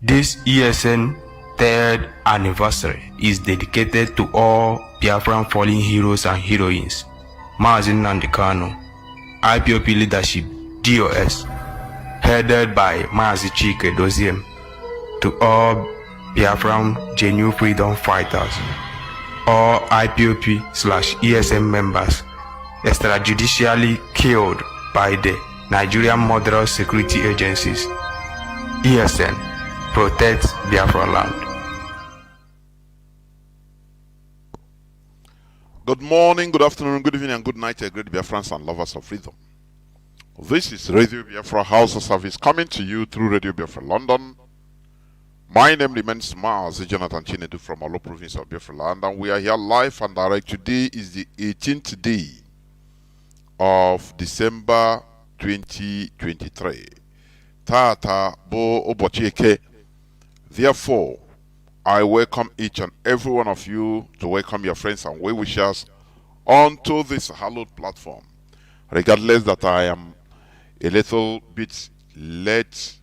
This ESN third anniversary is dedicated to all Biafran fallen heroes and heroines. Mazi Nandikano, IPOP leadership, DOS, headed by Mazi Chinedu, to all Biafran genuine freedom fighters, all IPOP/ESN members extrajudicially killed by the Nigerian Moderate Security Agencies. ESN protects Biafra land. Good morning, good afternoon, good evening, and good night, great Biafrans and lovers of freedom. This is Radio Biafra House of Service coming to you through Radio Biafra London. My name remains Mazi Chinedu from Olo province of Biafra land, and we are here live and direct. Today is the 18th day of December 2023. Tata bo obochike. Therefore, I welcome each and every one of you to welcome your friends and well-wishers onto this hallowed platform. Regardless that I am a little bit late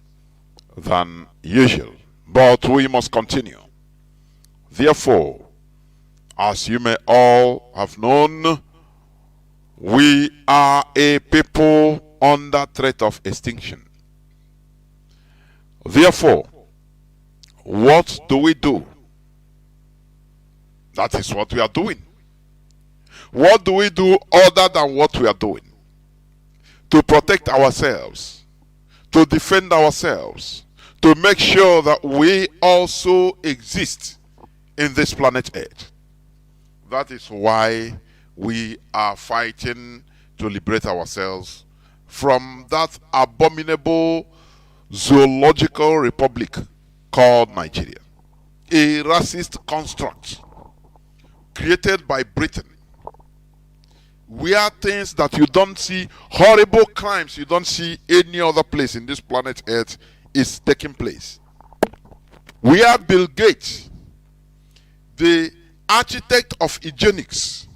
than usual, but we must continue. Therefore, as you may all have known, we are a people under threat of extinction. Therefore, what do we do? That is what we are doing. What do we do other than what we are doing? To protect ourselves, to defend ourselves, to make sure that we also exist in this planet Earth. That is why we are fighting to liberate ourselves from that abominable zoological republic called Nigeria, a racist construct created by Britain, where things that you don't see, horrible crimes you don't see any other place in this planet Earth is taking place. Where Bill Gates, the architect of eugenics,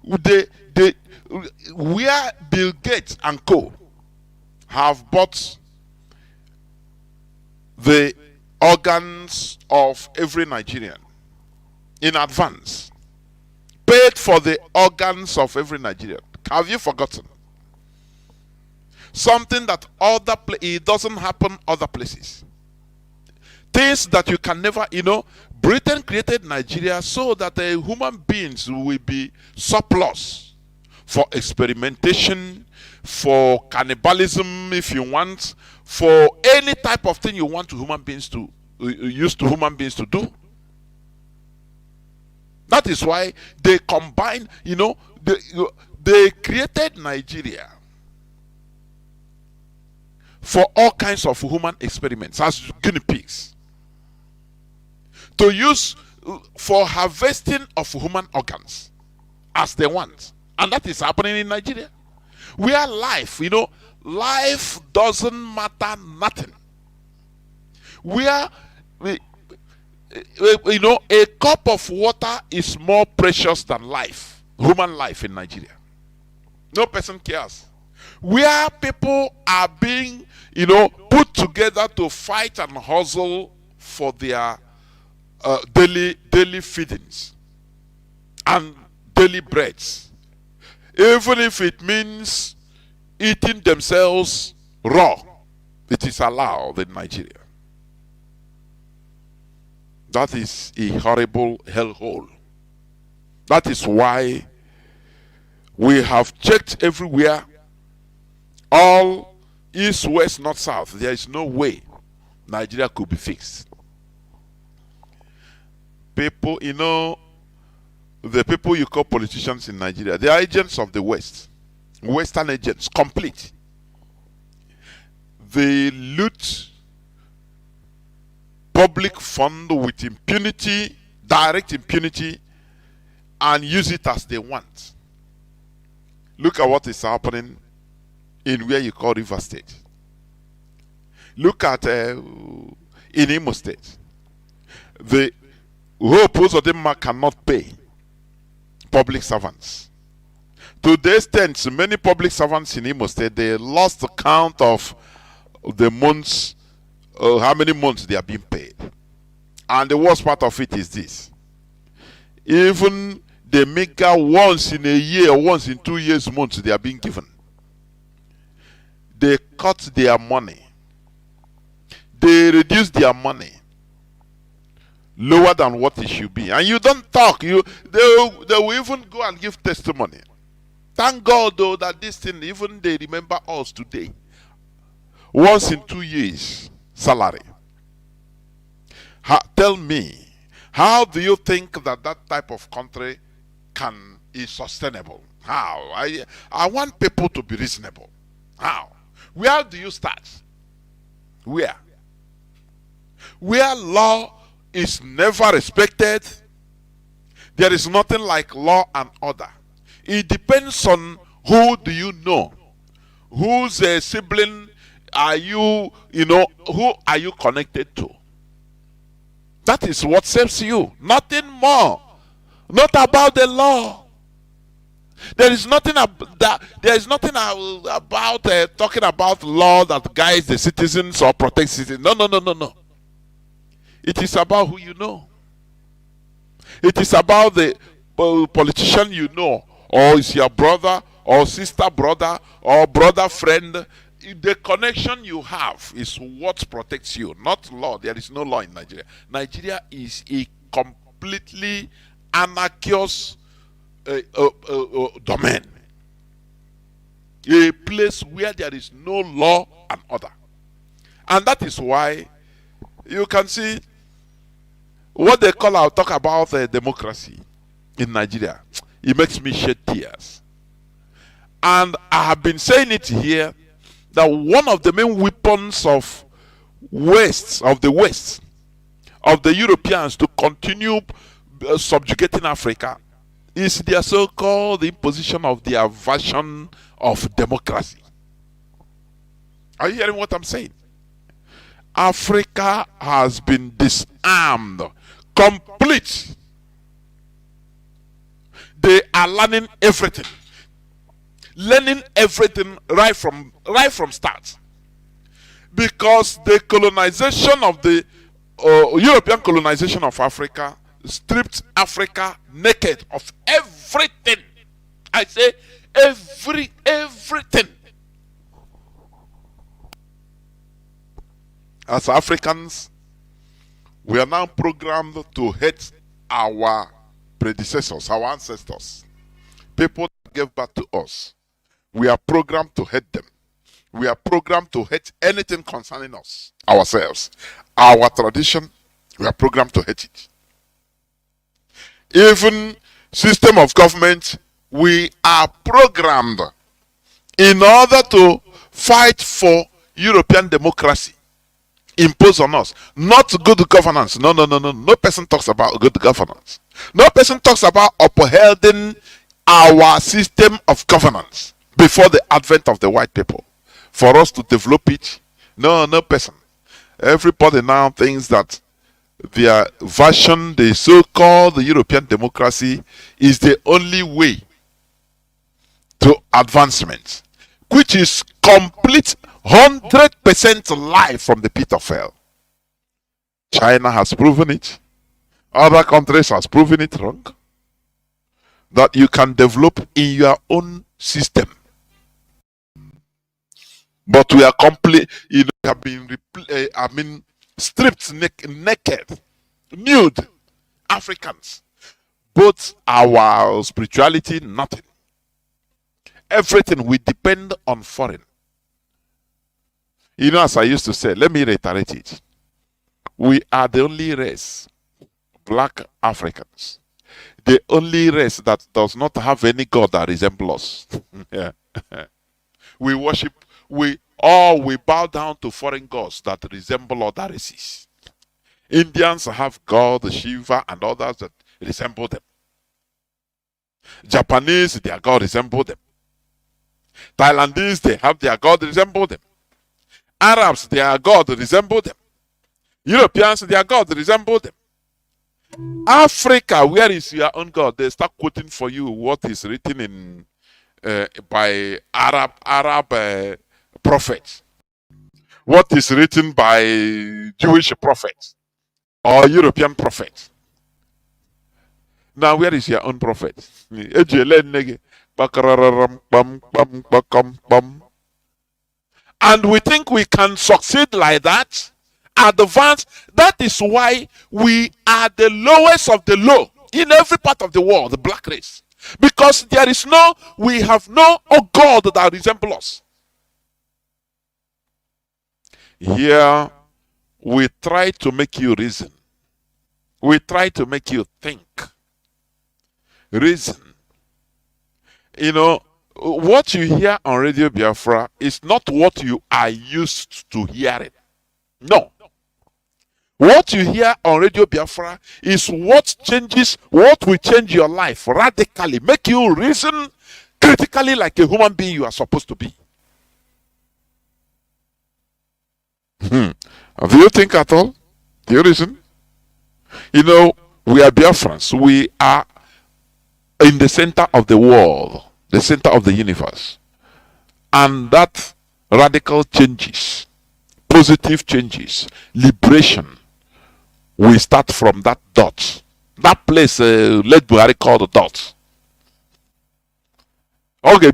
where Bill Gates and co have bought the organs of every Nigerian in advance, paid for the organs of every Nigerian. Have you forgotten? Something that it doesn't happen other places. Things that you can never, Britain created Nigeria so that human beings will be surplus for experimentation, for cannibalism if you want, for any type of thing you want human beings to do. That is why they combine, they created Nigeria for all kinds of human experiments as guinea pigs, to use for harvesting of human organs as they want. And that is happening in Nigeria, where life, life doesn't matter nothing. Where a cup of water is more precious than life, human life in Nigeria. No person cares. Where people are being, put together to fight and hustle for their daily feedings and daily breads, even if it means eating themselves raw, it is allowed in Nigeria. That is a horrible hellhole. That is why we have checked everywhere, all east, west, north, south. There is no way Nigeria could be fixed. people, the people you call politicians in Nigeria, they are agents of the West. Western agents, complete. They loot public fund with impunity, direct impunity, and use it as they want. Look at what is happening in where you call River State. Look at in Imo State. The whole Uzodinma cannot pay public servants. To the extent many public servants in Imo State, they lost the count of the months, how many months they are being paid. And the worst part of it is this: even the mega once in a year, once in 2 years months they are being given, they cut their money, they reduce their money lower than what it should be. And you don't talk, they will even go and give testimony. Thank God though that this thing, even they remember us today. Once in 2 years salary. Tell me, how do you think that type of country is sustainable? How? I want people to be reasonable. How? Where do you start? Where law is never respected, there is nothing like law and order. It depends on who do you know, whose sibling are you, who are you connected to. That is what saves you, nothing more. Not about the law. There is nothing about talking about law that guides the citizens or protects citizens. No. It is about who you know. It is about the politician you know, or is your brother or sister brother or brother friend. The connection you have is what protects you, not law. There is no law in Nigeria. Nigeria is a completely anarchous domain. A place where there is no law and order. And that is why you can see what they call, I'll talk about democracy in Nigeria. It makes me shed tears. And I have been saying it here, that one of the main weapons of the West, of the Europeans to continue subjugating Africa, is their so-called imposition of their version of democracy. Are you hearing what I'm saying? Africa has been disarmed, complete. They are learning everything right from start, because the colonization of the European colonization of Africa stripped Africa naked of everything. I say everything. As Africans, we are now programmed to hate our predecessors, our ancestors, people that gave birth to us. We are programmed to hate them. We are programmed to hate anything concerning us, ourselves, our tradition. We are programmed to hate it. Even system of government, we are programmed in order to fight for European democracy imposed on us, not good governance. No person talks about good governance. No person talks about upholding our system of governance before the advent of the white people for us to develop it. No person. Everybody now thinks that their version, the so-called European democracy, is the only way to advancement, which is complete 100% lie from the pit of hell. China has proven it. Other countries has proven it wrong. That you can develop in your own system. But we are complete, have been stripped naked, nude Africans. Both our spirituality, nothing. Everything we depend on foreign. As I used to say, let me reiterate it. We are the only race black Africans, the only race that does not have any god that resembles us. Yeah. We worship, we bow down to foreign gods that resemble other races. Indians have God, Shiva, and others that resemble them. Japanese, their god resemble them. Thailandese, they have their god resemble them. Arabs, their god resemble them. Europeans, their god resemble them. Africa, where is your own god? They start quoting for you what is written in by Arab prophets. What is written by Jewish prophets or European prophets. Now, where is your own prophet? And we think we can succeed like that, advance. That is why we are the lowest of the low in every part of the world, the black race. Because we have no God that resembles us. Here, we try to make you reason. We try to make you think. Reason. You know, what you hear on Radio Biafra is not what you are used to hearing. No. What you hear on Radio Biafra is what will change your life radically, make you reason critically like a human being you are supposed to be. Do you think at all? Do you reason? You know, we are Biafrans. We are in the center of the world, the center of the universe. And that radical changes, positive changes, liberation, we start from that dot. That place, let Buhari call the dot. Okay,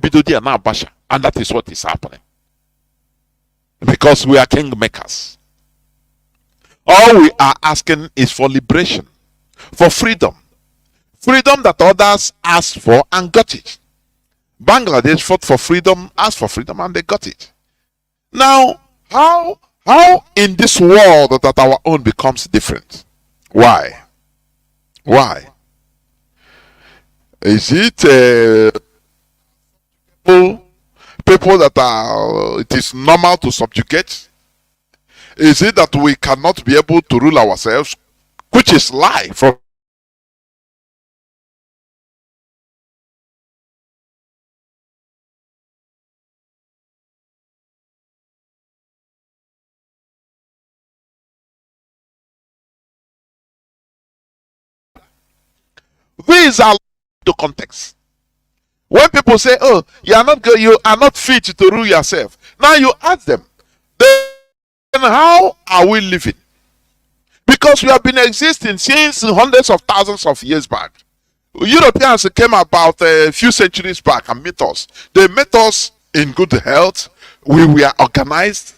and that is what is happening. Because we are king makers. All we are asking is for liberation, for freedom. Freedom that others asked for and got it. Bangladesh fought for freedom, asked for freedom, and they got it. Now, how in this world that our own becomes different? Why? Why? Is it people that it is normal to subjugate? Is it that we cannot be able to rule ourselves, which is lie from these are to context. When people say, "Oh, you are not fit to rule yourself," now you ask them, then how are we living? Because we have been existing since hundreds of thousands of years back. Europeans came about a few centuries back and met us. They met us in good health. We were organized,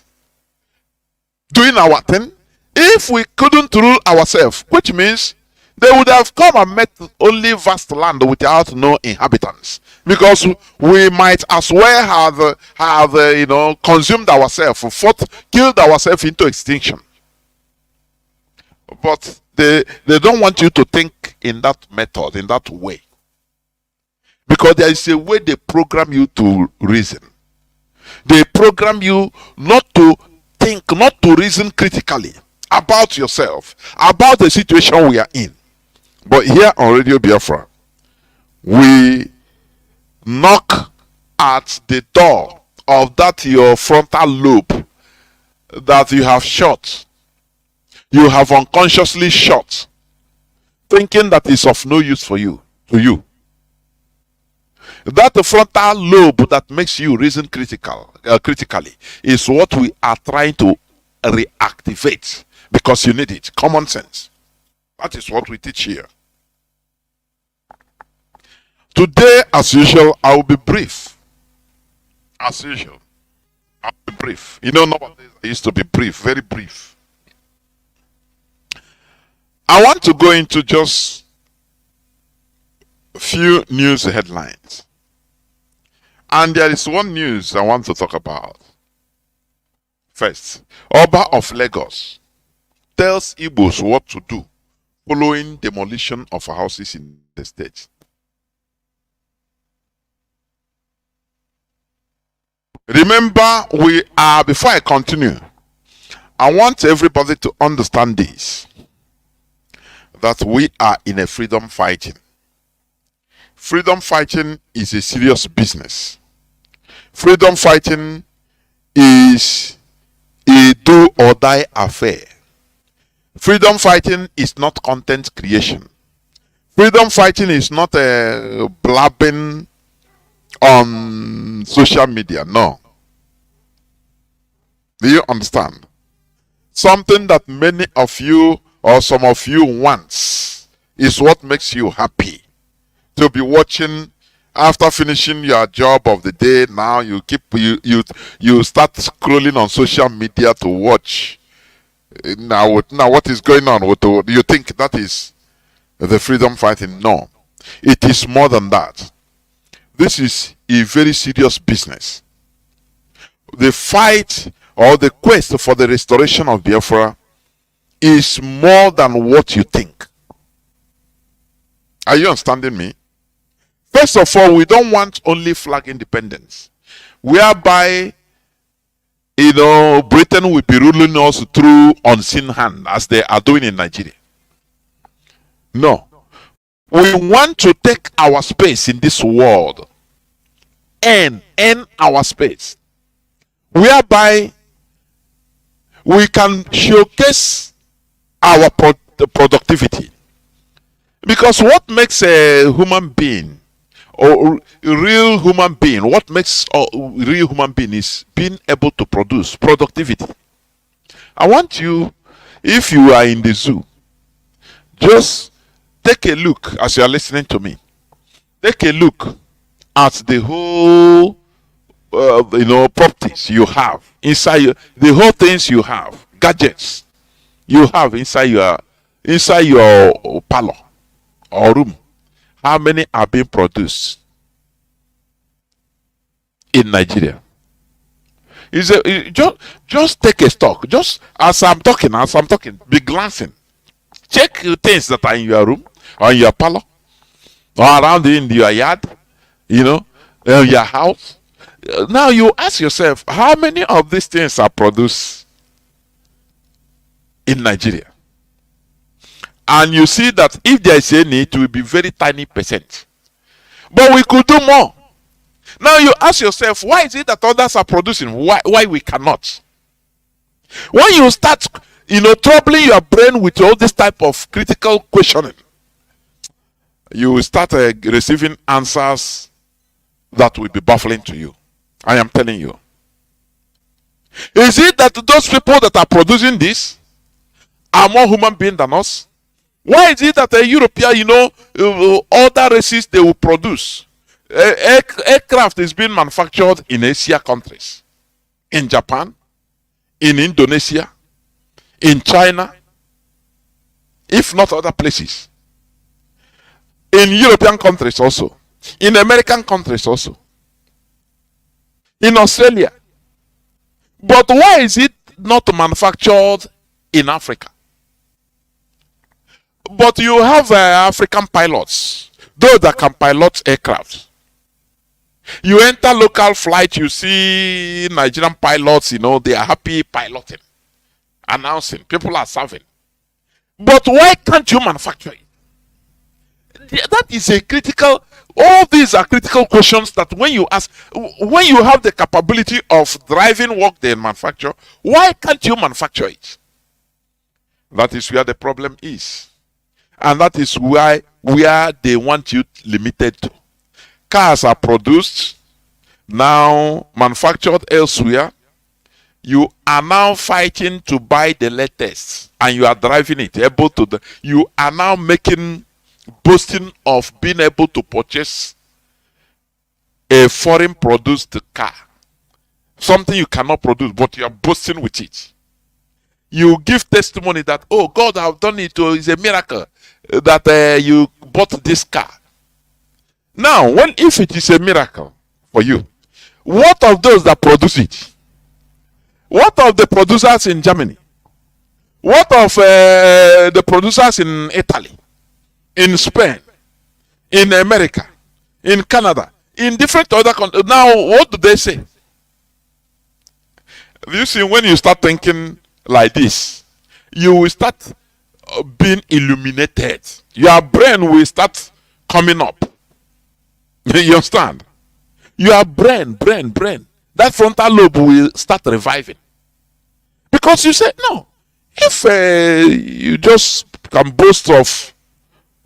doing our thing. If we couldn't rule ourselves, which means they would have come and met only vast land without no inhabitants, because we might as well have consumed ourselves, killed ourselves into extinction. But they don't want you to think in that method, in that way, because there is a way they program you to reason. They program you not to think, not to reason critically about yourself, about the situation we are in. But here on Radio Biafra, we knock at the door of that your frontal lobe that you have shut. You have unconsciously shut, thinking that is of no use for you, to you. That frontal lobe that makes you reason critically is what we are trying to reactivate, because you need it. Common sense. That is what we teach here. Today, as usual, I will be brief. As usual, I'll be brief. You know, nowadays I used to be brief, very brief. I want to go into just a few news headlines. And there is one news I want to talk about. First, Oba of Lagos tells Igbos what to do following demolition of houses in the state. Remember, before I continue, I want everybody to understand this, that we are in a freedom fighting. Freedom fighting is a serious business. Freedom fighting is a do or die affair. Freedom fighting is not content creation. Freedom fighting is not a blabbing on social media. No. Do you understand? Something that many of you or some of you wants is what makes you happy. To be watching after finishing your job of the day. Now you start scrolling on social media to watch. Now what is going on? Do you think that is the freedom fighting? No, it is more than that. This is a very serious business. The fight or the quest for the restoration of Biafra is more than what you think. Are you understanding me? First of all, we don't want only flag independence, whereby Britain will be ruling us through unseen hand, as they are doing in Nigeria. No. We want to take our space in this world and earn our space, whereby we can showcase our productivity. Because what makes a human being, or a real human being, what makes a real human being is being able to produce productivity. I want you, if you are in the zoo, just take a look as you are listening to me. Take a look at the whole, properties you have inside the whole things you have, gadgets you have inside your parlor or room. How many are being produced in Nigeria? Just take a stock. Just as I'm talking, be glancing. Check the things that are in your room or in your parlor or around in your yard, your house. Now you ask yourself, how many of these things are produced in Nigeria? And you see that if there is any, it will be very tiny percent. But we could do more. Now you ask yourself, why is it that others are producing? Why we cannot? When you start, troubling your brain with all this type of critical questioning, you will start receiving answers that will be baffling to you. I am telling you. Is it that those people that are producing this are more human beings than us? Why is it that a European, other races, they will produce? Aircraft is being manufactured in Asia countries, in Japan, in Indonesia, in China, if not other places, in European countries also, in American countries also, in Australia. But why is it not manufactured in Africa? But you have African pilots, those that can pilot aircraft. You enter local flight, you see Nigerian pilots, they are happy piloting, announcing, people are serving. But why can't you manufacture it? That is a critical, all these are critical questions that when you ask, when you have the capability of driving work they manufacture, why can't you manufacture it? That is where the problem is. And that is where they want you limited to. Cars are produced, now manufactured elsewhere. You are now fighting to buy the latest, and you are driving it. You are now boasting of being able to purchase a foreign produced car, something you cannot produce, but you are boasting with it. You give testimony that, oh, God have done it, it's a miracle that you bought this car. Now, if it is a miracle for you, what of those that produce it? What of the producers in Germany? What of the producers in Italy, in Spain, in America, in Canada, in different other countries? Now, what do they say? You see, when you start thinking like this, you will start being illuminated. Your brain will start coming up. You understand? Your brain. That frontal lobe will start reviving. Because you say, no, if you just can boast of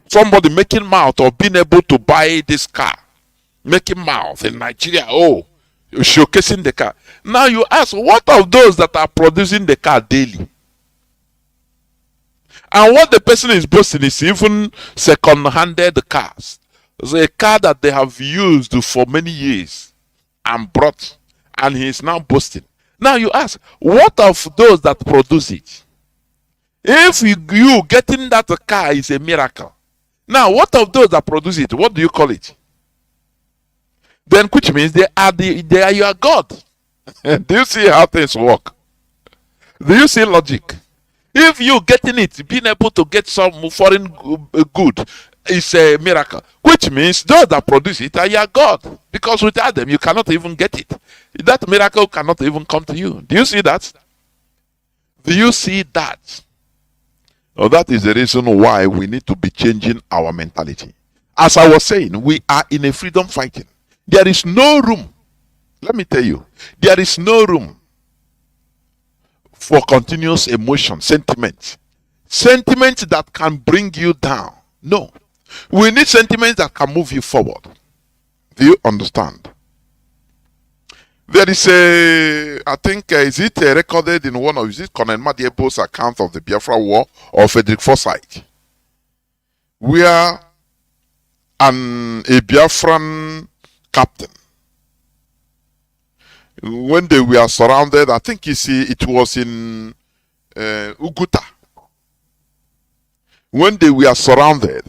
somebody making mouth or being able to buy this car, making mouth in Nigeria, showcasing the car. Now you ask, what of those that are producing the car daily? And what the person is boasting is even second-handed cars. It's a car that they have used for many years and brought, and he is now boasting. Now you ask, what of those that produce it? If you getting that car is a miracle. Now, what of those that produce it? What do you call it? Then, which means they are your God. Do you see how things work? Do you see logic? If you getting it, being able to get some foreign good is a miracle. Which means those that produce it are your God. Because without them, you cannot even get it. That miracle cannot even come to you. Do you see that? Do you see that? Well, that is the reason why we need to be changing our mentality. As I was saying, we are in a freedom fighting. There is no room. Let me tell you, there is no room for continuous emotion, sentiment that can bring you down. No, we need sentiments that can move you forward. Do you understand? There is I think, is it recorded in one of, is it Colonel Madiebo's account of the Biafra War or Frederick Forsyth, where a Biafran captain, when they were surrounded, I think it was in Uguta, when they were surrounded,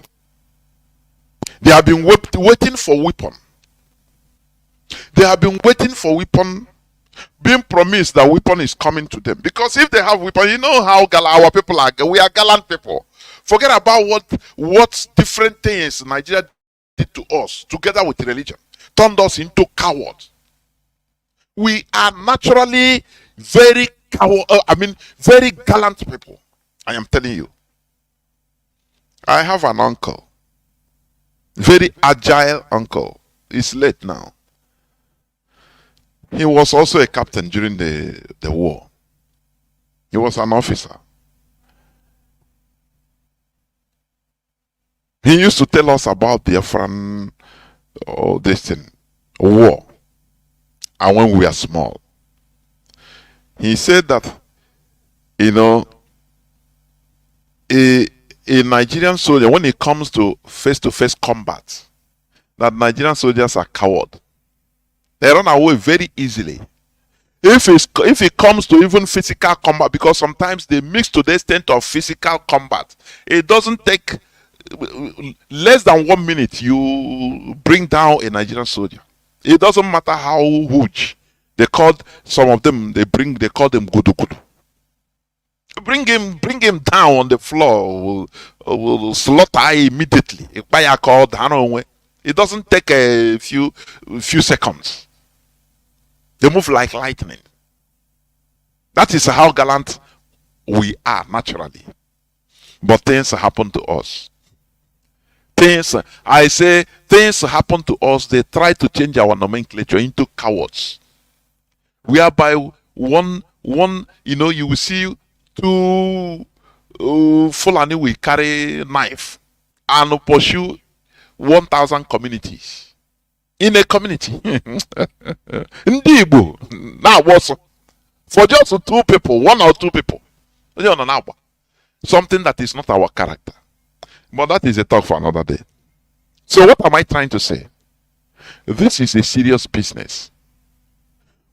they have been waiting for weapon. They have been waiting for weapon, being promised that weapon is coming to them. Because if they have weapon, you know how our people are. We are gallant people. Forget about what different things Nigeria did to us, together with religion, turned us into cowards. We are naturally very gallant people. I am telling you. I have an uncle, very agile uncle. He's late now. He was also a captain during the war. He was an officer. He used to tell us about the Biafran war. And when we were small, he said that, a Nigerian soldier, when it comes to face-to-face combat, that Nigerian soldiers are cowards. They run away very easily. If it comes to even physical combat, because sometimes they mix to the extent of physical combat, it doesn't take less than 1 minute. You bring down a Nigerian soldier. It doesn't matter how huge. They called some of them. They call them gudu gudu. Bring him down on the floor. Will slaughter immediately. It doesn't take a few seconds. They move like lightning. That is how gallant we are naturally. But things happen to us. Things happen to us. They try to change our nomenclature into cowards. Whereby one, you will see two Fulani will carry knife and pursue 1,000 communities. In a community. Ndibo. Now was for just 2 people, 1 or 2 people. Something that is not our character. But that is a talk for another day. So what am I trying to say? This is a serious business.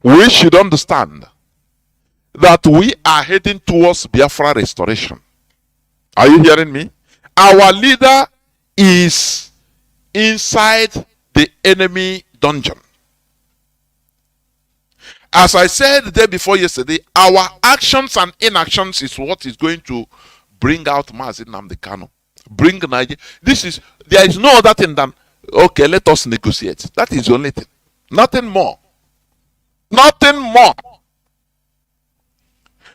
We should understand that we are heading towards Biafra restoration. Are you hearing me? Our leader is inside the enemy dungeon. As I said the day before yesterday, our actions and inactions is what is going to bring out Mazi Nnamdi Kanu. Bring Nigeria. There is no other thing than, okay, let us negotiate. That is the only thing. Nothing more. Nothing more.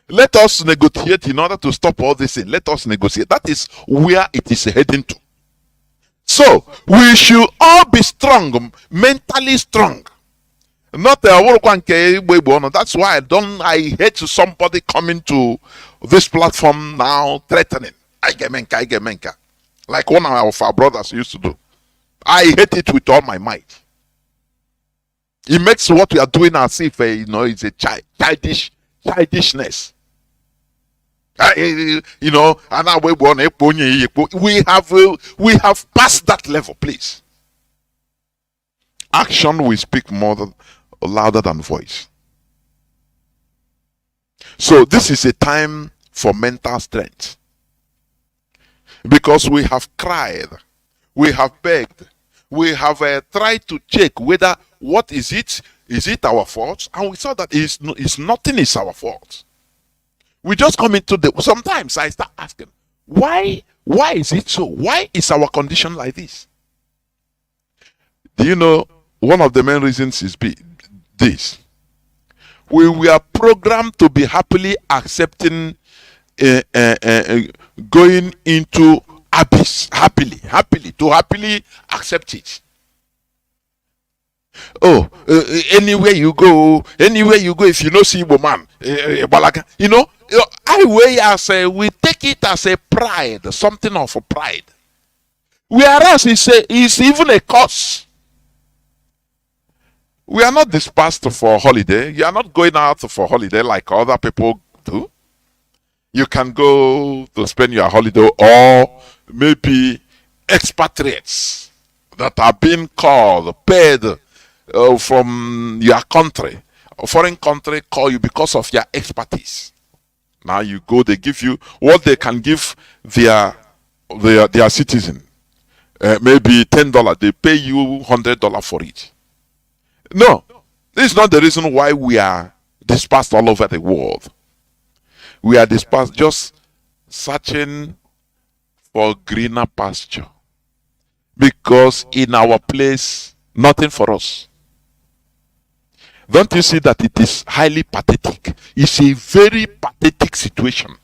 Let us negotiate in order to stop all this thing. Let us negotiate. That is where it is heading to. So, we should all be strong, mentally strong. Not that's why I hate somebody coming to this platform now threatening. Like one of our brothers used to do. I hate it with all my might. It makes what we are doing as if it's a childishness. And now we have passed that level, please. Action will speak louder than voice. So this is a time for mental strength, because we have cried, we have begged, we have tried to check whether what is it our fault, and we saw that nothing is our fault. We just come into sometimes I start asking, why is it so? Why is our condition like this? Do you know one of the main reasons is this? We were programmed to be happily accepting going into abyss, happily accept it. Oh, anywhere you go, if you know see woman, we take it as a pride, something of a pride. Whereas it's even a curse. We are not dispersed for holiday. You are not going out for holiday like other people do. You can go to spend your holiday, or maybe expatriates that are being paid from your country, a foreign country, call you because of your expertise. Now you go, they give you what they can give their citizen. Maybe $10, they pay you $100 for it. No, this is not the reason why we are dispersed all over the world. We are dispersed just searching for greener pasture, because in our place, nothing for us. Don't you see that it is highly pathetic? It's a very pathetic situation.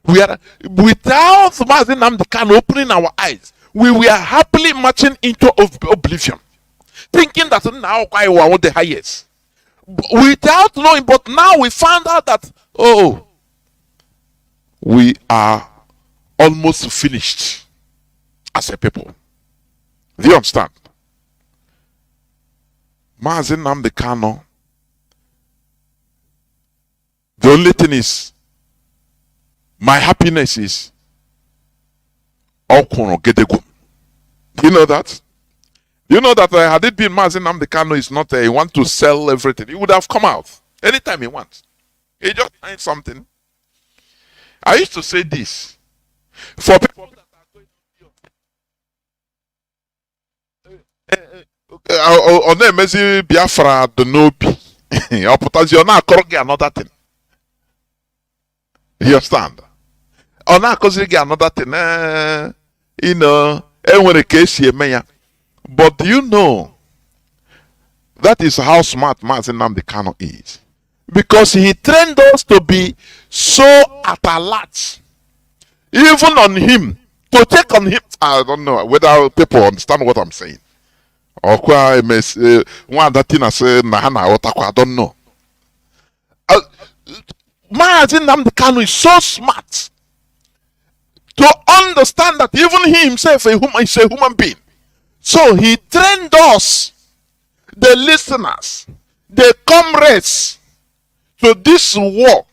We are, without Mazi Nnamdi Kanu opening our eyes, we were happily marching into oblivion, thinking that now I want the highest. Without knowing, but now we found out that, we are almost finished as a people. Do you understand? Mazi Nnamdi Kanu, the only thing is, my happiness is Okuno Gedegum. Do you know that? Do you know that had it been Mazi Nnamdi Kanu is not he want to sell everything, he would have come out anytime he wants. He just finds something. I used to say this for people that are going on Mazi Biafra the Nobi. Another thing. You understand? Another thing. When a case but do you know that is how smart Mazi Nnamdi Kanu is? Because he trained us to be so at alert, even on him, to check on him. I don't know whether people understand what I'm saying. Or one that thing I say, I don't know. Mazi Nnamdi Kanu is so smart to understand that even he himself is a human being. So he trained us, the listeners, the comrades, to this war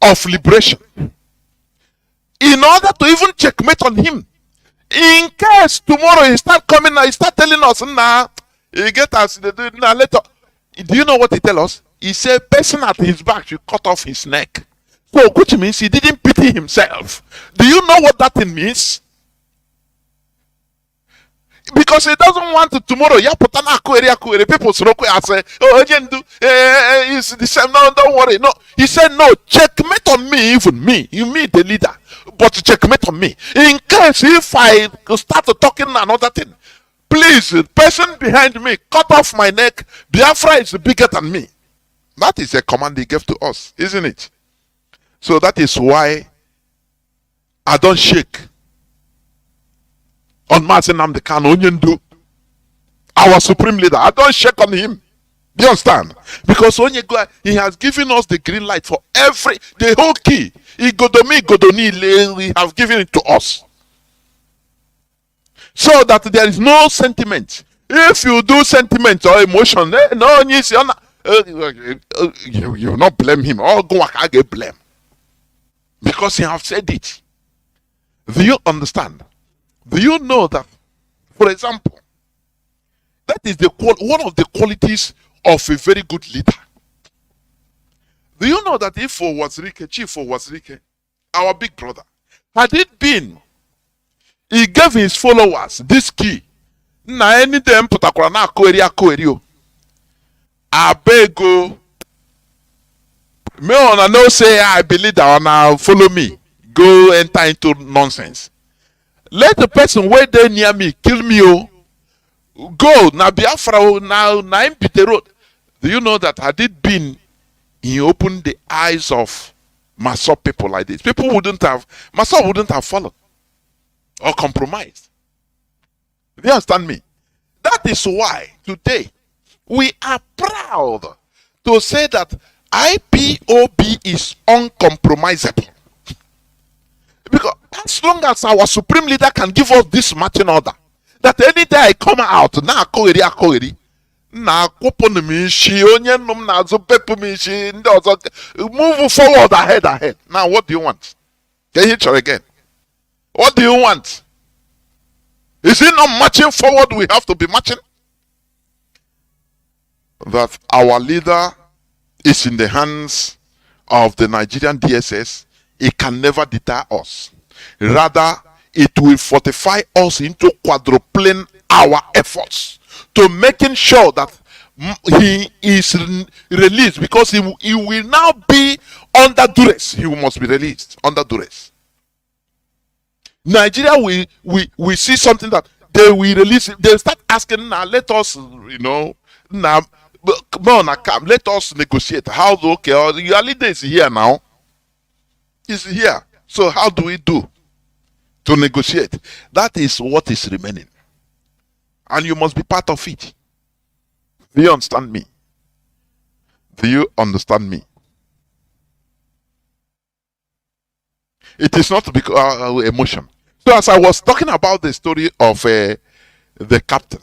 of liberation, in order to even checkmate on him. In case tomorrow he start coming and he start telling us, he get us later. Do you know what he tell us? He said, person at his back should cut off his neck. So which means he didn't pity himself. Do you know what that thing means? Because he doesn't want to tomorrow. People say, oh, it's the same. No, don't worry. No, he said, no, checkmate on me, even me. You mean the leader, but checkmate on me. In case if I start talking another thing, please, the person behind me, cut off my neck. Biafra is bigger than me. That is a command he gave to us, isn't it? So that is why I don't shake on Mazi Nnamdi Kanu Chinedu, our supreme leader. I don't shake on him. Do you understand? Because he has given us the green light for the whole key. He have given it to us. So that there is no sentiment. If you do sentiment or emotion, you will not blame him. Or go get blame. Because he have said it. Do you understand? Do you know that, for example, that is one of the qualities of a very good leader? Do you know that if Chief Wazirike, our big brother, had it been, he gave his followers this key, na anytime putakwara na akoeri o, abego, me ona no say I believe that now follow me, go enter into nonsense. Let the person where they near me kill me. Oh, go na Biafra now in Peter Road. Do you know that had it been he opened the eyes of Maso people like this, Maso wouldn't have followed or compromised. Do you understand me? That is why today we are proud to say that IPOB is uncompromisable. Because as long as our supreme leader can give us this marching order, that any day I come out, na akoeri, na kwopon mishi, onye num na zo pepu mishi, move forward ahead. Now what do you want? Can you try again? What do you want? Is it not marching forward we have to be marching? That our leader is in the hands of the Nigerian DSS. It can never deter us. Rather, it will fortify us into quadrupling our efforts to making sure that he is released, because he will now be under duress. He must be released under duress. Nigeria we see something that they will release. They start asking now, let us, now, come, let us negotiate. How okay? Your leader is here now. Is here. So how do we do to negotiate? That is what is remaining. And you must be part of it. Do you understand me? Do you understand me? It is not because emotion. So as I was talking about the story of the captain,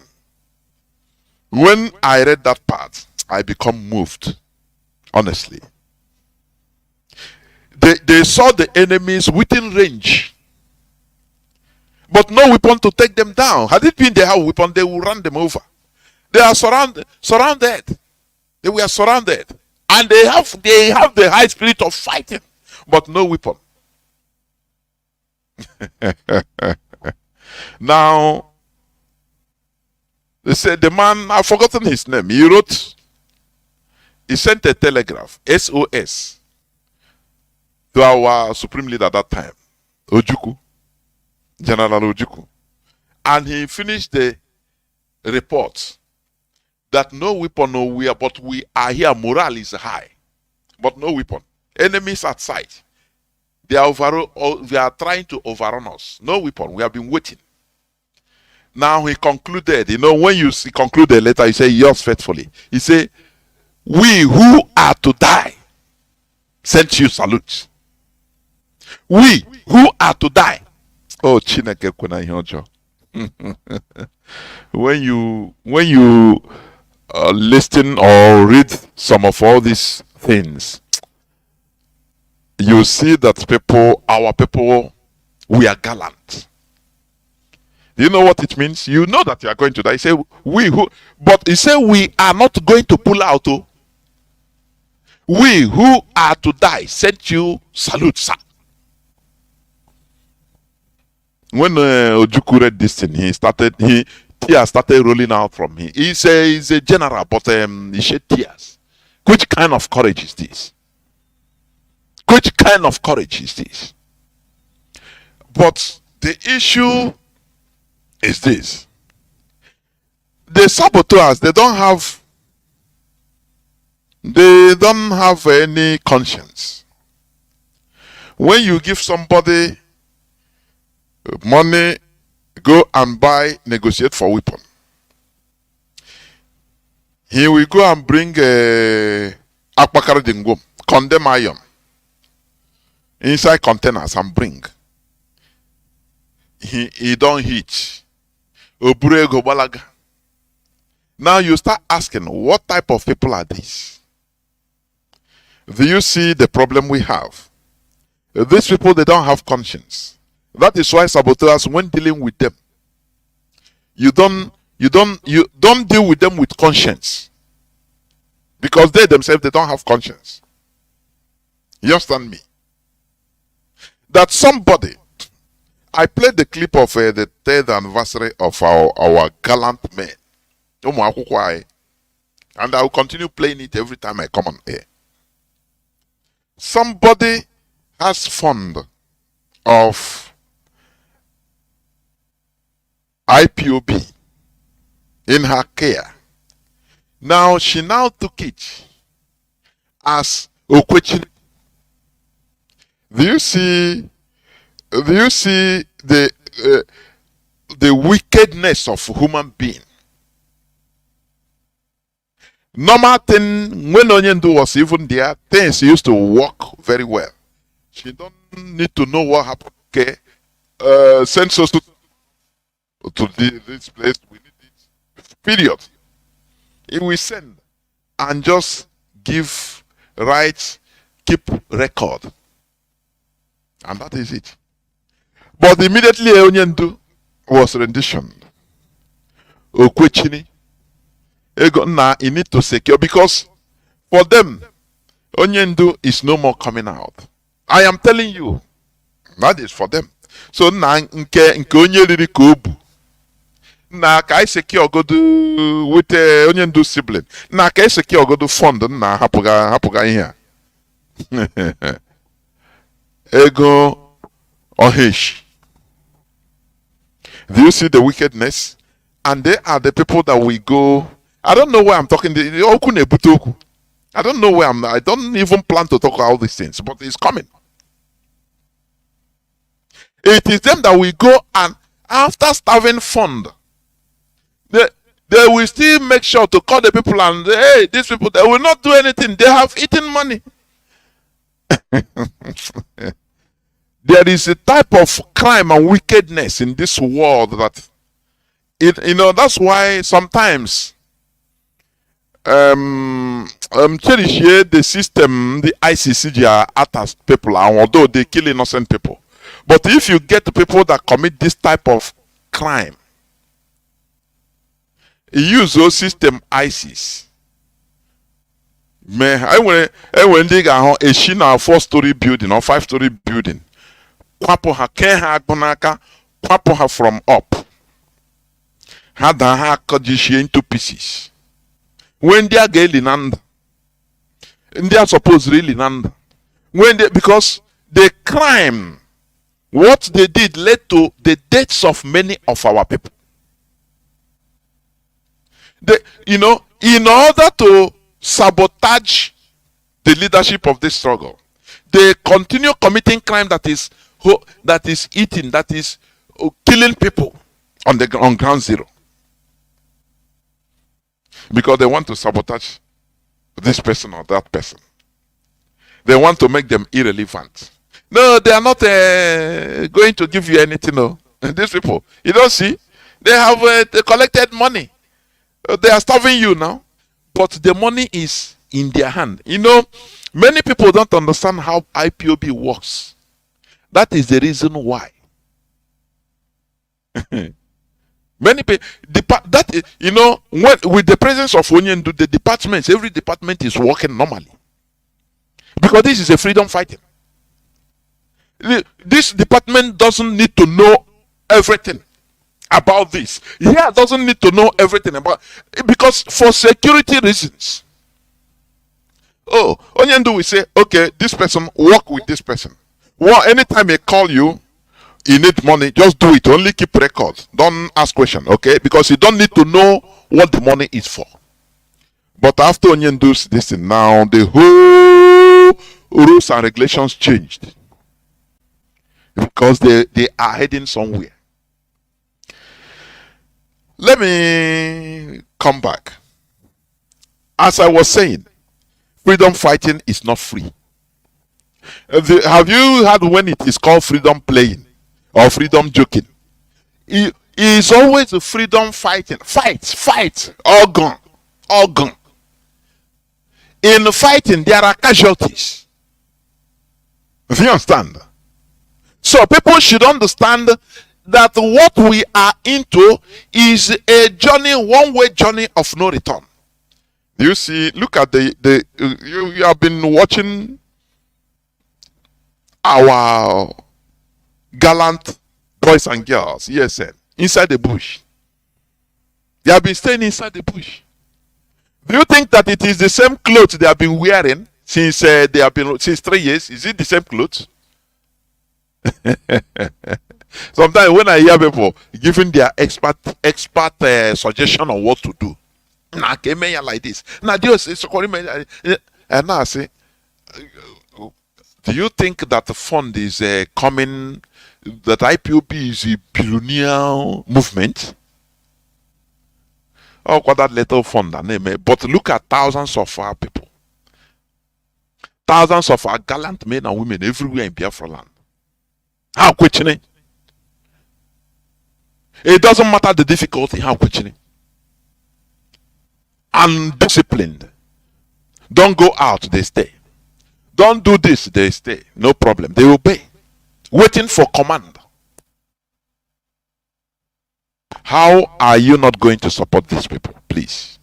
when I read that part, I become moved. Honestly. They saw the enemies within range, but no weapon to take them down. Had it been they have a weapon, they would run them over. They are surrounded. They were surrounded, and they have the high spirit of fighting, but no weapon. Now, they said the man, I've forgotten his name. He sent a telegraph, SOS, to our supreme leader at that time, General Ojukwu. And he finished the report that no weapon, no we are, but we are here, morale is high, but no weapon. Enemies at sight. They are trying to overrun us. No weapon. We have been waiting. Now he concluded, when you conclude the letter, he said, yours faithfully. He said, we who are to die sent you salute. We who are to die. Oh, Chineke kwena ihe ọjọọ. When you listen or read some of all these things, you see that our people, we are gallant. You know what it means? You know that you are going to die. He say but he say we are not going to pull out. Oh. We who are to die sent you salute, sir. When Ojukwu read this thing, he tears started rolling out from him. He's a general, but he shed tears. Which kind of courage is this? Which kind of courage is this? But the issue is this. The saboteurs, they don't have any conscience. When you give somebody money, go and negotiate for weapon, he will go and bring akpakara dingwom, condemn iron inside containers and bring. He don't hit. Oburego balaga. Now you start asking, what type of people are these? Do you see the problem we have? These people, they don't have conscience. That is why saboteurs, when dealing with them, you don't deal with them with conscience, because they themselves, they don't have conscience. You understand me? That somebody, I played the clip of the 3rd anniversary of our gallant men, and I will continue playing it every time I come on air. Somebody has fund of IPOB in her care. Now she now took it as Okwechin. Do you see the wickedness of human being? Normal thing, when Onyendu was even there, things used to work very well. She don't need to know what happened. Okay, send us to this place. We need it. Period. If we send and just give rights, keep record, and that is it. But immediately Onyendu was renditioned. Okwechini. Now you need to secure, because for them, Onyendu is no more coming out. I am telling you, that is for them. So now nke onye riri ka obu. Na ka I secure go do with Onyendu sibling. Na ka I secure go do fund na hapuga here. Ego ohish. Do you see the wickedness? And they are the people that we go. I don't know where I'm talking. I don't know where I don't even plan to talk about all these things, but it's coming. It is them that we go, and after starving fund, they will still make sure to call the people and hey, these people, they will not do anything. They have eaten money. There is a type of crime and wickedness in this world that that's why sometimes cherish the system, the ICCG are attack people, and although they kill innocent people. But if you get people that commit this type of crime, you use those system ISIS. I when they got a Shina 4-story building or 5-story building, kwapo ha ken ha bonaka, kwapo ha from up. Had ha cut into pieces. When they are getting land, and they are supposed really land. Because the crime, what they did led to the deaths of many of our people. In order to sabotage the leadership of this struggle, they continue committing crime that is eating, that is killing people on ground zero. Because they want to sabotage this person or that person. They want to make them irrelevant. No, they are not going to give you anything. No. These people, you don't see, they have they collected money. They are starving you now, but the money is in their hand. Many people don't understand how IPOB works. That is the reason why. Many people, when with the presence of Onyendu, the departments, every department is working normally. Because this is a freedom fighting. This department doesn't need to know everything. about this. He doesn't need to know everything about, because for security reasons. Oh, Onyendu will say, okay, this person, work with this person. Well, anytime he call you, you need money, just do it. Only keep records. Don't ask question, okay? Because you don't need to know what the money is for. But after Onyendu's this thing, now the whole rules and regulations changed. Because they are heading somewhere. Let me come back. As I was saying, freedom fighting is not free. Have you heard when it is called freedom playing or freedom joking? It is always a freedom fighting. Fight, all gone. In fighting, there are casualties. Do you understand? So people should understand that what we are into is a journey, one-way journey of no return. You see, look at you have been watching our gallant boys and girls, ESN, inside the bush. They have been staying inside the bush. Do you think that it is the same clothes they have been wearing since since 3 years? Is it the same clothes? Sometimes when I hear people giving their expert suggestion on what to do, like this. And now I say, do you think that the fund is coming? That IPOB is a billionaire movement? Oh, got that little fund, but look at thousands of our people, thousands of our gallant men and women everywhere in Biafra land. How questioning? It doesn't matter the difficulty. How questioning? Undisciplined. Don't go out, they stay. Don't do this, they stay. No problem. They obey. Waiting for command. How are you not going to support these people, please?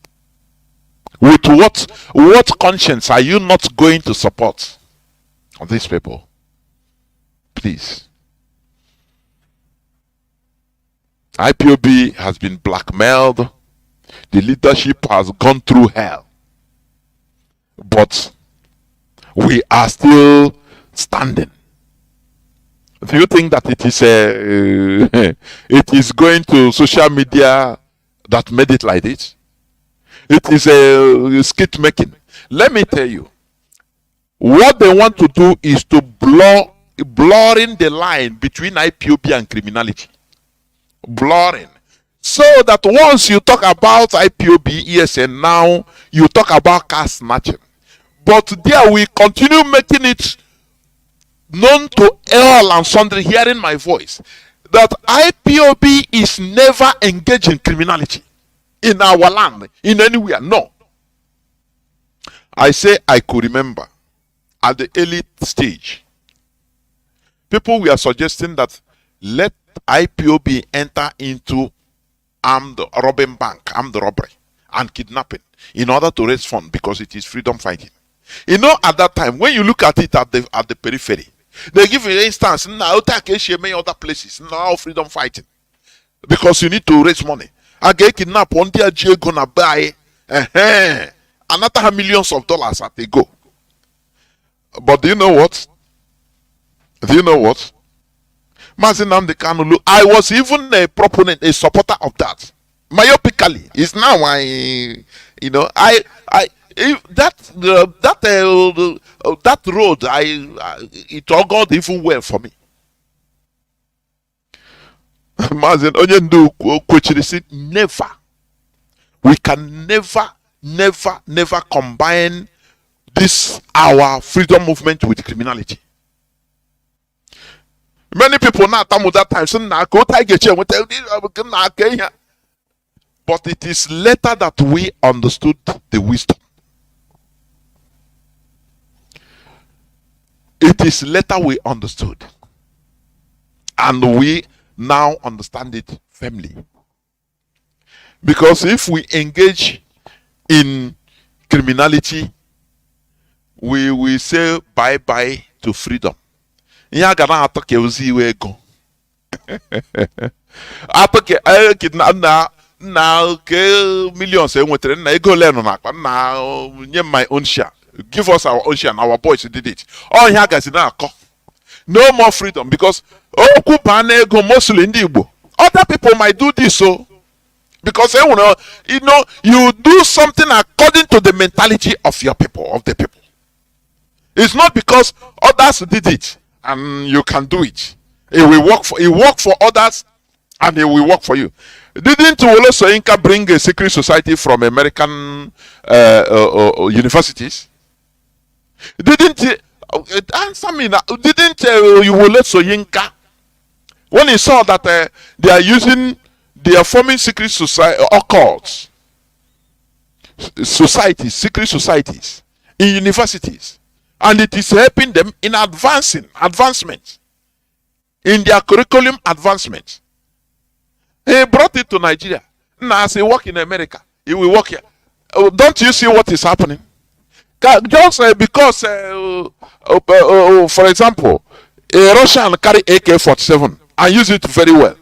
With what conscience are you not going to support these people? Please. IPOB has been blackmailed. The leadership has gone through hell. But we are still standing. Do you think that it is it is going to social media that made it like this? It is a skit making. Let me tell you, what they want to do is to blurring the line between IPOB and criminality. Blurring. So that once you talk about IPOB, ESN, now you talk about car snatching. But there we continue making it known to all and sundry hearing my voice that IPOB is never engaged in criminality in our land, in anywhere. No. I say I could remember at the early stage, people were suggesting that let IPOB enter into armed robbing bank, armed robbery and kidnapping in order to raise funds because it is freedom fighting. You know, at that time, when you look at it at the periphery, they give an instance now many other places now freedom fighting because you need to raise money. I get kidnapped one day. You're gonna buy another millions of dollars at a go. But do you know what? Mazi Nnamdi Kanu, I was even a proponent, a supporter of that. Myopically, it's now that road it all got even well for me. Mazi Onyendu Kwochiri, never. We can never combine this our freedom movement with criminality. Many people now at that time, but it is later that we understood the wisdom. It is later we understood, and we now understand it firmly. Because if we engage in criminality, we will say bye-bye to freedom. Apeke na ke millions enwetere na ego ole no na akpa na nye my own share. Give us our own share and our boys did it. All here guys na akọ. No more freedom because okwu ba na ego mostly ndị Igbo. Other people might do this so because you do something according to the mentality of your people, of the people. It's not because others did it and you can do it. It will work for others and it will work for you. Didn't Wole Soyinka bring a secret society from American universities? Didn't answer me now? Didn't Wole Soyinka, when he saw that they are forming secret society occults, secret societies in universities, and it is helping them in advancement in their curriculum advancement. He brought it to Nigeria. Now, as he work in America, he will work here. Don't you see what is happening? Just because, for example, a Russian carry AK-47 and use it very well.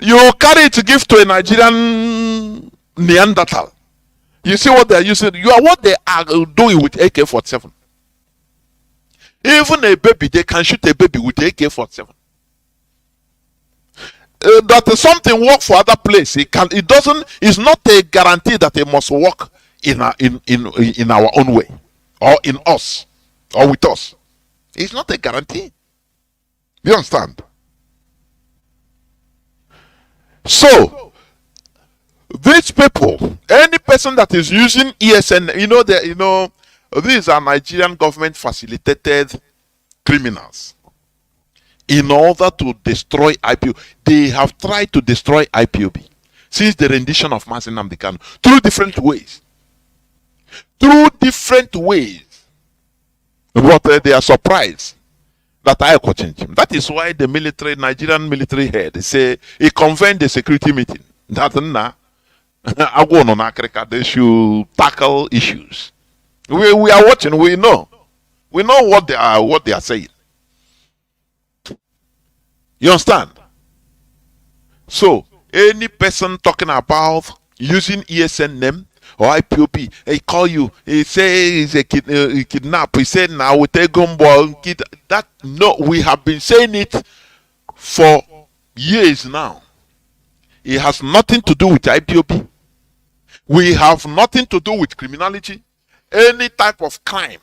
You carry it to give to a Nigerian Neanderthal. You see what they are using? You are what they are doing with AK-47. Even a baby, they can shoot a baby with AK-47. That something work for other place. It doesn't. It's not a guarantee that it must work in our own way, or in us, or with us. It's not a guarantee. You understand? So these people, any person that is using ESN, these are Nigerian government facilitated criminals. In order to destroy IPOB, they have tried to destroy IPOB since the rendition of Mazi Nnamdi Kanu through different ways. But they are surprised that I could change him. That is why the Nigerian military head, he convened a security meeting that they should tackle issues. We are watching. We know what they are saying. You understand? So any person talking about using ESN name or IPOB, he call you, he say he's a kidnap. He said now we take ball kid. That no, we have been saying it for years now. It has nothing to do with IPOB. We have nothing to do with criminality, any type of crime.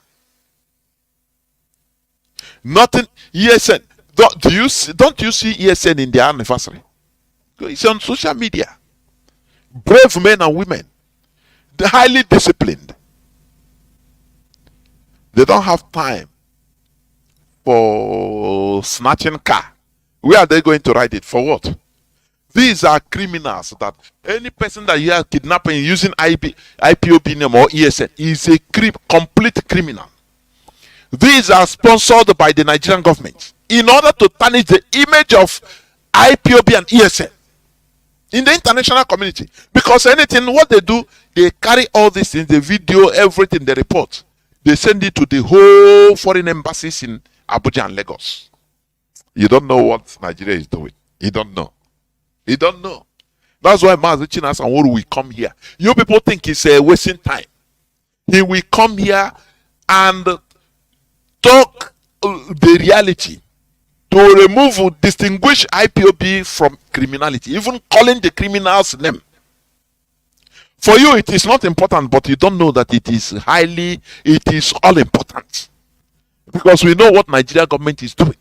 Nothing. ESN. Don't you see ESN in their anniversary? It's on social media. Brave men and women. They're highly disciplined. They don't have time for snatching car. Where are they going to ride it? For what? These are criminals that any person that you are kidnapping using IPOB name or ESN is a complete criminal. These are sponsored by the Nigerian government in order to tarnish the image of IPOB and ESN in the international community. Because what they do, they carry all this in the video, everything they report. They send it to the whole foreign embassies in Abuja and Lagos. You don't know what Nigeria is doing. You don't know. You don't know. That's why Mazi Chinas and Wuru will come here. You people think it's wasting time. He will come here and talk the reality to distinguish IPOB from criminality, even calling the criminal's name. For you, it is not important, but you don't know that it is all important. Because we know what Nigeria government is doing.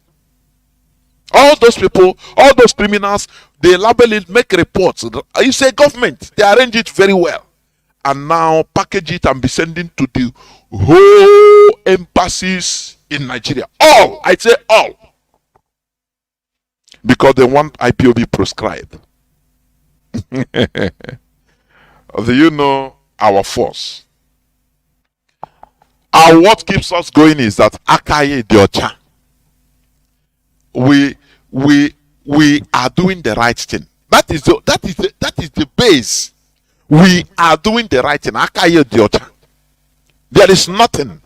All those people, all those criminals, they label it, make reports. You say government, they arrange it very well. And now package it and be sending to the whole embassies in Nigeria. All, I say all. Because they want IPOB proscribed. Do you know our force? What keeps us going is that Akaye Diocha. We are doing the right thing. That is the base. We are doing the right thing. Akaye Diocha. There is nothing.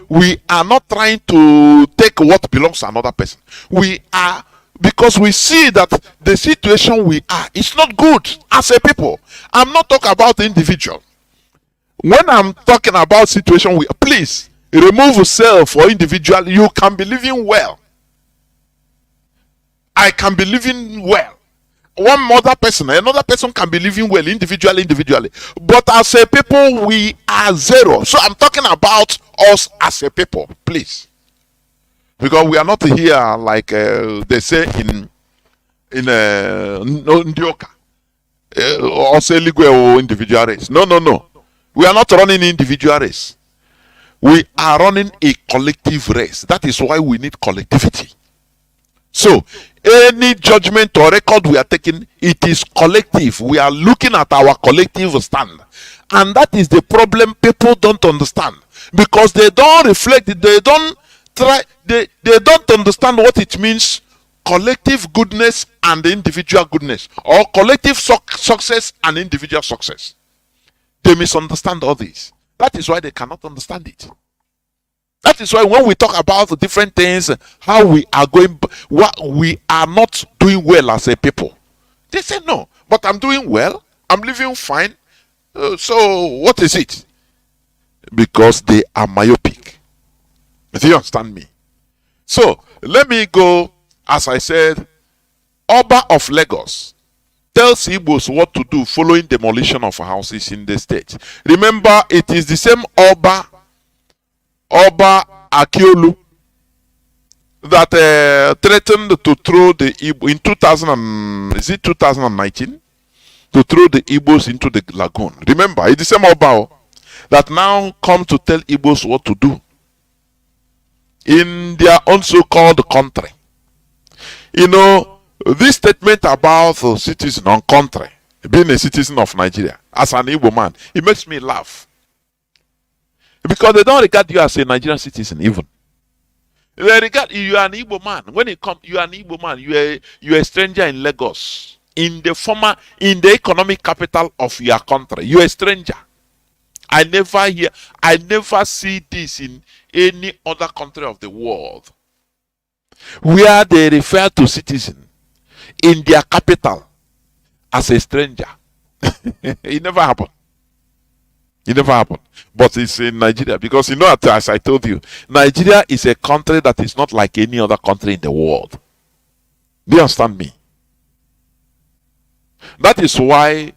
We are not trying to take what belongs to another person. We are because we see that the situation we are is not good as a people. I'm not talking about the individual. When I'm talking about situation, please remove self or individual. You can be living well. I can be living well. One other person, another person can be living well individually. But as a people, we are zero. So I'm talking about us as a people, please. Because we are not here like they say in Ndioka. Or say Ligwe or individual race. No. We are not running individual race. We are running a collective race. That is why we need collectivity. So, any judgment or record we are taking, it is collective. We are looking at our collective stand. And that is the problem people don't understand. Because they don't reflect, they don't understand what it means, collective goodness and individual goodness. Or collective success and individual success. They misunderstand all this. That is why they cannot understand it. That is why when we talk about the different things, how we are going, what we are not doing well as a people. They say no, but I'm doing well. I'm living fine. So what is it? Because they are myopic. Do you understand me? So let me go, as I said, Oba of Lagos tells Igbos what to do following demolition of houses in the state. Remember, it is the same Oba Akiolu that threatened to throw the Igbo in 2019 to throw the Igbos into the lagoon. Remember, it's the same Oba that now come to tell Igbos what to do in their own so-called country. You know, this statement about the citizen on country, being a citizen of Nigeria, as an Igbo man, it makes me laugh. Because they don't regard you as a Nigerian citizen, even. They regard you are an Igbo man. When it comes, you are an Igbo man. You are a stranger in Lagos, in the economic capital of your country. You are a stranger. I never see this in any other country of the world, where they refer to citizen in their capital as a stranger. It never happened. It never happened. But it's in Nigeria. Because you know, as I told you, Nigeria is a country that is not like any other country in the world. Do you understand me? That is why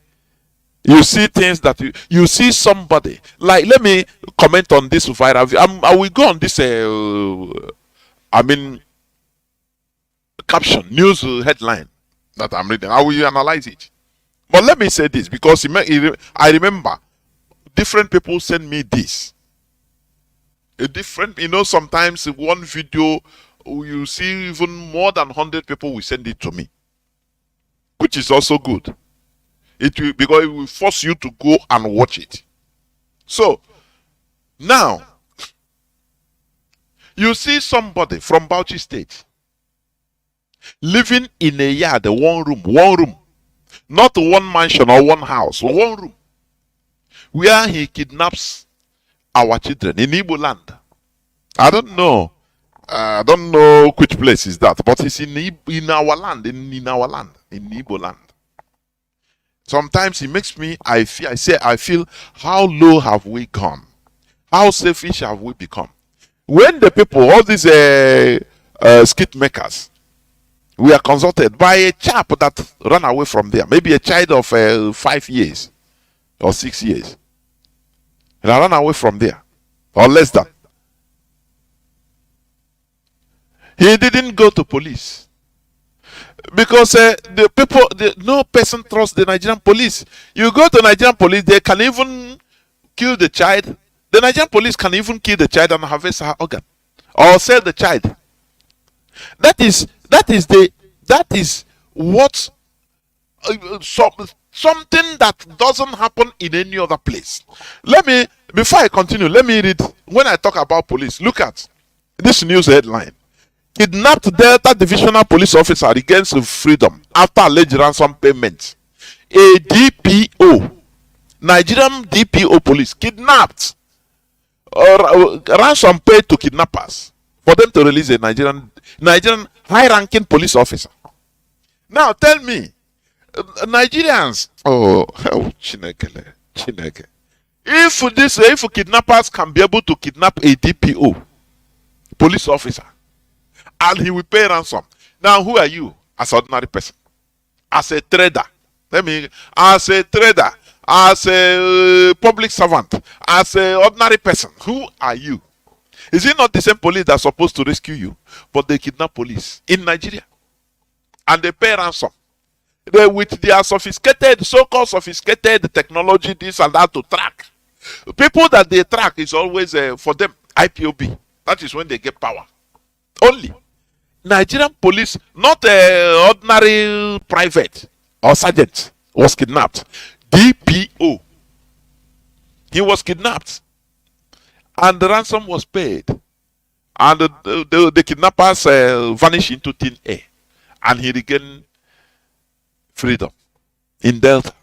you see things that you see somebody. Like, let me comment on this viral. I will go on this, caption, news headline that I'm reading. I will analyze it. But let me say this, because I remember different people send me this. Sometimes one video, you see even more than 100 people will send it to me, which is also good. Because it will force you to go and watch it. So, now, you see somebody from Bauchi State living in a yard, one room, not one mansion or one house, one room, where he kidnaps our children in Igbo land. I don't know which place is that, but it's in our land, in Igbo land. Sometimes it makes me, I feel, how low have we gone? How selfish have we become? When the people, all these skit makers, we are consulted by a chap that ran away from there, maybe a child of 5 years or 6 years. And I ran away from there, or less than. He didn't go to police. Because no person trusts the Nigerian police. You go to Nigerian police, they can even kill the child. The Nigerian police can even kill the child and harvest her organ, or sell the child. That is what something that doesn't happen in any other place. Before I continue, let me read. When I talk about police, look at this news headline. Kidnapped Delta Divisional Police Officer regains freedom after alleged ransom payment. A DPO, Nigerian DPO police, kidnapped ransom paid to kidnappers for them to release a Nigerian high-ranking police officer. Now tell me, Nigerians, Chineke. If kidnappers can be able to kidnap a DPO, police officer, and he will pay ransom. Now, who are you as an ordinary person? As a trader, as a public servant, as an ordinary person, who are you? Is it not the same police that's supposed to rescue you, but they kidnap police in Nigeria and they pay ransom? They, with their sophisticated, so-called sophisticated technology, this and that to track. People that they track is always for them IPOB. That is when they get power. Only Nigerian police, not ordinary private or sergeant, was kidnapped. DPO. He was kidnapped, and the ransom was paid, and the kidnappers vanished into thin air, and he regained freedom in Delta.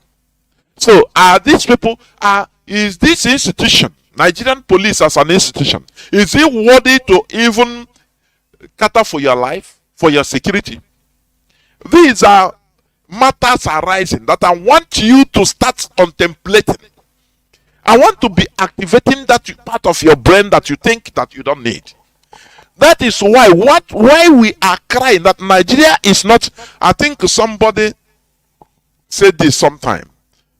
So are these people, is this institution, Nigerian police as an institution, is it worthy to even cater for your life, for your security? These are matters arising that I want you to start contemplating. I want to be activating that part of your brain that you think that you don't need. That is why we are crying that Nigeria is not. I think somebody said this sometime,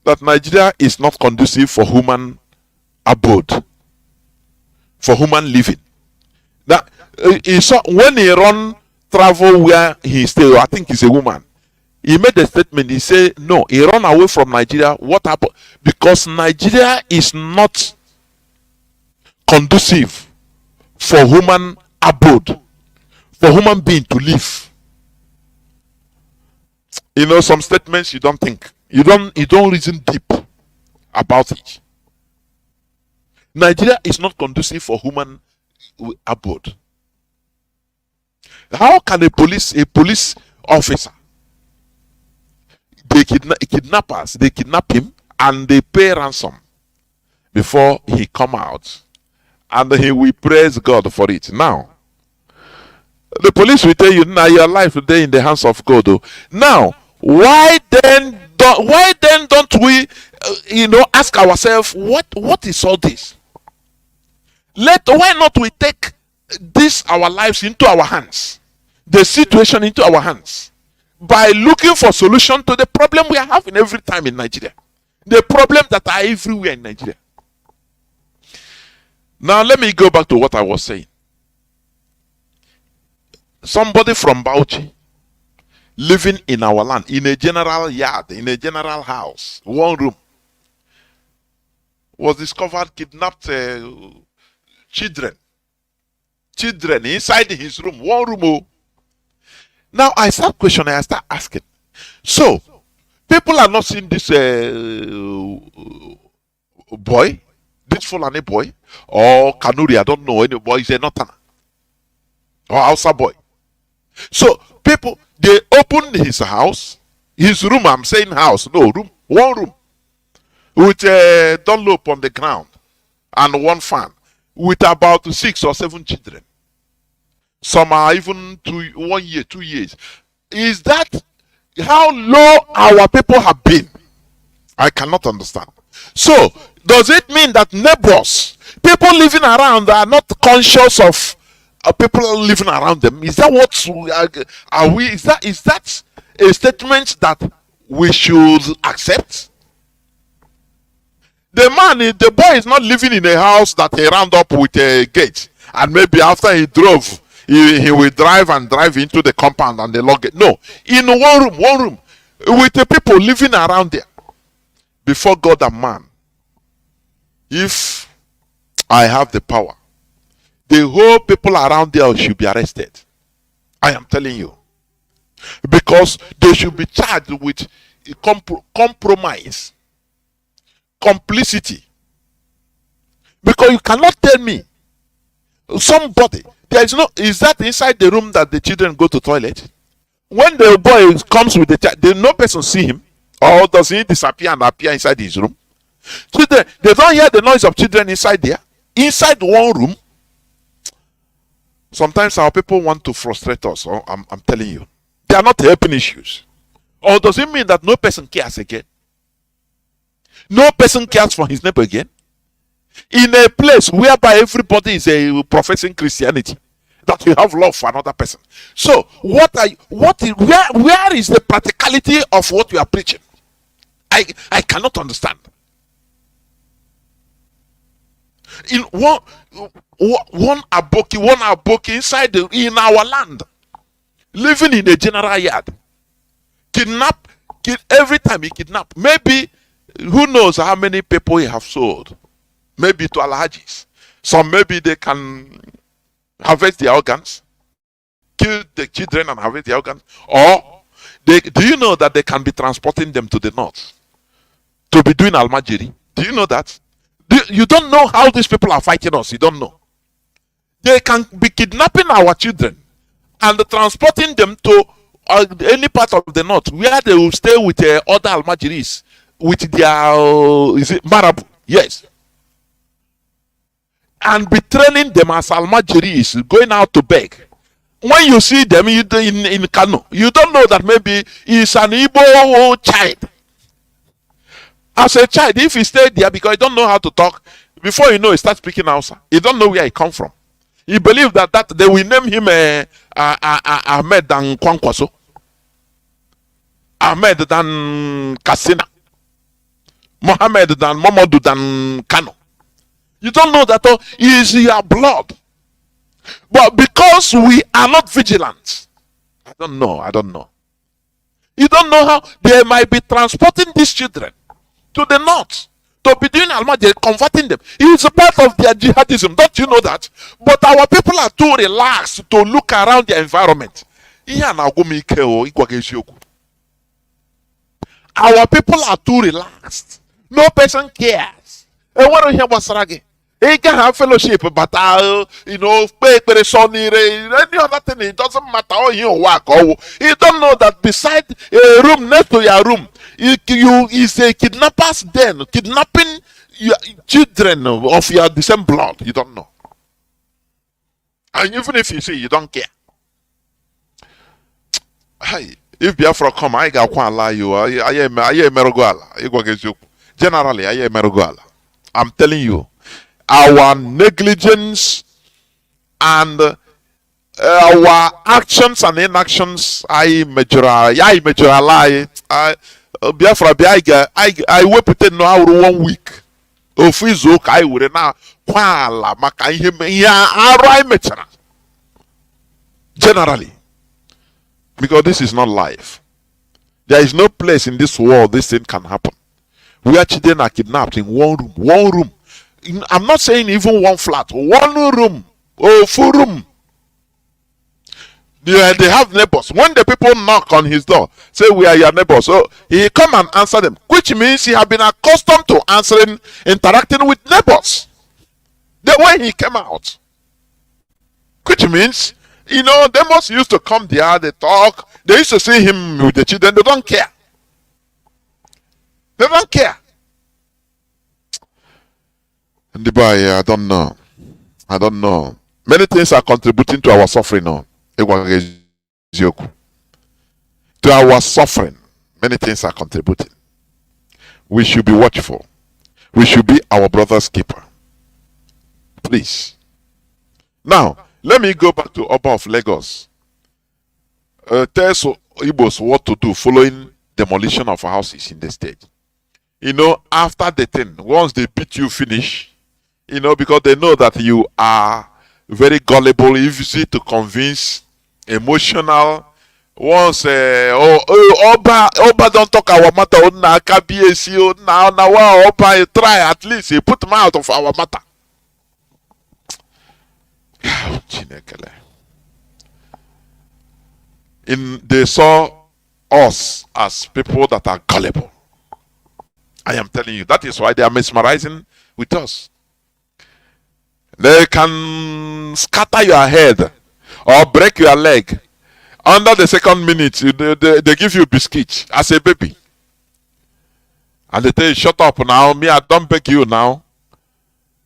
that Nigeria is not conducive for human abode, for human living. That when he run travel where he stay, I think he's a woman. He made a statement. He said, no, he run away from Nigeria. What happened? Because Nigeria is not conducive for human abode, for human being to live. You know, some statements you don't think, you don't reason deep about it. Nigeria is not conducive for human abode. How can a police officer, they kidnap him and they pay ransom before he come out, and he will praise God for it? Now, the police will tell you, now your life today in the hands of God. Oh. Now, why then don't we, ask ourselves, what is all this? Why not we take our lives into our hands, the situation into our hands, by looking for solution to the problem we are having every time in Nigeria, the problem that are everywhere in Nigeria. Now let me go back to what I was saying. Somebody from Bauchi living in our land, in a general yard, in a general house, one room, was discovered kidnapped children inside his room, one room. Oh. Now I start questioning, I start asking. So people are not seeing this boy, this Fulani boy, or Kanuri, I don't know any boy, is a Northerner or Hausa boy. So people, they opened his house, his room, I'm saying house, no room, one room, with a Dunlop on the ground and one fan, with about 6 or 7 children. Some are even 1 year, 2 years. Is that how low our people have been? I cannot understand. So, does it mean that neighbors, people living around, are not conscious of people living around them? Is that what are we? Is that a statement that we should accept? The boy is not living in a house that he round up with a gate, and maybe after he drove, he will drive into the compound and they lock it. No, in one room, with the people living around there. Before God and man, if I have the power, the whole people around there should be arrested. I am telling you. Because they should be charged with compromise, complicity. Because you cannot tell me somebody, is that inside the room that the children go to toilet? When the boy comes with the child, no person see him, or does he disappear and appear inside his room? Children, they don't hear the noise of children inside there, inside one room. Sometimes our people want to frustrate us. Oh, I'm telling you. They are not helping issues. Or does it mean that no person cares again? No person cares for his neighbor again? In a place whereby everybody is professing Christianity, that you have love for another person. So, where is the practicality of what you are preaching? I cannot understand. In one aboki inside in our land, living in a general yard, every time he kidnap, maybe who knows how many people he have sold, maybe to alhajis. Some maybe they can harvest their organs, kill the children and harvest their organs, or do you know that they can be transporting them to the north to be doing almajiri? Do you know that? You don't know how these people are fighting us. You don't know. They can be kidnapping our children and transporting them to any part of the north where they will stay with other almajiris with their is it marabu? Yes. And be training them as almajiris, going out to beg. When you see them in Kano, you don't know that maybe he's an Igbo child. As a child, if he stayed there because he don't know how to talk, before you know, he starts speaking Hausa. He don't know where he come from. He believes that they will name him Ahmed than Kwankwaso, Ahmed than Kasina, Mohammed than Momodu than Kano. You don't know that he is your blood. But because we are not vigilant, I don't know. You don't know how they might be transporting these children to the north to be doing almajiri, converting them. It is a part of their jihadism. Don't you know that? But our people are too relaxed to look around their environment. Our people are too relaxed. No person cares. And what do you hear about Saragi? He can have fellowship, but any other thing, it doesn't matter how you work. You don't know that beside a room next to your room, you is a kidnapper's den, kidnapping your children of your the same blood. You don't know. And even if you see, you don't care. Hey, if Biafra come, I got one lie you. I am Merogoala. Generally, I am Merogoala. I'm telling you, our negligence and our actions and inactions, I measure lie. Biafra, I waited now 1 week. Of his oak, I would now quala maka him ya generally, because this is not life. There is no place in this world this thing can happen. We are children are kidnapped in one room. I'm not saying even one flat, one room, full room. They have neighbors. When the people knock on his door, say we are your neighbors, so he come and answer them, which means he have been accustomed to interacting with neighbors. The way he came out, which means they must used to come there, they talk, they used to see him with the children. They don't care. They don't care. And the boy, I don't know. Many things are contributing to our suffering now. To our suffering, many things are contributing. We should be watchful. We should be our brother's keeper. Please. Now, let me go back to Oba of Lagos. Tell Igbos what to do following demolition of houses in the state. After the thing, once they beat you finish, because they know that you are very gullible, easy to convince, emotional. Once Oba don't talk our matter, now Oba try at least he put him out of our matter. They saw us as people that are gullible. I am telling you, that is why they are mesmerizing with us. They can scatter your head or break your leg. Under the second minute, they give you biscuit as a baby. And they tell you, shut up now, me, I don't beg you now.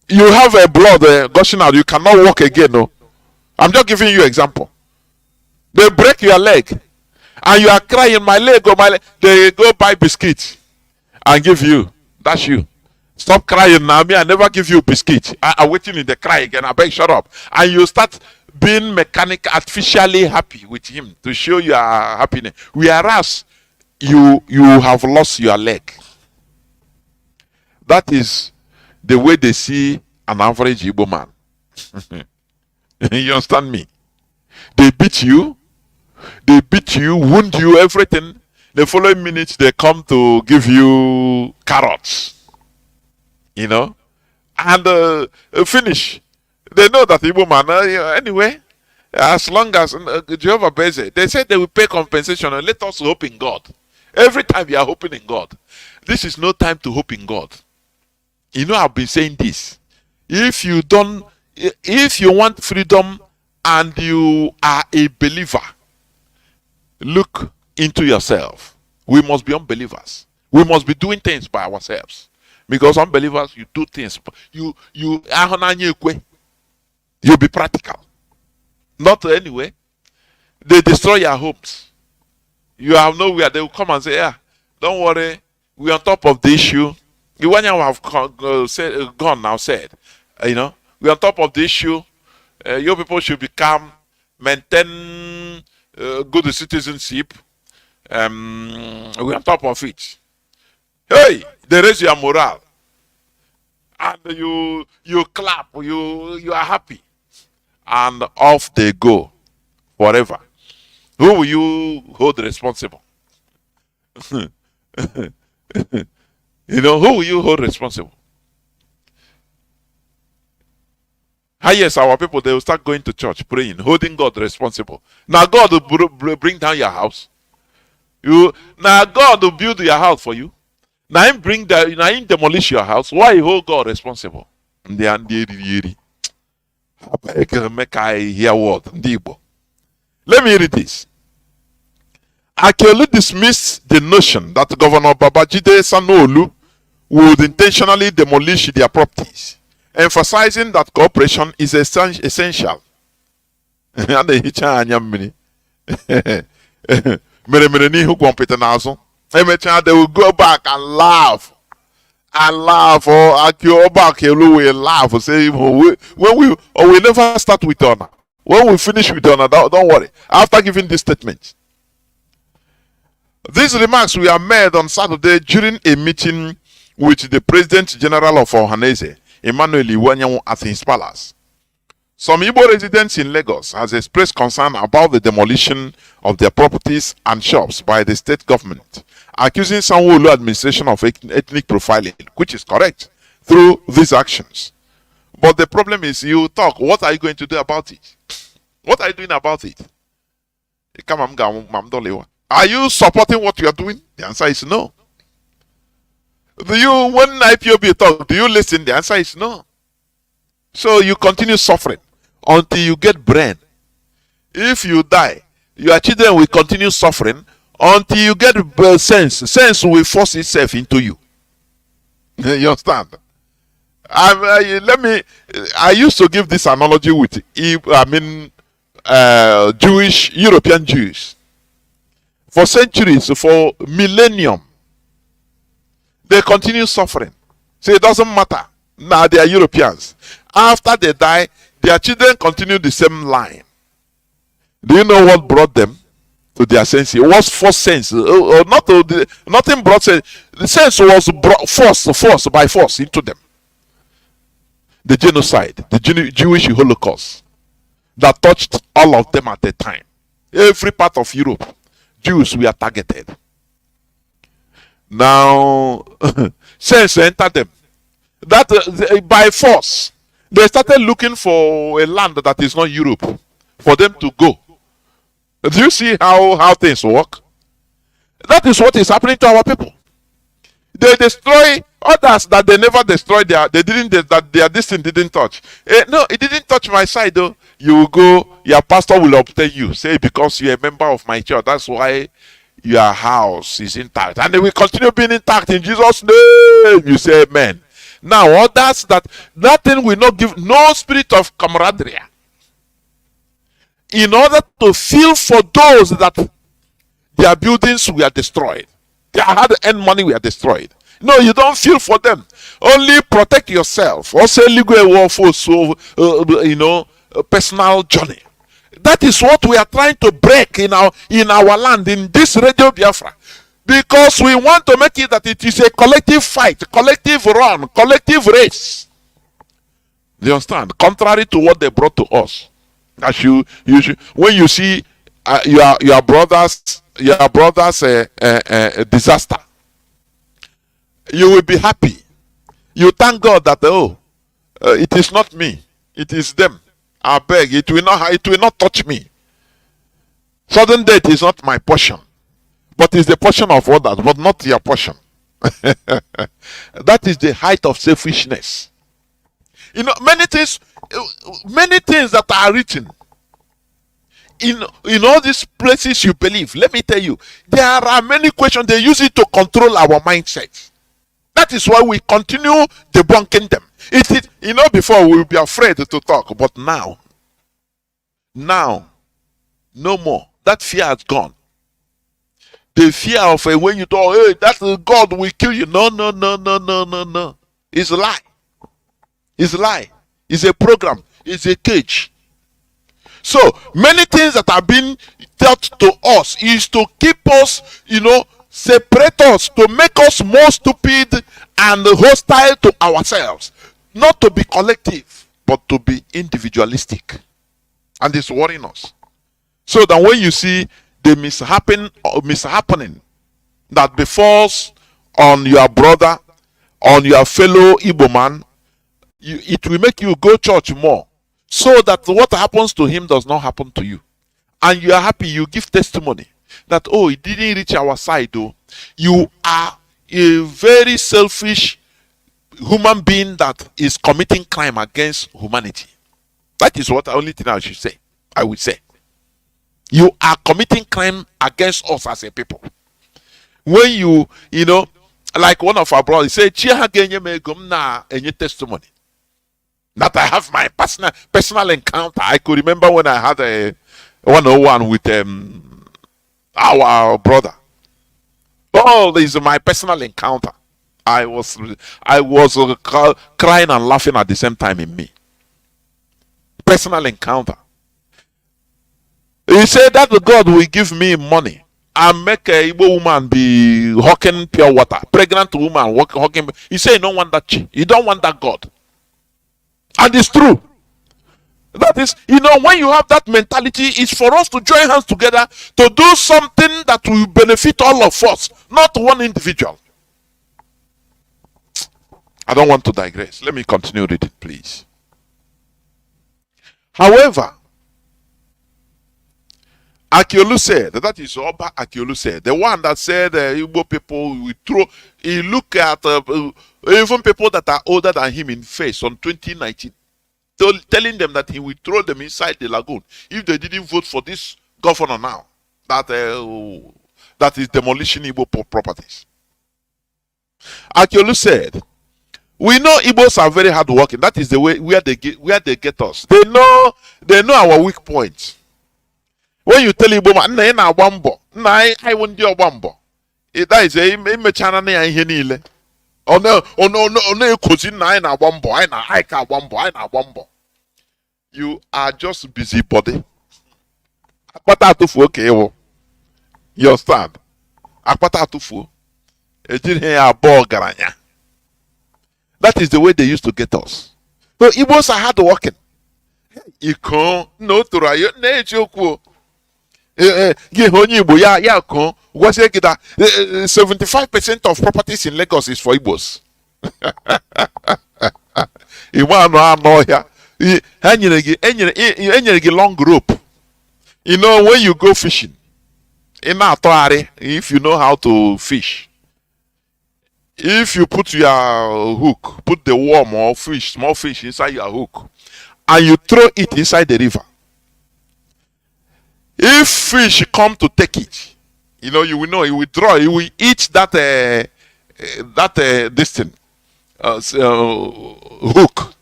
You have a blood gushing out, you cannot walk again. No? I'm just giving you example. They break your leg and you are crying, my leg, oh my leg. They go buy biscuit and give you. That's you. Stop crying now. Me, I never give you biscuit. I'm waiting in the cry again. I beg, shut up. And you start being artificially happy with him to show your happiness. Whereas you have lost your leg. That is the way they see an average Igbo man. You understand me? They beat you, wound you, everything. The following minute they come to give you carrots, you know, and finish. They know that Igbo man, anyway, as long as Jehovah Beze, they said they will pay compensation and let us hope in God. Every time we are hoping in God, this is no time to hope in God. You know, I've been saying this. If you want freedom and you are a believer, look into yourself. We must be unbelievers. We must be doing things by ourselves. Because unbelievers, you do things. You be practical. Not anyway. They destroy your homes. You have nowhere. They will come and say, yeah, don't worry. We're on top of the issue. The one you have gone now said, you know, we're on top of the issue. Your people should become, maintain good citizenship. We're on top of it. Hey, they raise your morale. And you clap, you are happy. And off they go forever. Who will you hold responsible? You know, who will you hold responsible? Yes, our people, they will start going to church, praying, holding God responsible. Now God will bring down your house. Now God will build your house for you. Now him demolish your house. Why you hold God responsible? Let me read this. Akelu dismissed the notion that Governor Babajide Sanwo-Olu would intentionally demolish their properties, emphasizing that cooperation is essential. They will go back and laugh. Or Akelu will laugh. Say, we never start with honor. When we finish with honor, don't worry. After giving this statement. These remarks were made on Saturday during a meeting with the President General of Ohanese, Emmanuel Iwanyanwu, at his palace. Some Igbo residents in Lagos has expressed concern about the demolition of their properties and shops by the state government, accusing Sanwo-Olu administration of ethnic profiling, which is correct, through these actions. But the problem is, you talk, what are you going to do about it? What are you doing about it? Are you supporting what you are doing? The answer is no. When IPOB talk, do you listen? The answer is no. So you continue suffering until you get brain. If you die, your children will continue suffering until you get sense. Sense will force itself into you. You understand? I used to give this analogy with European Jews. For centuries, for millennium, they continue suffering. So it doesn't matter. Now they are Europeans. After they die, their children continue the same line. Do you know what brought them to their sense? It was forced sense. Nothing brought sense. The sense was forced by force into them. The genocide, the Jewish Holocaust that touched all of them at a time. Every part of Europe, Jews were targeted. Now, sense entered them. That by force, they started looking for a land that is not Europe for them to go. Do you see how things work? That is what is happening to our people. They destroy others that they never destroyed. Their distance didn't touch. No, it didn't touch my side though. You will go, your pastor will obtain you. Say, because you're a member of my church, that's why your house is intact. And they will continue being intact in Jesus' name. You say amen. Now, others that thing will not give no spirit of camaraderie. in order to feel for those that their buildings were destroyed, their hard-earned money were destroyed. No, you don't feel for them. Only protect yourself. Also, personal journey. That is what we are trying to break in our land, in this Radio Biafra, because we want to make it that it is a collective fight, collective run, collective race. Do you understand? Contrary to what they brought to us. As when you see your brother's disaster, you will be happy. You thank God that it is not me, it is them. I beg, it will not touch me. Sudden death is not my portion, but is the portion of others, but not your portion. That is the height of selfishness. You know, many things that are written in all these places you believe. Let me tell you, there are many questions. They use it to control our mindset. That is why we continue debunking them. Before we would be afraid to talk, but now, no more. That fear has gone. The fear of when you talk, hey, that God will kill you. No. It's a lie. It's a lie. It's a program. It's a cage. So many things that have been taught to us is to keep us, separate us, to make us more stupid and hostile to ourselves. Not to be collective, but to be individualistic. And it's worrying us. So that when you see the mishappening that befalls on your brother, on your fellow Igbo man, it will make you go church more, so that what happens to him does not happen to you. And you are happy, you give testimony that, it didn't reach our side though. You are a very selfish human being that is committing crime against humanity. That is what the only thing I would say. You are committing crime against us as a people. When you like one of our brothers said, any testimony. That I have my personal encounter. I could remember when I had a 101 with our brother. This is my personal encounter. I was crying and laughing at the same time in me. Personal encounter. He said that the God will give me money and make a Igbo woman be hawking pure water. Pregnant woman hawking. He said you don't want that. You don't want that God. And it's true. That is, when you have that mentality, it's for us to join hands together to do something that will benefit all of us, not one individual. I don't want to digress. Let me continue reading, please. However, Akiolu said, that is Oba Akiolu said, the one that said Igbo people will throw, he look at even people that are older than him in face on 2019, telling them that he will throw them inside the lagoon if they didn't vote for this governor now, that is demolishing Igbo properties. Akiolu said, we know Igbos are very hardworking. That is the way where they get us. They know our weak points. When you tell Igbo man, na gbambo, na I won di ogbambo. That is a mechana na ihe niile. Ono ekozi na na gbambo, I ka gbambo. You are just busybody. Akpata atufu okay wo. You understand? Akpata atufu. Ejiri ya abo garanya. That is the way they used to get us. So Igbos are hard working. Iko no turayo na ejoku. 75% of properties in Lagos is for Igbos. Long rope. When you go fishing, if you know how to fish, if you put your hook, put the worm or fish, small fish inside your hook, and you throw it inside the river, if fish come to take it, you will know, it will draw, it will eat this thing, hook.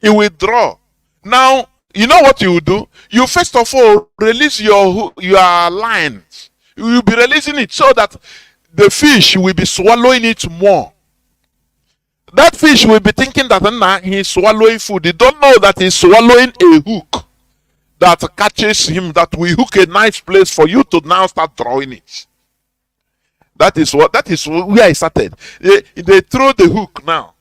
It will draw. Now, you know what you will do? You first of all release your lines. You will be releasing it so that the fish will be swallowing it more. That fish will be thinking that nah, he's swallowing food. He don't know that he's swallowing a hook that catches him, that will hook a nice place for you to now start drawing it. That is where I started. They throw the hook now.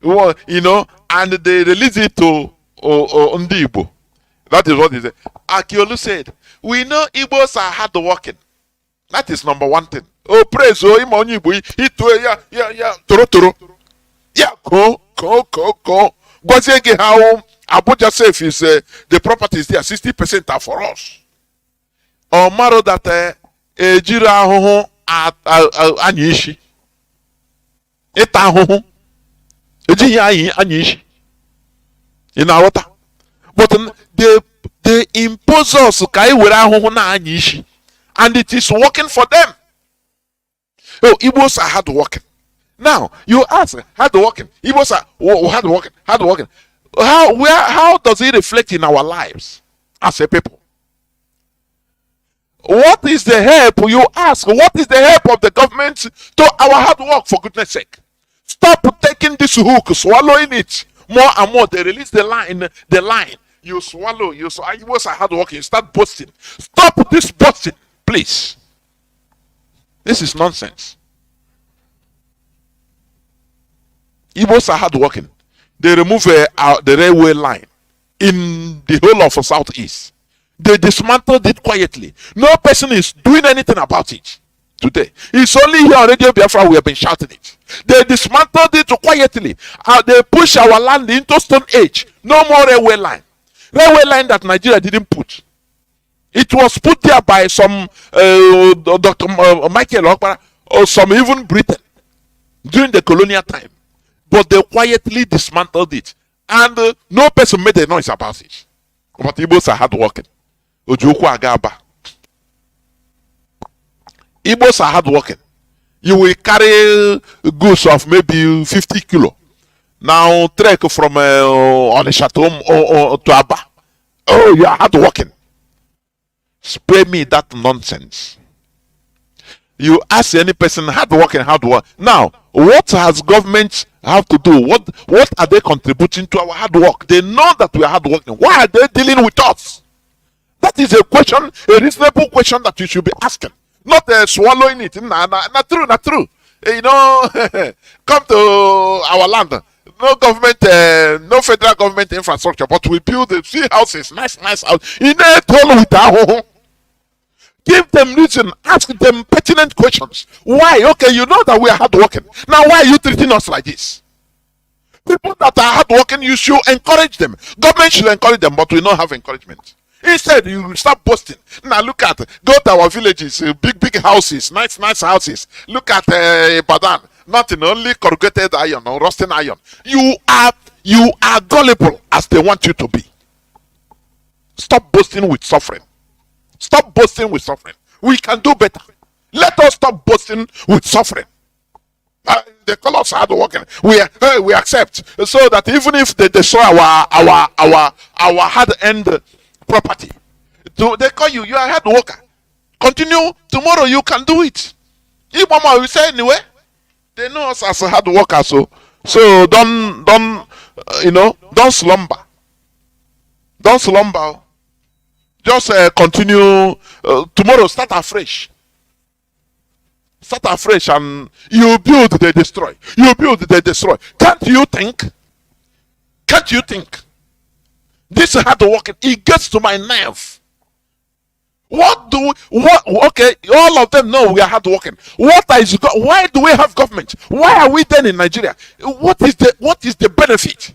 Well, you know, and they release it to Igbo. That is what he said. Akiolu said, we know Igbos are hard working. That is number one thing. Oh, praise him on Igbo. Toro. Yeah, go. Gwazege how Abuja safe is the properties there, 60% are for us. Or maro that ejira hoho anyishi. Eta hoho. Ejiya anyishi. In our water. But they impose us kai wera hoho na anyishi. And it is working for them. Oh, Igbos are hard working. Now you ask, hard working. Igbos are hard working. How does it reflect in our lives as a people? What is the help, you ask? What is the help of the government to our hard work, for goodness sake? Stop taking this hook, swallowing it more and more. They release the line. You swallow. Igbos are hard working. You start boasting. Stop this boasting, please. This is nonsense. Igbos are hard working. They remove the railway line in the whole of the southeast. They dismantled it quietly. No person is doing anything about it today. It's only here on Radio Biafra we have been shouting it. They dismantled it quietly. They push our land into Stone Age. No more railway line. Railway line that Nigeria didn't put. It was put there by some Dr. Michael Okpara or some even Britain during the colonial time. But they quietly dismantled it. And no person made a noise about it. But Igbos are hard working. Ojukwu Agaba. Igbos are hard working. You will carry goods of maybe 50 kilo. Now trek from Onisha to Aba. Oh, you are hard working. Spare me that nonsense. You ask any person hard working. Now, what has government have to do? What are they contributing to our hard work? They know that we are hard working. Why are they dealing with us? That is a question, a reasonable question that you should be asking. Not swallowing it. Not true. You know, come to our land. No government, no federal government infrastructure, but we build the houses, nice house. In a toll with our. Give them reason, ask them pertinent questions. Why? Okay, you know that we are hardworking. Now, why are you treating us like this? People that are hardworking, you should encourage them. Government should encourage them, but we don't have encouragement. Instead, you start boasting. Now, go to our villages, big houses, nice houses. Look at Badan, nothing, only corrugated iron or rusting iron. You are gullible as they want you to be. Stop boasting with suffering. Stop boasting with suffering. We can do better. Let us stop boasting with suffering. They call us hard working. We accept, so that even if they destroy our hard-earned property, they call you are a hard worker. Continue. Tomorrow you can do it. If Mama will say anyway, they know us as a hard worker. So don't slumber. Don't slumber. Just continue. Tomorrow, start afresh. And you build, they destroy. Can't you think? This hard work, it gets to my nerve. Okay, all of them know we are hard working. Why do we have government? Why are we then in Nigeria? What is the benefit?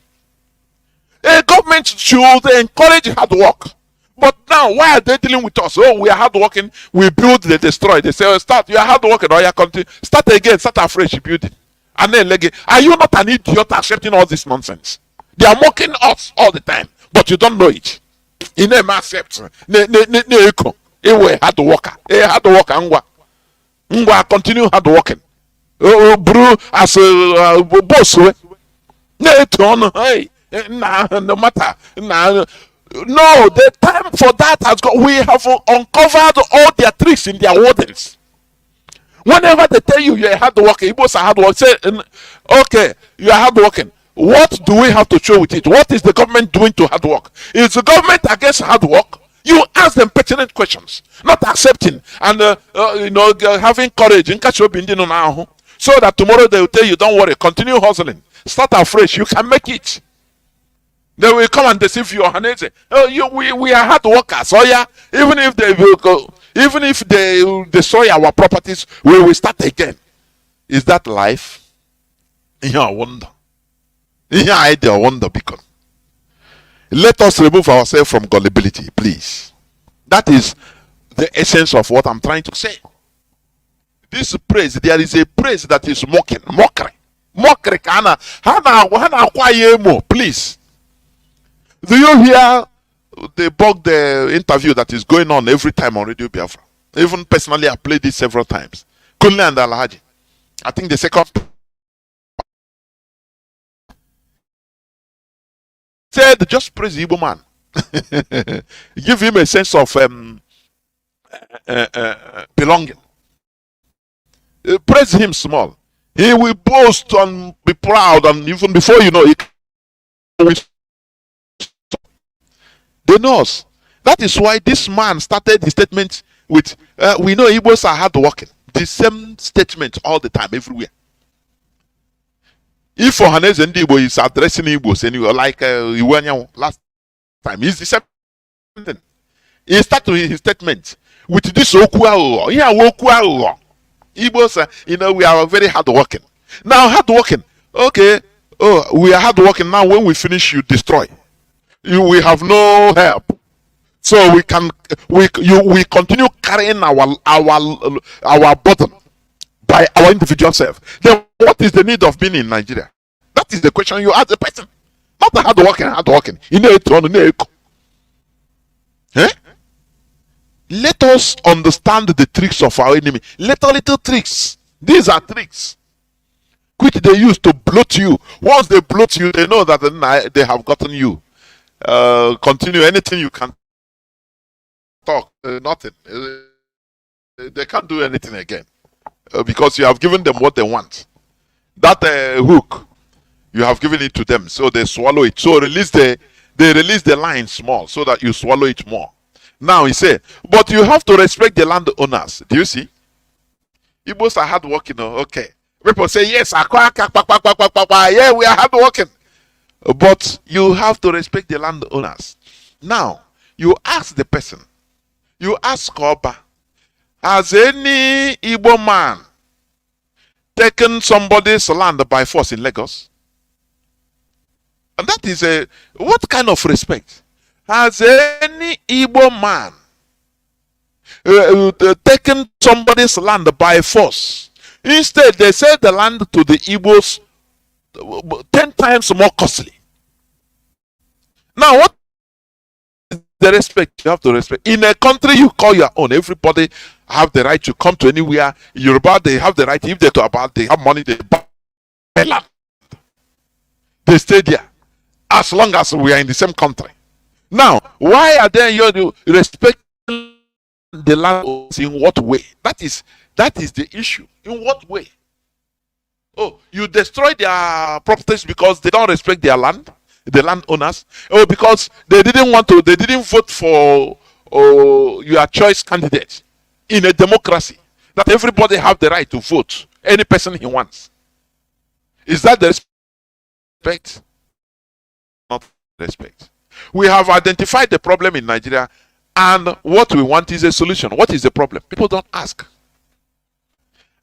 A government should encourage hard work. But now, why are they dealing with us? Oh, we are hardworking. We build, they destroy. They say, oh, start. You are hardworking. Or you continue. Start again. Start afresh. Building. And then, are you not an idiot accepting all this nonsense? They are mocking us all the time, but you don't know it. You never accept. Hard worker. Hard worker. Ngwa continue hard working. Bro, as a boss. Hey, No matter. No, the time for that has gone. We have uncovered all their tricks in their wordings. Whenever they tell you you're hard working, Igbos are hard working, say, okay, you are hard working. What do we have to show with it? What is the government doing to hard work? Is the government against hard work? You ask them pertinent questions, not accepting and having courage in so that tomorrow they will tell you, don't worry, continue hustling, start afresh, you can make it. They will come and deceive you and say, we are hard workers. Oh yeah, even if they will go, even if they destroy our properties, we will start again. Is that life? Yeah, I wonder. Yeah, I wonder because. Let us remove ourselves from gullibility, please. That is the essence of what I'm trying to say. This praise, there is a praise that is mockery. Mockery, please. Do you hear the interview that is going on every time on Radio Biafra? Even personally, I played this several times. Kunle and Alhaji. I think the second said, just praise the Igbo man. Give him a sense of belonging. Praise him small. He will boast and be proud, and even before you know it, they know us. That is why this man started his statement with, we know Igbos are hard working. The same statement all the time, everywhere. If Ohaneze Ndibo is addressing Igbos anyway, like Iwanya last time, he's the same thing. He started his statement with this Okuao. Yeah, Okuao. Igbos, we are very hard working. Now, hard working. Okay. Oh, we are hard working. Now, when we finish, you destroy. We have no help, so we continue carrying our burden by our individual self. Then what is the need of being in Nigeria? That is the question you ask the person. Not the hard working. Eh? Let us understand the tricks of our enemy. Little tricks. These are tricks which they use to bloat you. Once they bloat you, they know that they have gotten you. Continue anything you can talk, nothing. They can't do anything again because you have given them what they want. That hook, you have given it to them, so they swallow it. So they release the line small so that you swallow it more. Now he said, but you have to respect the landowners. Do you see? Igbos are hard working. Okay, people say yes, yeah, we are hard working. But you have to respect the landowners. Now, you ask the person, you ask Oba, has any Igbo man taken somebody's land by force in Lagos? And that is what kind of respect? Has any Igbo man taken somebody's land by force? Instead, they sell the land to the Igbos 10 times more costly. Now, what is the respect you have to respect? In a country you call your own, everybody have the right to come to anywhere. Yoruba, they have the right. If they talk about, they have money, they buy land. They stay there as long as we are in the same country. Now, why are they you respecting the land? In what way? That is the issue. In what way? Oh, you destroy their properties because they don't respect their land, the landowners. Oh, because they didn't vote for your choice candidate in a democracy. That everybody have the right to vote any person he wants. Is that the respect? Not respect. We have identified the problem in Nigeria, and what we want is a solution. What is the problem? People don't ask.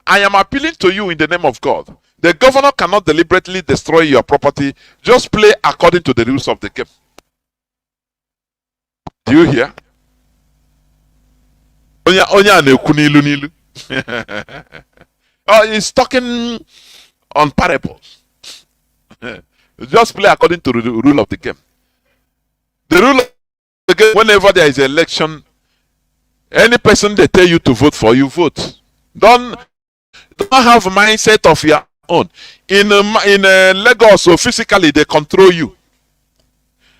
I am appealing to you in the name of God. The governor cannot deliberately destroy your property. Just play according to the rules of the game. Do you hear? Oh, he's talking on parables. Just play according to the rule of the game. The rule of the game, whenever there is an election, any person they tell you to vote for, you vote. Don't have a mindset of your own. In Lagos, so physically they control you.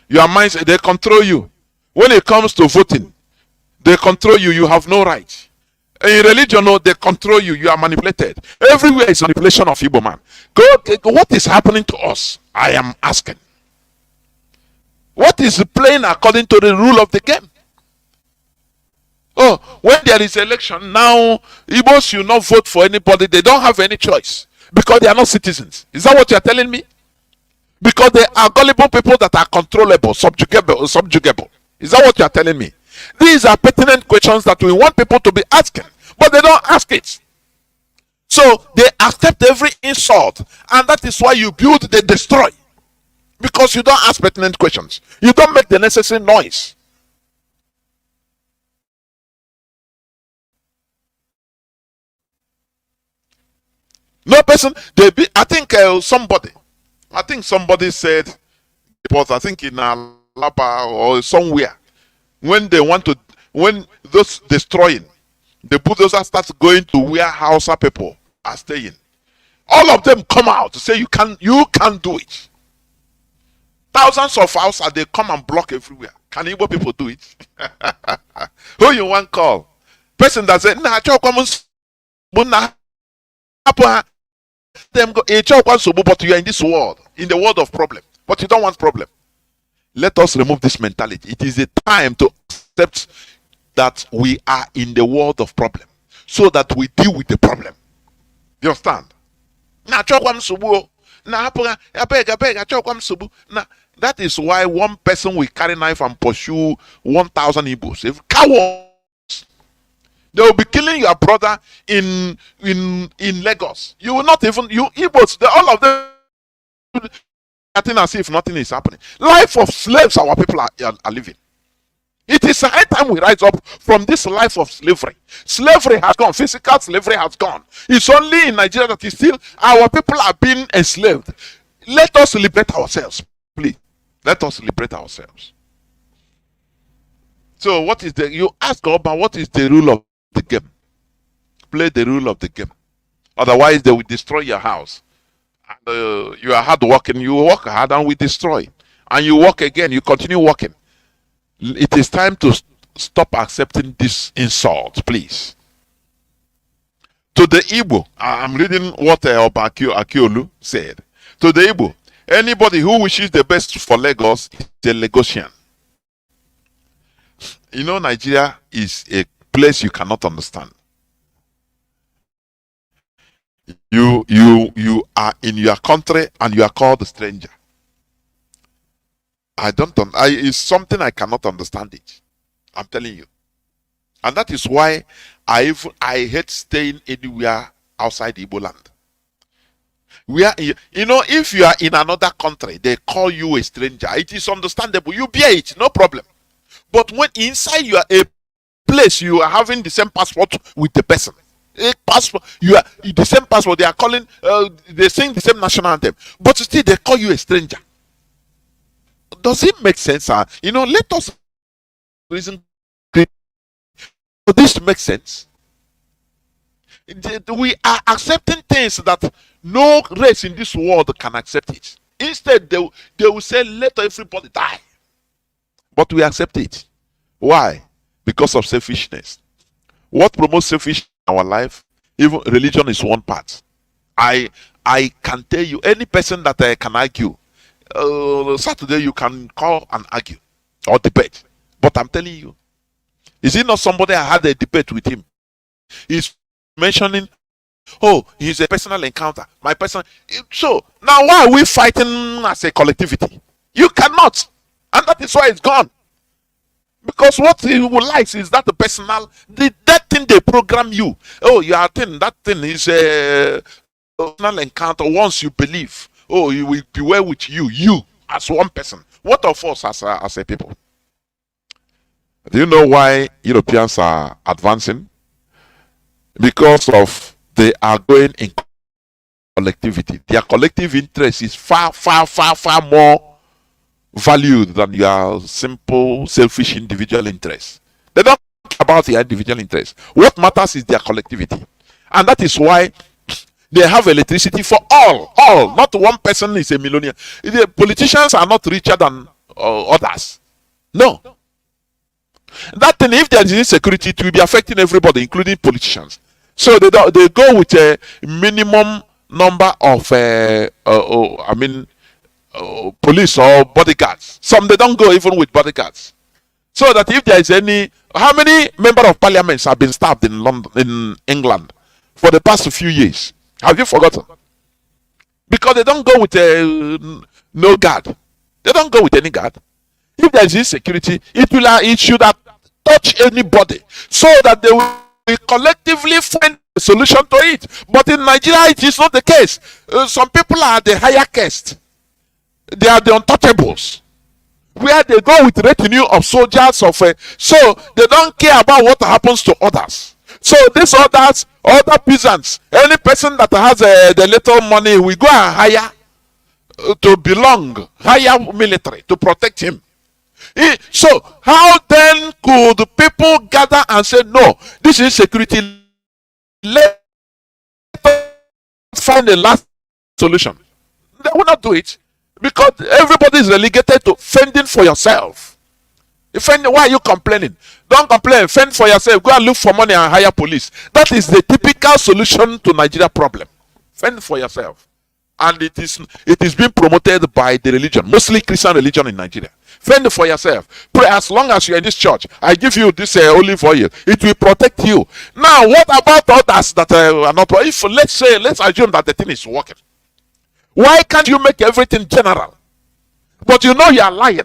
Your minds, they control you. When it comes to voting, they control you. You have no right. In religion, no, they control you. You are manipulated. Everywhere is manipulation of Igbo man. God, what is happening to us? I am asking. What is playing according to the rule of the game? Oh, when there is election, now Igbos should not vote for anybody. They don't have any choice because they are not citizens. Is that what you are telling me? Because they are gullible people that are controllable, subjugable. Is that what you are telling me? These are pertinent questions that we want people to be asking, but they don't ask it. So they accept every insult, and that is why you build, they destroy. Because you don't ask pertinent questions. You don't make the necessary noise. No person, I think somebody said, it was, I think in Alaba or somewhere, when those destroying, the bulldozer starts going to where Hausa people are staying. All of them come out to say you can't do it. Thousands of Hausa, they come and block everywhere. Can Igbo people do it? Who you want call? Person that said, them go, but you are in this world, in the world of problem, but you don't want problem. Let us remove this mentality. It is a time to accept that we are in the world of problem, so that we deal with the problem. You understand? That is why one person will carry knife and pursue 1,000 Igbos. If cowards, they will be killing your brother in Lagos. You will not even, you Igbos, all of them acting as if nothing is happening. Life of slaves our people are living. It is high time we rise up from this life of slavery. Slavery has gone. Physical slavery has gone. It's only in Nigeria that is still our people are being enslaved. Let us liberate ourselves, please. Let us liberate ourselves. So what is you ask Oba, what is the rule of the game? Play the rule of the game. Otherwise they will destroy your house. And, you are hard working, you work hard and we destroy. And you work again, you continue working. It is time to stop accepting this insult, please. To the Igbo, I'm reading what Oba Akiolu said. To the Igbo, anybody who wishes the best for Lagos is a Lagosian. You know, Nigeria is a place you cannot understand. You are in your country and you are called a stranger. It's something I cannot understand it. I'm telling you. And that is why I hate staying anywhere outside Igbo land. If you are in another country, they call you a stranger. It is understandable. You bear it, no problem. But when inside you are a place, you are having the same passport with the person. A passport, you are the same passport. They are calling, they sing the same national anthem, but still they call you a stranger. Does it make sense? Let us reason. Does this make sense? We are accepting things that no race in this world can accept it. Instead, they will say, let everybody die. But we accept it. Why? Because of selfishness. What promotes selfishness in our life? Even religion is one part. I can tell you, any person that I can argue, Saturday you can call and argue or debate. But I'm telling you, is it not somebody I had a debate with him? He's mentioning, oh, he's a personal encounter. My personal. So now why are we fighting as a collectivity? You cannot. And that is why it's gone. Because what he likes is that the personal, that thing they program you. Oh, you are thin. That thing is a personal encounter. Once you believe, oh, you will be well with you as one person. What of us as a people? Do you know why Europeans are advancing? Because of they are going in collectivity. Their collective interest is far, far, far, far more valued than your simple, selfish individual interest. They don't care about their individual interest. What matters is their collectivity. And that is why they have electricity for all. Not one person is a millionaire. The politicians are not richer than others. No. That thing, if there is insecurity, it will be affecting everybody, including politicians. So they go with a minimum number of police or bodyguards. Some they don't go even with bodyguards. So that if there is any, how many member of parliaments have been stabbed in London, in England, for the past few years? Have you forgotten? Because they don't go with no guard. They don't go with any guard. If there is insecurity, it should have touched anybody, so that they will collectively find a solution to it. But in Nigeria, it is not the case. Some people are the higher caste. They are the untouchables, where they go with retinue of soldiers so they don't care about what happens to others. So these others, other peasants, any person that has the little money, we go and hire to belong, hire military to protect him. So how then could people gather and say, no, this is security, let's find a last solution? They will not do it, because everybody is relegated to fending for yourself. Why are you complaining? Don't complain. Fend for yourself. Go and look for money and hire police. That is the typical solution to Nigeria problem. Fend for yourself. And it is being promoted by the religion, mostly Christian religion in Nigeria. Fend for yourself. Pray as long as you're in this church. I give you this olive oil. It will protect you. Now, what about others that are not? If let's assume that the thing is working, why can't you make everything general? But you know you are lying.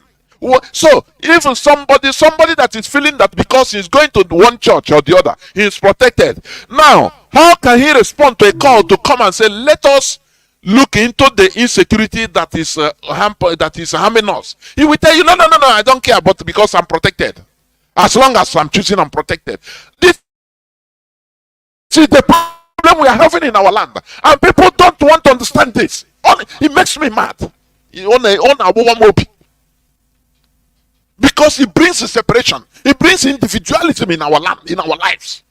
So even somebody that is feeling that because he's going to one church or the other, he is protected. Now, how can he respond to a call to come and say, let us look into the insecurity that is harming us? He will tell you, no, I don't care, but because I'm protected. As long as I'm choosing, I'm protected. This is the problem we are having in our land, and people don't want to understand this. It makes me mad. Because it brings a separation. It brings individualism in our land, in our lives.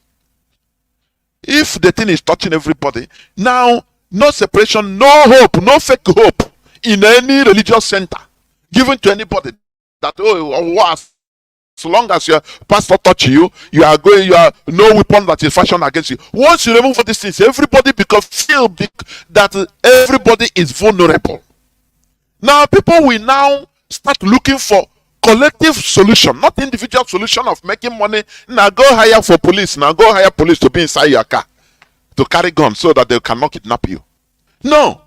If the thing is touching everybody, now no separation, no hope, no fake hope in any religious center given to anybody. That so long as your pastor touch you, you are no weapon that is fashioned against you. Once you remove all these things, everybody feel that everybody is vulnerable. Now people will now start looking for collective solution, not individual solution of making money. Now go hire for police. Now go hire police to be inside your car to carry guns so that they cannot kidnap you. No.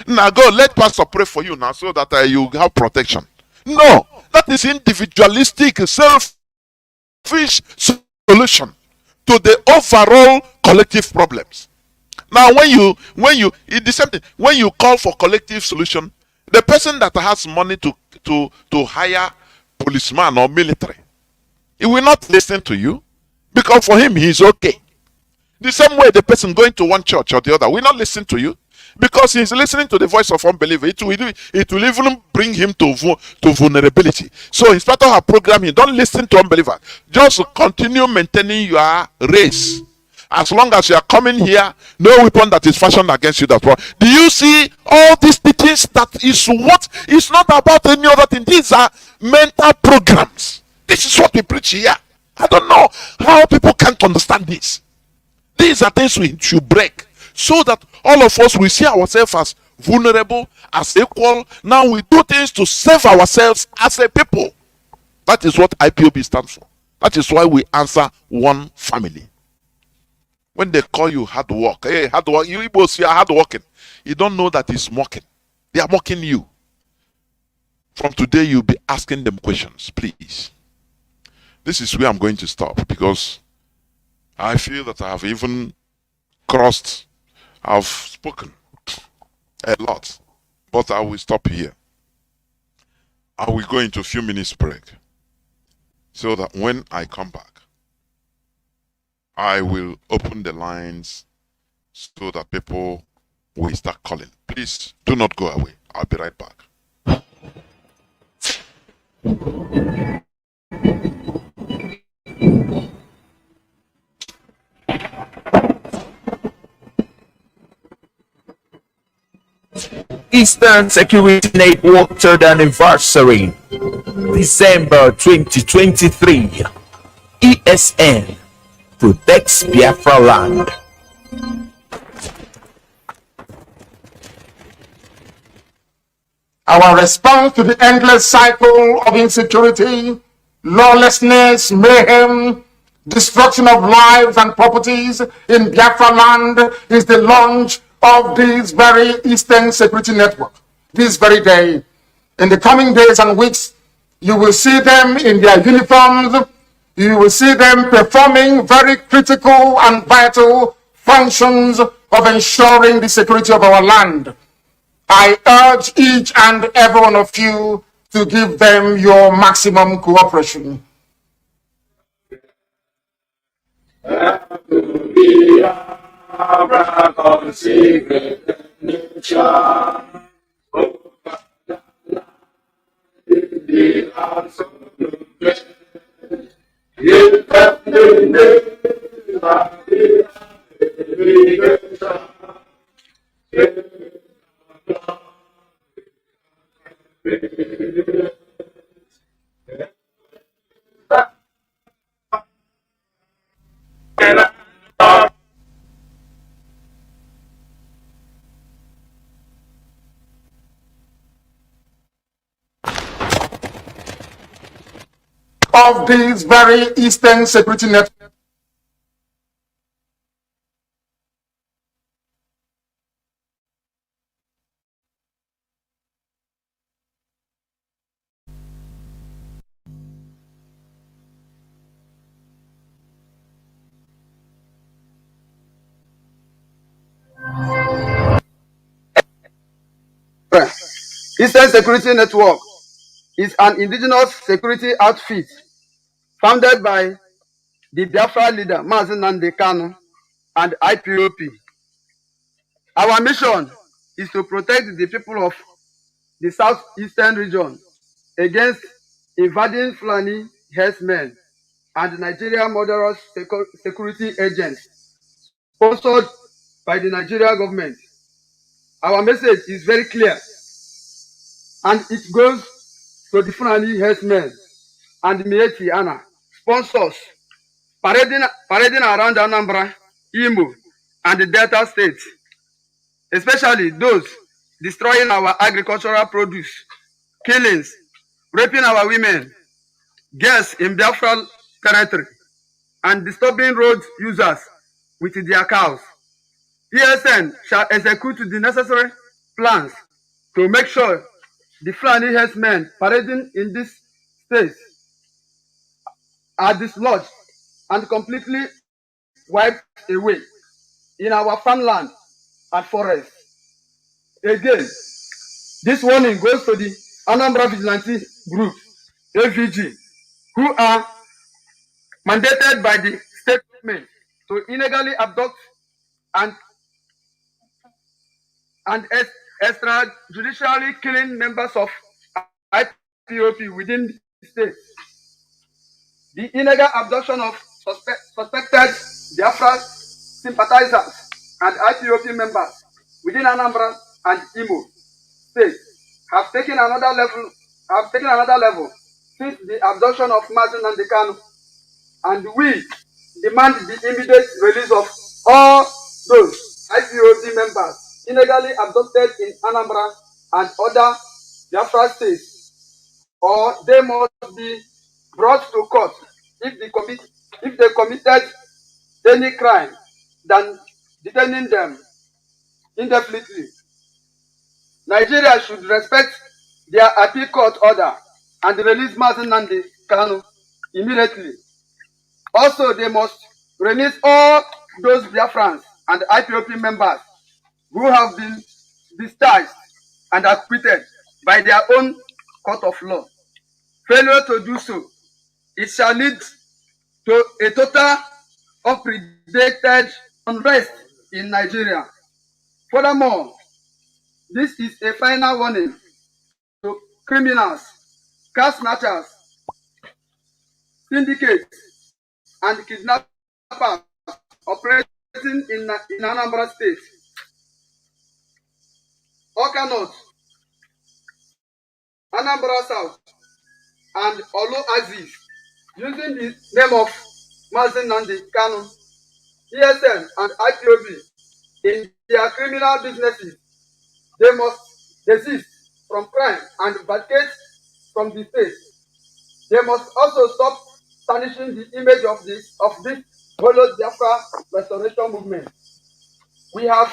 Now go let pastor pray for you now so that you have protection. No, that is individualistic, selfish solution to the overall collective problems. Now when you it's the same thing. When you call for collective solution, the person that has money to hire policeman or military, he will not listen to you, because for him he is okay. The same way the person going to one church or the other will not listen to you, because he is listening to the voice of unbeliever. It will even bring him to vulnerability. So instead of our program, you don't listen to unbeliever. Just continue maintaining your race. As long as you are coming here, no weapon that is fashioned against you. That's wrong. Do you see all these teachings? That is what it's not about any other thing. These are mental programs. This is what we preach here. I don't know how people can't understand this. These are things we should break, so that all of us will see ourselves as vulnerable, as equal. Now we do things to save ourselves as a people. That is what IPOB stands for. That is why we answer one family. When they call you hard work, hey, hard work, you Igbos, you are hard working. You don't know that it's mocking. They are mocking you. From today, you'll be asking them questions, please. This is where I'm going to stop, because I feel that I have even I've spoken a lot, but I will stop here. I will go into a few minutes break, so that when I come back, I will open the lines so that people will start calling. Please do not go away. I'll be right back. Eastern Security Network 3rd anniversary, December 2023. ESN protects Biafra land. Our response to the endless cycle of insecurity, lawlessness, mayhem, destruction of lives and properties in Biafra land is the launch of this very Eastern Security Network. This very day, in the coming days and weeks, you will see them in their uniforms. You will see them performing very critical and vital functions of ensuring the security of our land. I urge each and every one of you to give them your maximum cooperation. Of this very Eastern Security Network. Eastern Security Network is an indigenous security outfit founded by the Biafra leader Mazi and IPOP. Our mission is to protect the people of the southeastern region against invading Fulani herdsmen and Nigerian murderous security agents sponsored by the Nigerian government. Our message is very clear, and it goes to the Fulani herdsmen and Mieti Ana sponsors parading around Anambra, Imo, and the Delta states, especially those destroying our agricultural produce, killings, raping our women, girls in Biafra territory, and disturbing road users with their cows. ESN shall execute the necessary plans to make sure the Fulani herdsmen parading in this state are dislodged and completely wiped away in our farmland and forest. Again, this warning goes to the Anambra Vigilante Group, AVG, who are mandated by the state government to illegally abduct and extrajudicially killing members of IPOP within the state. The illegal abduction of suspected Biafra sympathizers and IPOP members within Anambra and Imo states have taken another level since the abduction of Mazi Nandekano, and we demand the immediate release of all those IPOP members illegally abducted in Anambra and other Biafra states, or they must be brought to court if they committed any crime than detaining them indefinitely. Nigeria should respect their appeal court order and release Mazi Nandekano immediately. Also, they must release all those Biafrans and IPOP members who have been discharged and acquitted by their own court of law. Failure to do so, it shall lead to a total unprecedented unrest in Nigeria. Furthermore, this is a final warning to criminals, cash snatchers, syndicates, and kidnappers operating in Anambra State. Awka North, Anambra South, and Olu Aziz, using the name of Mazi Nnamdi Kanu, ESN, and IPOB in their criminal businesses. They must desist from crime and vacate from the state. They must also stop tarnishing the image of this Holo Biafra restoration movement. We have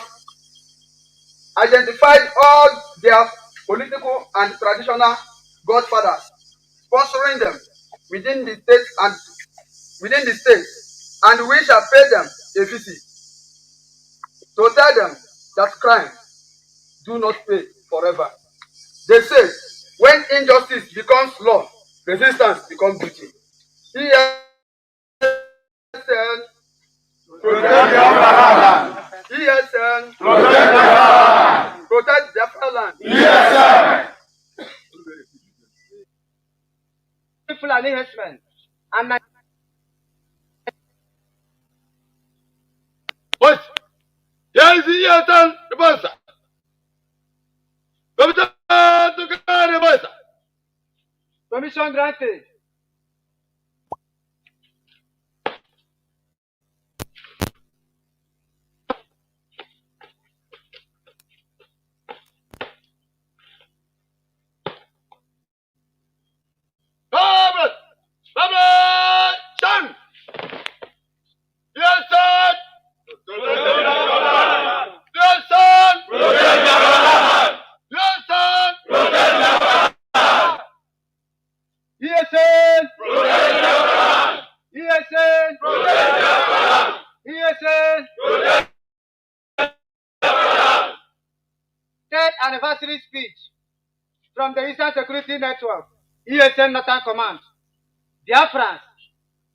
identified all their political and traditional godfathers, sponsoring them within the state, and we shall pay them a visit to tell them that crime do not pay forever. They say when injustice becomes law, resistance becomes duty. ESN, protect Biafra land. ESN, protect Biafra land. Protect Biafra land. ESN. Fulani herdsmen and What? Here is the ESN, the boss. permission granted. ESN, ESN, ESN. Third anniversary speech from the Eastern Security Network, ESN Northern Command, Biafrans,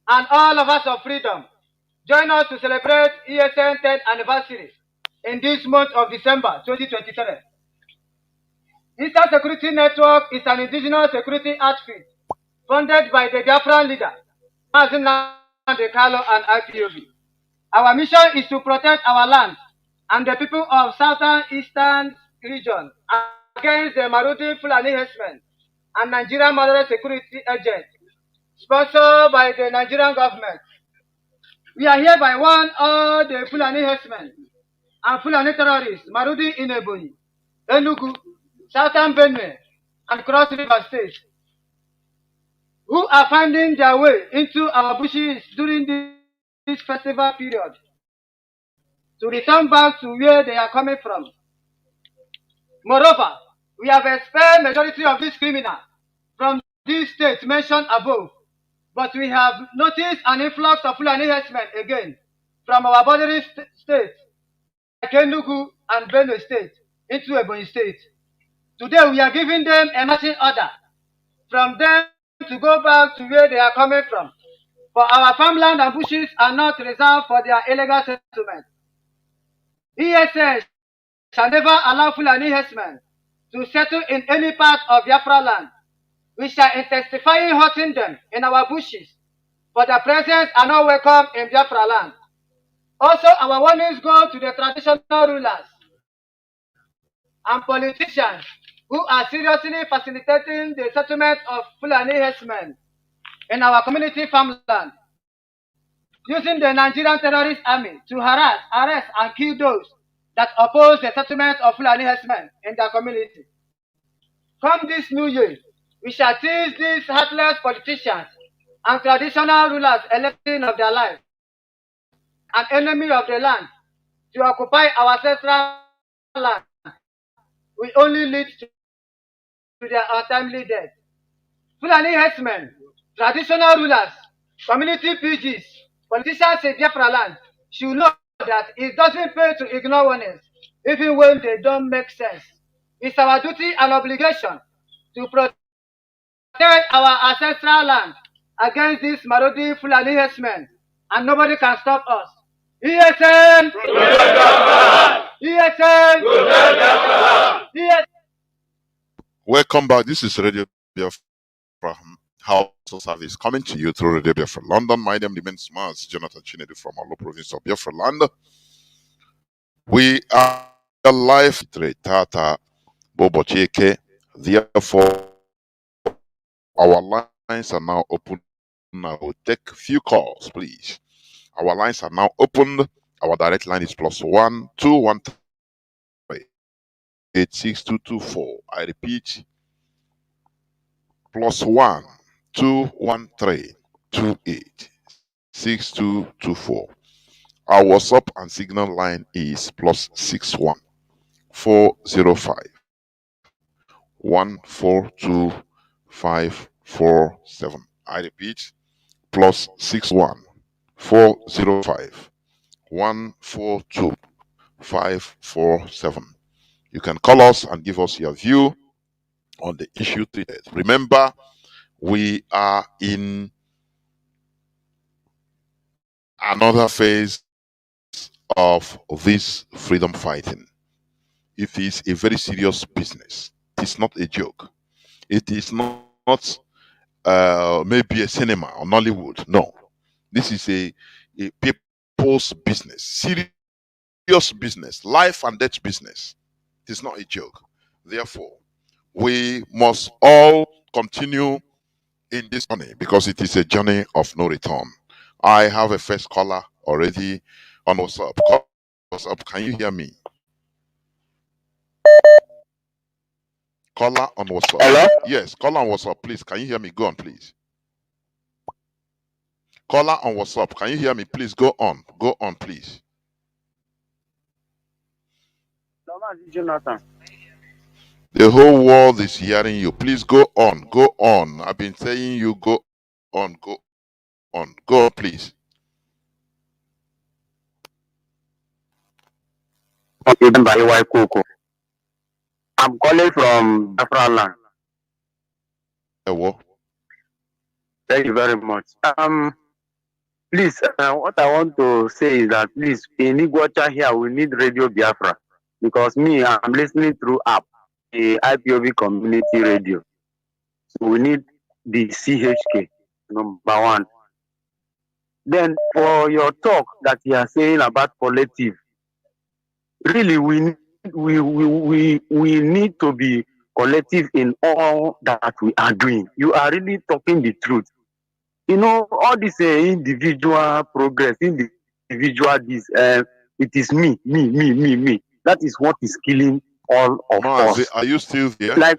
and all of us of freedom. Join us to celebrate ESN 10th anniversary in this month of December 2023. Eastern Security Network is an indigenous security outfit funded by the Biafran leader, Mazi Nnamdi Kanu and IPOB. Our mission is to protect our land and the people of Southern Eastern region against the Marudi Fulani herdsmen and Nigerian moderate security agents sponsored by the Nigerian government. We are hereby warn all the Fulani herdsmen and Fulani terrorists, Marudi in Ebonyi, Enugu, Southern Benue, and Cross River States, who are finding their way into our bushes during this festival period, to return back to where they are coming from. Moreover, we have expelled majority of these criminals from these states mentioned above, but we have noticed an influx of Fulani herdsmen again from our bordering states, like Enugu and Benue State, into Ebonyi State. Today, we are giving them a marching order from them to go back to where they are coming from, for our farmland and bushes are not reserved for their illegal settlement. ESN shall never allow Fulani herdsmen to settle in any part of Biafra land. We shall intensify hunting them in our bushes, for their presence are not welcome in Biafra land. Also, our warnings go to the traditional rulers and politicians who are seriously facilitating the settlement of Fulani herdsmen in our community farmland, using the Nigerian terrorist army to harass, arrest, and kill those that oppose the settlement of Fulani herdsmen in their community. Come this new year, we shall teach these heartless politicians and traditional rulers electing of their life, an enemy of the land, to occupy our ancestral land. We only lead to their untimely death. Fulani herdsmen, traditional rulers, community PGs, politicians in Biafra land should know that it doesn't pay to ignore warnings, even when they don't make sense. It's our duty and obligation to protect our ancestral land against these Marodi Fulani herdsmen, and nobody can stop us. ESN! ESN! ESN! Welcome back. This is Radio Biafra House of Service coming to you through Radio Biafra London. My name is Mazi, Jonathan Chinedu from our province of Biafra land. We are live today, Tata Bobocheke. Therefore, our lines are now open. Now we'll take a few calls, please. Our lines are now opened. Our direct line is +1 213 86224. I repeat, +1 213 286224. Our WhatsApp and Signal line is +61 405 142 547. I repeat, +61 405 142 547. You can call us and give us your view on the issue treated. Remember, we are in another phase of this freedom fighting. It is a very serious business. It is not a joke. It is not maybe a cinema or Nollywood. No, this is a people's business, serious business, life and death business. It is not a joke. Therefore, we must all continue in this journey because it is a journey of no return. I have a first caller already on WhatsApp. WhatsApp, can you hear me? Caller on WhatsApp. Hello? Yes, caller on WhatsApp, please. Can you hear me? Go on, please. Caller on WhatsApp, can you hear me? Please go on. Go on, please. Jonathan. The whole world is hearing you. Please go on. Go on. I've been saying you go on. Go on. Go on, please. I'm calling from Biafra land. Ewo. Thank you very much. Please, what I want to say is that please, in Iguacha here, we need Radio Biafra because me, I'm listening through app, the IPOB community radio. So we need the CHK, number one. Then for your talk that you are saying about collective, really we need to be collective in all that we are doing. You are really talking the truth. You know, all this individual progress, individual this, it is me. That is what is killing all of Mazi, us. are you still there? Like,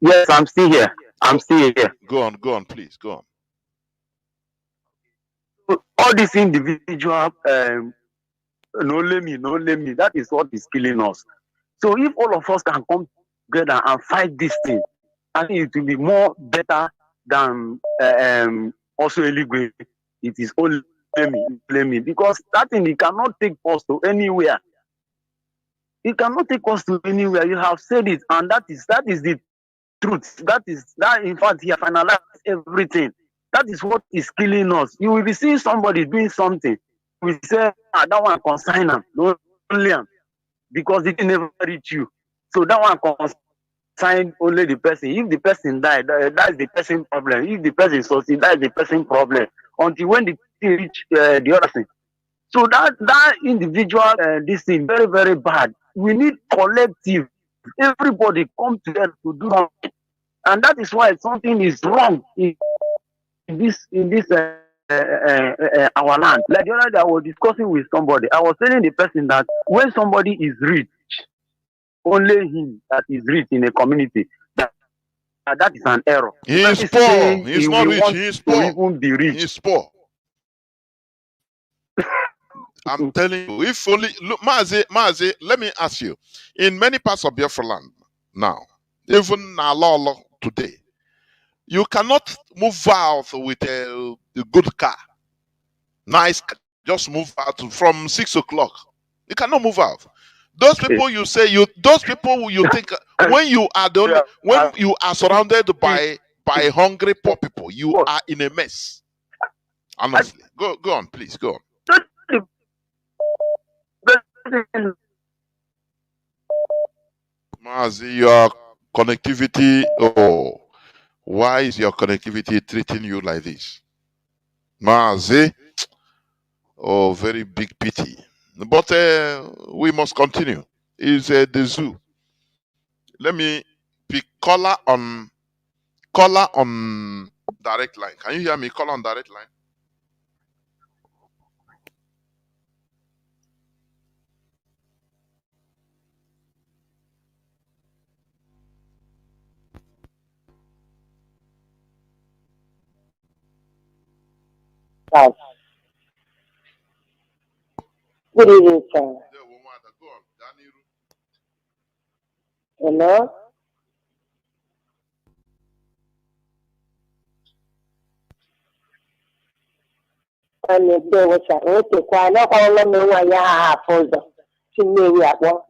yes, I'm still here. I'm still here. Go on, please. Go on. All this individual, no let me, that is what is killing us. So if all of us can come together and fight this thing, I think it will be more better than also Eligwe. It is only me, because that thing, it cannot take us to anywhere. It cannot take us to anywhere. You have said it, and that is the truth. That in fact he has finalized everything. That is what is killing us. You will be seeing somebody doing something. We say, that one consign him, no only him, because it never reach you. So that one consign only the person. If the person died, that is the person problem. If the person succeed, that is the person problem. Until when the thing reach the other thing. So that individual, this thing very very bad. We need collective. Everybody come together to do something, and that is why something is wrong in this our land. Like the other day, I was discussing with somebody. I was telling the person that when somebody is rich, only him that is rich in a community, that is an error. He is poor. He is not rich. He is poor. Even be rich. He is poor. I'm telling you, if only look, Mazi, let me ask you. In many parts of Biafra land now, even Nalolo today, you cannot move out with a good car. Nice car. Just move out from 6 o'clock. You cannot move out. Those people you say those people you think when you are done, when you are surrounded by hungry poor people, you are in a mess. Honestly. Go on, please. Go on. Mazi, your connectivity, why is your connectivity treating you like this? Mazi, very big pity. But we must continue. It's the zoo. Let me pick caller on direct line. Can you hear me? Caller on direct line. Yes. Good evening, sir. Hello? And if there was a okay, quite no call on me why you have for the Chinedu at one.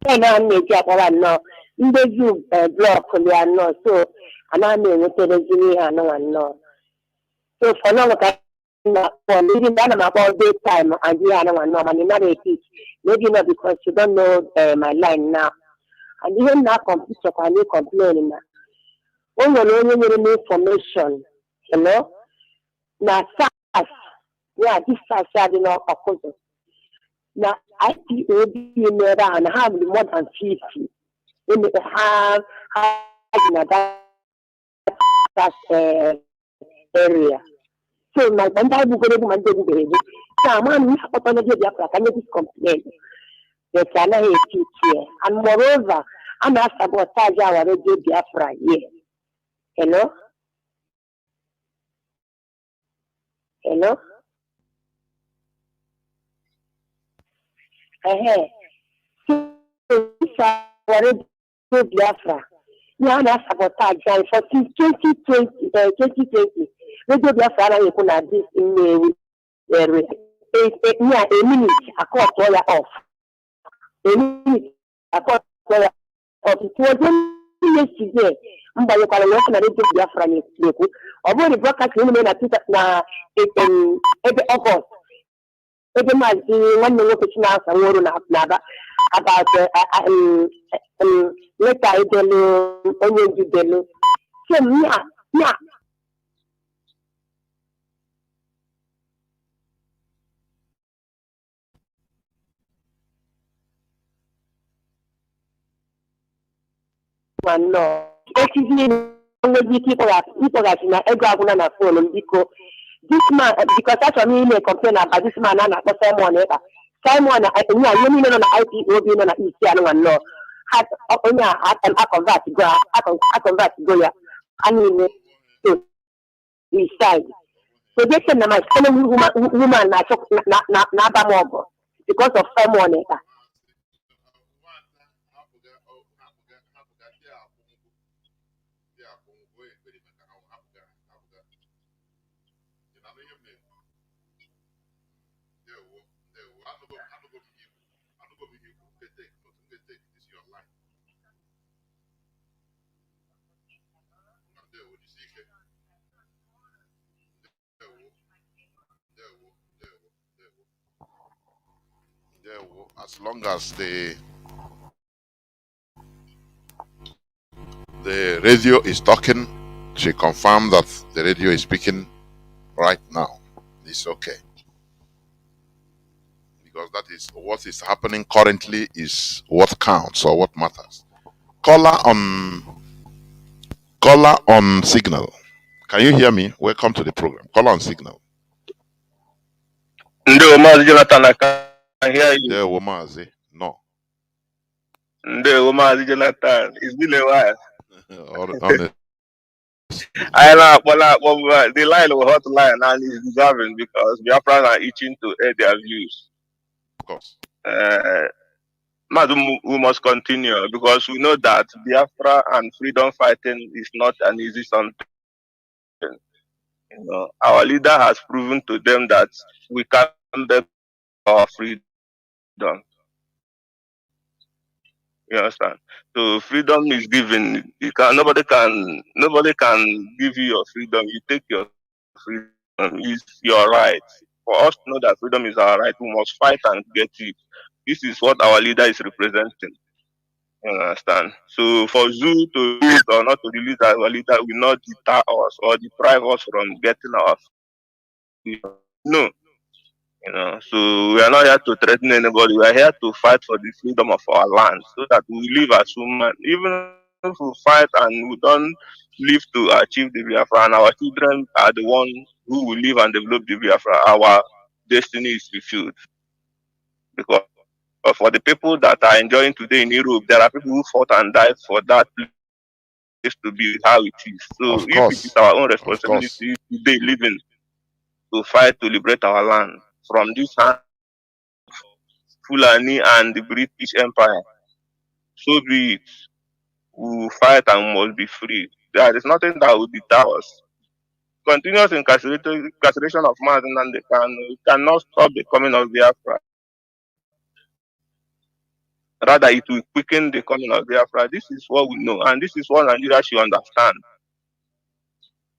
And I make up one no. They do block on no, so and I mean with the Jimmy and no one no. So for no for leading that about daytime and you are no one no, and not a teach. Maybe not because you don't know my line now. And even now, computer can you complain now? When you're only information, you know, now fast, yeah, this fast, I don't know, of course. Now, IPO being around have more than 50. When they have in that area. So, my entire book of my baby, someone who's open to the can you complain? They cannot teach here. And moreover, I'm asked about Taja or Radio Biafra here. Hello? Hello? So, Radio Biafra. Yeah, that's sabotage. And for 2020, 2020, Radio Biafra you could have this in a minute, a quarter off. A minute, a quarter off. It was yesterday. But you can work on Radio Biafra in Loku. Although the broadcast in every August. Every month, one minute now, and one about let I tell you, only you tell you. So, yeah. No. People are in a phone because this man, because that's what me complain about this man and Simon. Simon, I think you know the IPO being on the Eastern one. No, had I convert to go. I mean, to reside. So they said, my fellow woman, because of Simon. As long as the radio is talking, she confirmed that the radio is speaking right now. It's okay. Because that is what is happening currently is what counts or what matters. Caller on signal. Can you hear me? Welcome to the program. Caller on signal. No, Mazi Jonathan, I can hear you. There, Mazi. No. No, Mazi Jonathan. It's been a while. Honest. I know, but the line was hot line and it's deserving because Biafrans are itching to air their views. Of course. Mazi, we must continue because we know that Biafra and freedom fighting is not an easy something. You know, our leader has proven to them that we can beg our freedom. You understand? So freedom is given. Nobody can give you your freedom. You take your freedom. It's your right. For us to know that freedom is our right, we must fight and get it. This is what our leader is representing. You understand? So for Zoo to release or not to release our leader will not deter us or deprive us from getting our No. So we are not here to threaten anybody. We are here to fight for the freedom of our land so that we live as human. Even if we fight and we don't live to achieve the Biafra, and our children are the one who will live and develop the Biafra, our destiny is fulfilled. Because for the people that are enjoying today in Europe, there are people who fought and died for that place to be how it is. So Of if it is course. our own Of course. responsibility today living to fight to liberate our land from this hand Fulani and the British Empire, so be it. We will fight and must be free. There is nothing that will deter us. Continuous incarceration of Mazi and the cannot stop the coming of Biafra. Rather, it will quicken the coming of Biafra. This is what we know, and this is what Nigeria should understand.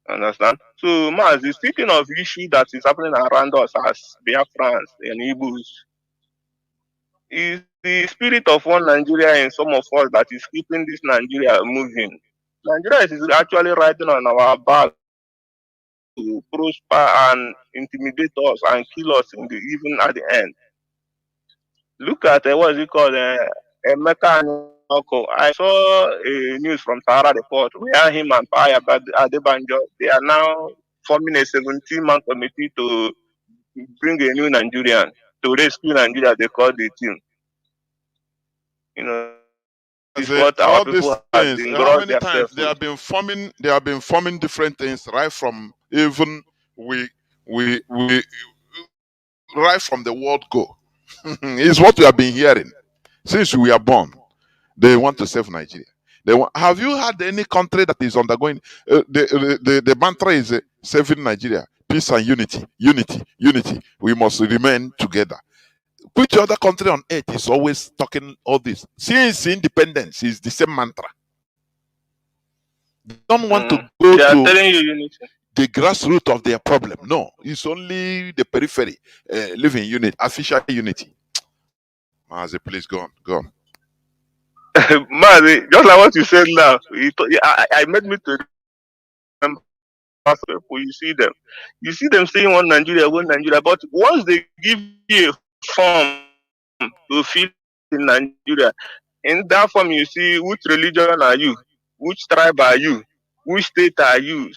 Understand? So, Mazi, speaking of issue that is happening around us as Biafrans and Igbos, is the spirit of one Nigeria in some of us that is keeping this Nigeria moving. Nigeria is actually riding on our back to prosper and intimidate us and kill us even at the end. Look at what is it called? Emeka Anyoko. I saw a news from Sahara Report where him and Paya Adebanjo, they are now forming a 17-man committee to bring a new Nigerian to rescue Nigeria. They call the team. This is what our All people these have things, been how brought many times themselves they with. have been forming different things right from even we right from the word go. Is what we have been hearing since we are born. They want to save Nigeria. Have you had any country that is undergoing the mantra is saving Nigeria, peace and unity, unity, unity. We must remain together. Which other country on earth is always talking all this? Since independence is the same mantra. They don't want to go They are to telling you unity. the grassroots of their problem. No, it's only the periphery. Live in unity, official unity. Mazi, please go on, go on. Mazi, just like what you said now, I made me to remember people. You see them saying one Nigeria, but once they give you a form to fill in Nigeria, in that form you see which religion are you, which tribe are you, which state are you.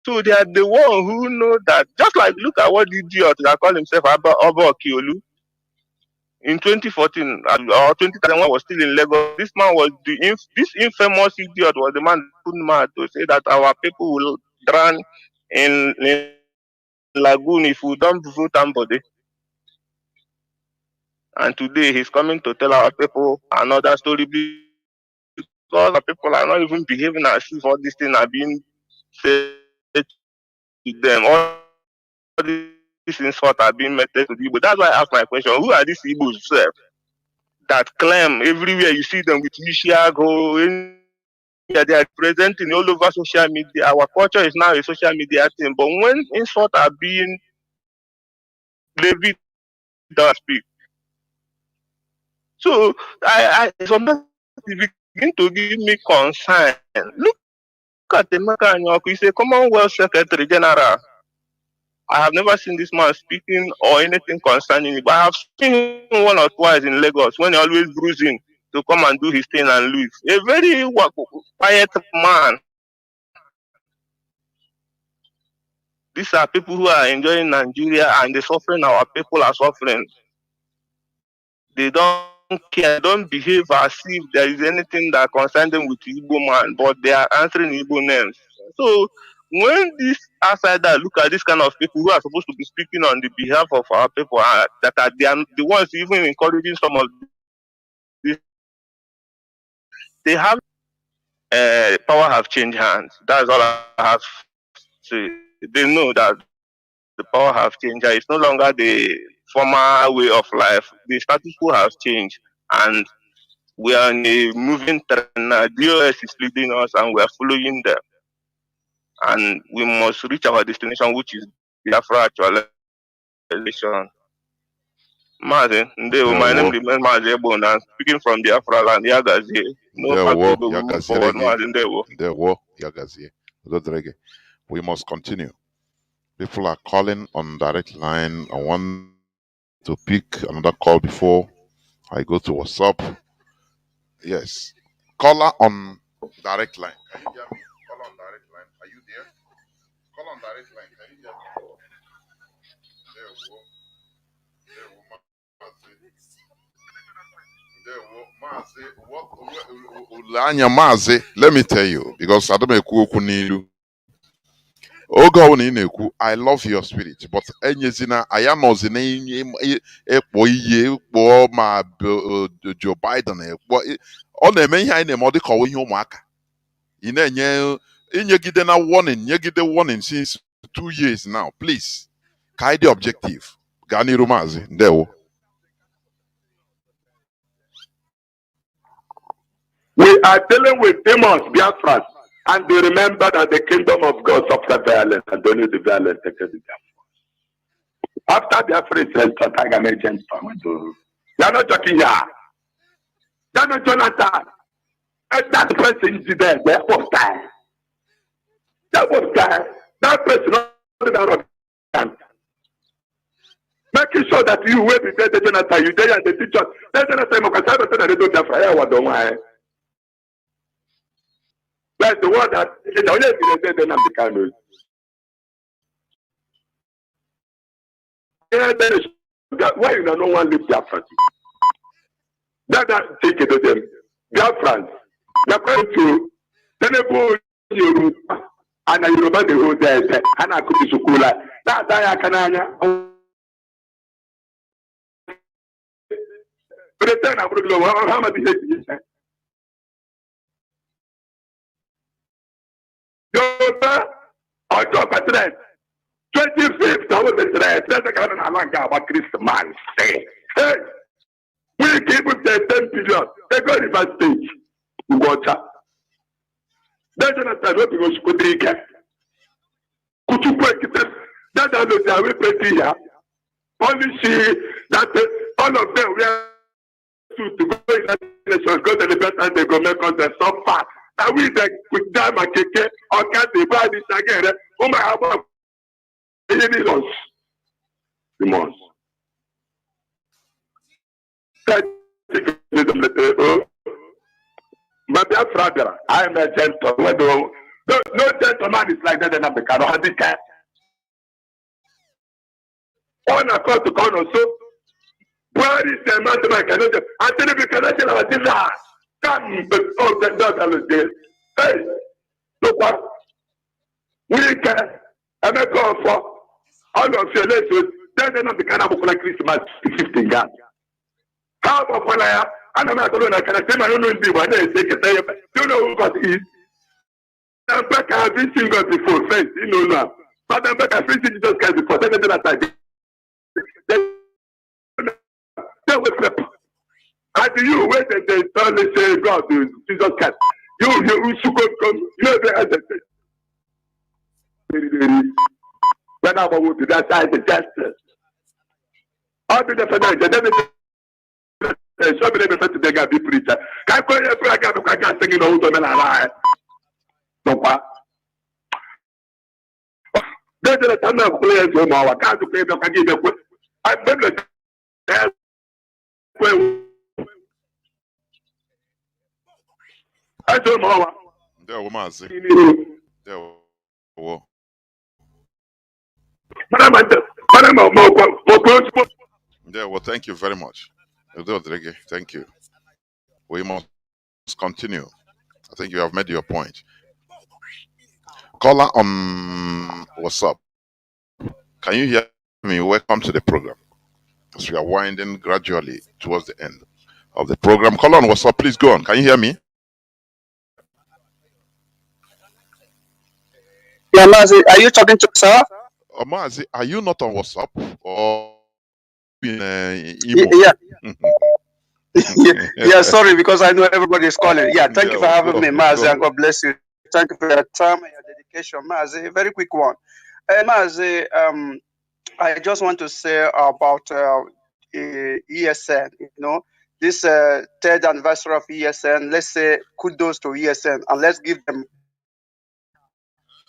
So they are the one who know that. Just like look at what the idiot that call himself Abba Okiolu in 2014 or 2031 was still in Lagos. This man was this infamous idiot was the man put mad to say that our people will drown in lagoon if we don't vote somebody. And today he's coming to tell our people another story because our people are not even behaving as if all these things are being said to them. All these insults are being met to the Igbo. That's why I asked my question: who are these Igbos that claim everywhere you see them with Ishiago? They are presenting all over social media. Our culture is now a social media thing. But when insults are being levied, don't speak. So I sometimes begin to give me concern. Look at the Emeka he's a Commonwealth Secretary General. I have never seen this man speaking or anything concerning it, but I have seen him one or twice in Lagos when he always bruising to come and do his thing and leave. A very quiet man. These are people who are enjoying Nigeria and the suffering our people are suffering. They don't care, don't behave as if there is anything that concerns them with Igbo man, but they are answering Igbo names. So when these outsiders look at this kind of people who are supposed to be speaking on the behalf of our people, that are the ones even encouraging some of this, they have power have changed hands. That's all I have to say. They know that the power have changed. It's no longer the former way of life. The status quo has changed, and we are in a moving trend now. DOS is leading us, and we are following them. And we must reach our destination, which is Biafra actualization. Mazi, my name remains Mazi Ebon, and speaking from Biafra land, Yagazi. No back to go move forward, Mazi Ndewo. We must continue. People are calling on direct line. I want to pick another call before I go to WhatsApp. Yes. Caller on direct line. Can you hear me? Caller on direct line. Are you there? Call on direct line. Can you hear me? There we go. There we go. Mazi, let me tell you, because I don't know. Oge ọbụla ị na-ekwu, I love your spirit, but enyezina anyị anọzi na ekpo ihe ekpo ma Joe Biden ekpo ọ na-eme ihe anyị na-eme ọ dịka ọwụ ihe ụmụaka ị na-enye inyegide na warning nyegide warning since 2 years now. Please ka anyị dị objective gaa n'iru maazị ndewo. We are dealing with demons, Biafras, and they remember that the kingdom of God suffers violence and only the violent take the Biafra. After Biafra is restored, I can agent. You are not talking here. You are not Jonathan. And that person is there. That was time. That was time. That person is not making sure that you will be there, Jonathan. You there and the teacher. Then Jonathan, because I don't know they don't Biafra. What don't I? That's the word that it's only then I'm the kind of why you know no one live Biafra? That take it to them. Biafrans, they're going to Tenebu Yoruba and Yoruba the whole day and I could be so cool. That's I can. But the time I would go, how much is it? Yoruba or drop a threat. 25th, I was a threat. That's a kind of alanga about Christmas. Hey, we give them the 10 billion. They go to the stage. Water. That's not a lot of Scudrica. Could you break it? That's not the way pretty here. Only see that all of them were to go in that nation, go to the best and they go make us the suffer. And we the with them and keke or can't they buy this again? Oh my God, it is us. The most. But that brother, I am a gentleman. No gentleman is like that in Africa. No, I think on a court to corner. So, where is the man to make another? I tell you, because I tell you, come, but oh, the daughter is hey, look what we can. I'm a call for all of your lessons. Then not the kind of Christmas 15 gun. How about when I am not alone? I can say, I don't know if one day take it. You know who got it? I'm back. I've been seeing God before, first, you know now. But I'm back. I've been seeing Jesus Christ before. Then I said, they will flip. And you wait and they only say, God, Jesus Christ. You should come. You know the when I want to that side, the justice. I'll be the federal. So many people to beg a big preacher. Can't go here for a guy who can't sing in all the men alive. No, what? There's a ton of players who are can't play the Kagi. I remember that. I don't know. There were Mazi. There were. There were. Thank you very much. Thank you. We must continue. I think you have made your point. Caller on WhatsApp. Can you hear me? Welcome to the program. As we are winding gradually towards the end of the program. Caller on WhatsApp, please go on. Can you hear me? Yeah, Mazi, are you talking to sir? Mazi, are you not on WhatsApp or in Yeah. Yeah, sorry, because I know everybody is calling. Yeah, thank you for having me, Mazi, and God bless you. Thank you for your time and your dedication, Mazi. Very quick one. Mazi, I just want to say about ESN, you know, this third anniversary of ESN. Let's say kudos to ESN and let's give them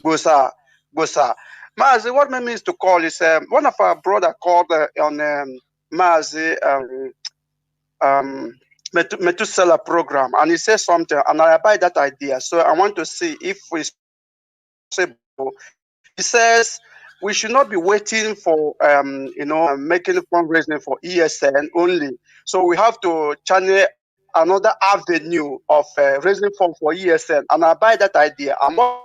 Bosa. Mazi, what made me is to call is one of our brother called on Mazi Methuselah program, and he says something, and I buy that idea. So I want to see if it's possible. He says we should not be waiting for making fundraising for ESN only. So we have to channel another avenue of raising funds for ESN, and I buy that idea. And what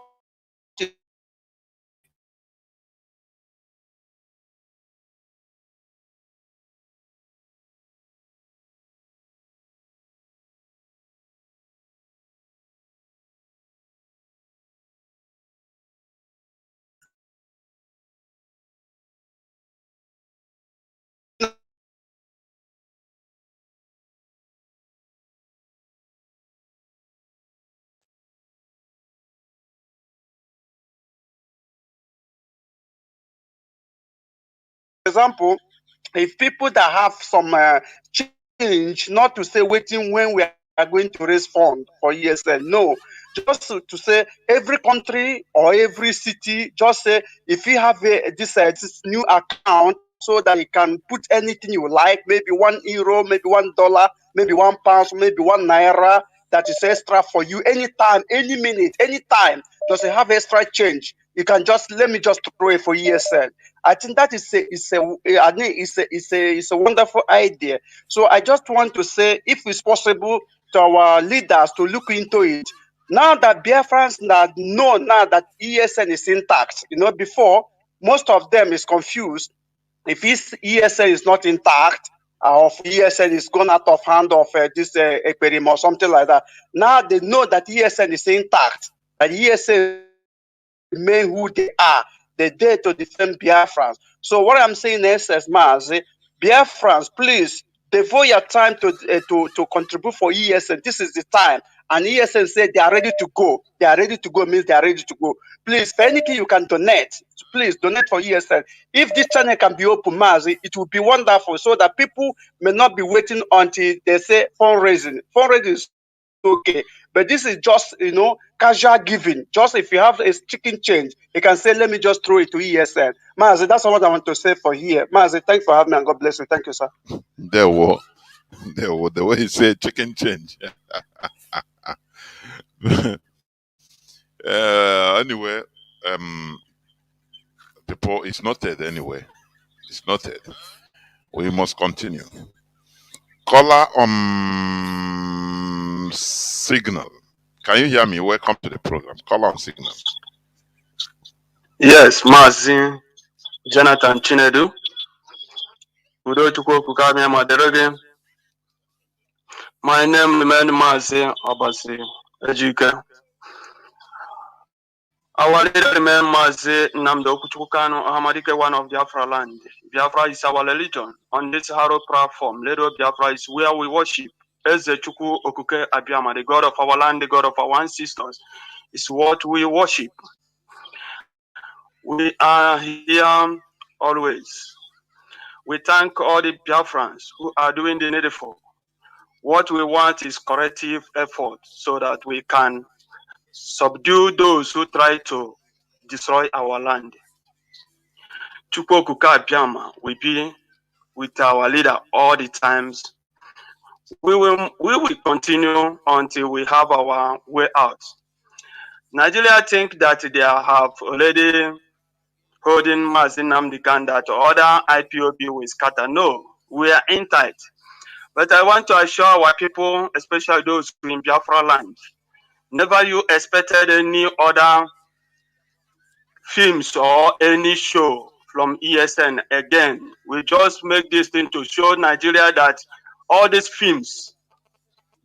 example, if people that have some change, not to say waiting when we are going to raise funds for ESL, no, just to say every country or every city, just say if you have this new account so that you can put anything you like, maybe €1, maybe $1, maybe £1, maybe £1 that is extra for you anytime, any minute, anytime. Does it have extra change? You can just let me just throw it for ESL. I think that is a wonderful idea. So I just want to say, if it's possible to our leaders to look into it. Now that Biafrans know now that ESN is intact, before most of them is confused. If ESN is not intact, or if ESN is gone out of hand of this Eperim or something like that, now they know that ESN is intact, that ESN remain who they are. They're there to defend Biafrans. So what I'm saying is, Mazi, Biafrans, please devote your time to contribute for ESN. This is the time. And ESN said they are ready to go. They are ready to go means they are ready to go. Please, for anything you can donate, please donate for ESN. If this channel can be open, Mazi, it will be wonderful so that people may not be waiting until they say fundraising. Fundraising is okay, but this is just casual giving. Just if you have a chicken change, you can say, let me just throw it to ESN. Mazi, that's what I want to say for here. Mazi, thanks for having me, and God bless you. Thank you, sir. There were the way he said chicken change. Anyway, people, it's noted anyway. It's noted. We must continue. Caller on signal. Can you hear me? Welcome to the program. Caller on signal. Yes, Mazi, Jonathan Chinedu. My name remains Mazi Obasi Ejike. Our leader remains Mazi Namdo Kuchukano Ahamadike, one of Biafra land. Biafra is our religion. On this Haro platform, Ledo Biafra is where we worship. Eze Chukwu Okuke Abiyama, the God of our land, the God of our ancestors, is what we worship. We are here always. We thank all the Biafrans who are doing the needful. What we want is corrective effort so that we can subdue those who try to destroy our land. Chukwu Okuka Abiyama will be with our leader all the times. We will continue until we have our way out. Nigeria think that they have already holding Mazi Nnamdi Kanu that other IPOB will scatter. No, we are in tight. But I want to assure our people, especially those in Biafra land, never you expected any other films or any show from ESN again. We just make this thing to show Nigeria that all these films,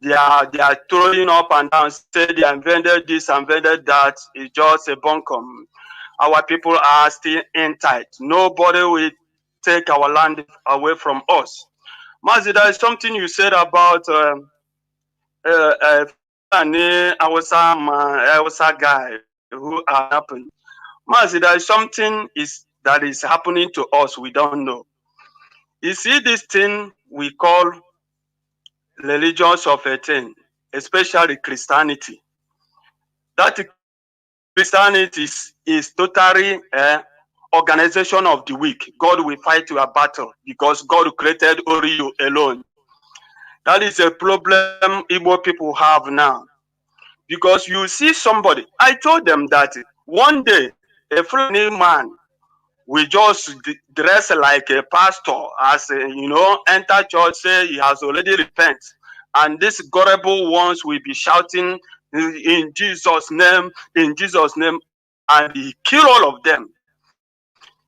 they are throwing up and down, say they invented this, invented that, is just a bunkum. Our people are still in tight. Nobody will take our land away from us. Mazi, there is something you said about Hausa guy who happened. Mazi, there is something that is happening to us we don't know. You see this thing we call religions of a thing, especially Christianity. That Christianity is totally organization of the weak. God will fight your battle because God created only you alone. That is a problem Igbo people have now. Because you see somebody, I told them that one day a funny man will just dress like a pastor, as enter church, say he has already repented, and these gullible ones will be shouting in Jesus' name, and he kill all of them.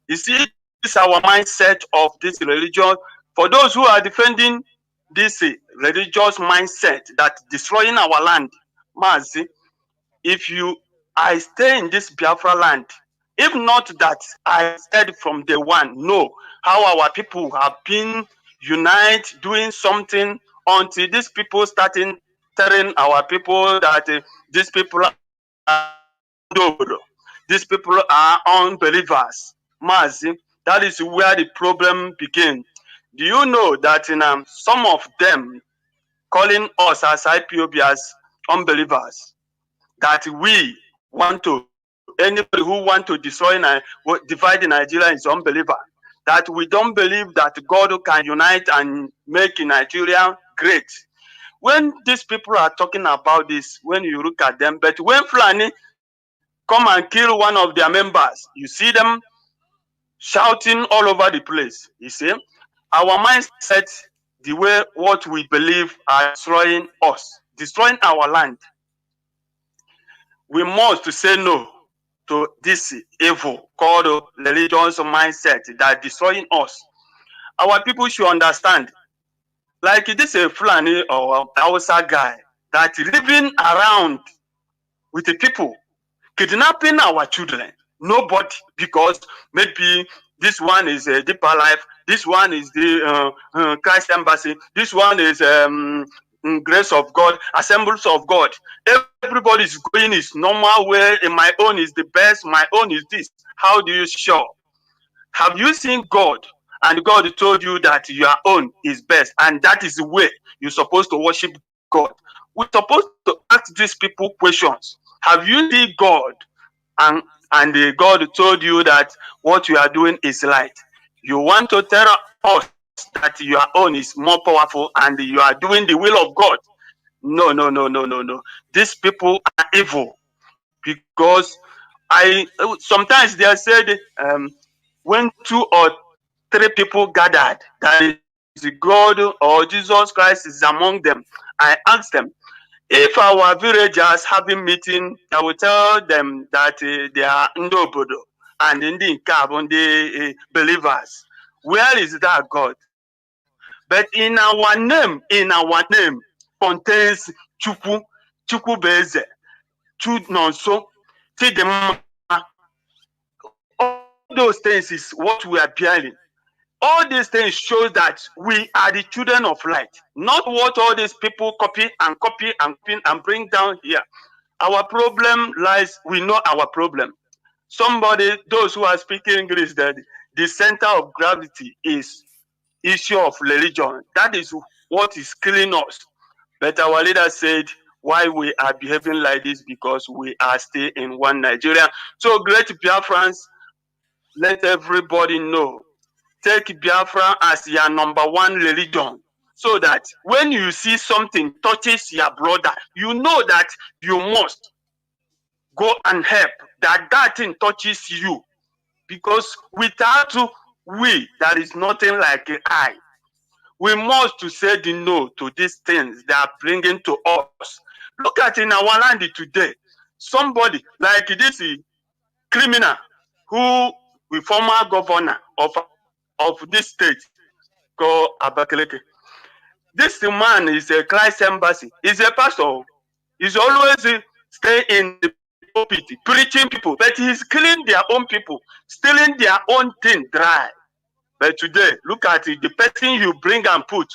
You see, this is our mindset of this religion. For those who are defending this religious mindset that destroying our land, Mazi, if I stay in this Biafra land, if not that I said from day one, no, how our people have been united, doing something until these people starting telling our people that these people are these people are unbelievers. Mazi, that is where the problem begins. Do you know that in some of them calling us as IPOB as unbelievers, that we want to, anybody who want to destroy divide Nigeria is unbeliever, that we don't believe that God can unite and make Nigeria great. When these people are talking about this, when you look at them, but when Fulani come and kill one of their members, you see them shouting all over the place. You see, our mindset, the way what we believe are destroying us, destroying our land. We must say no to this evil called religious mindset that destroying us. Our people should understand, like this a Fulani or Hausa guy that living around with the people, kidnapping our children. Nobody, because maybe this one is a deeper life, this one is the Christ Embassy, this one is Grace of God, Assemblies of God. Everybody is going his normal way, and my own is the best, my own is this. How do you show? Have you seen God? And God told you that your own is best, and that is the way you're supposed to worship God. We're supposed to ask these people questions. Have you seen God? And God told you that what you are doing is right. You want to tell us that your own is more powerful and you are doing the will of God. No, no, no, no, no, no. These people are evil, because sometimes they are said when 2 or 3 people gathered, that is God or Jesus Christ is among them. I asked them, if our villagers having meeting, I will tell them that they are Ndobodo and Ndi Nkab, the believers. Where is that God? But in our name contains Chukwu, Chukwu Beze, Chunonso, Chidema. All those things is what we are bearing. All these things show that we are the children of light, not what all these people copy and bring down here. Our problem lies, we know our problem. Somebody, those who are speaking English, that the center of gravity is issue of religion. That is what is killing us. But our leader said, why we are behaving like this, because we are still in one Nigeria. So great Biafrans, let everybody know, take Biafra as your number 1 religion, so that when you see something touches your brother, you know that you must go and help, that thing touches you. Because without we, there is nothing like I. We must to say the no to these things they are bringing to us. Look at in our land today, somebody like this criminal who the former governor of this state called Abakaleke. This man is a Christ Embassy. He's a pastor. He's always stay in the pulpit preaching people, but he's killing their own people, stealing their own thing dry. But today, look at it, the person you bring and put,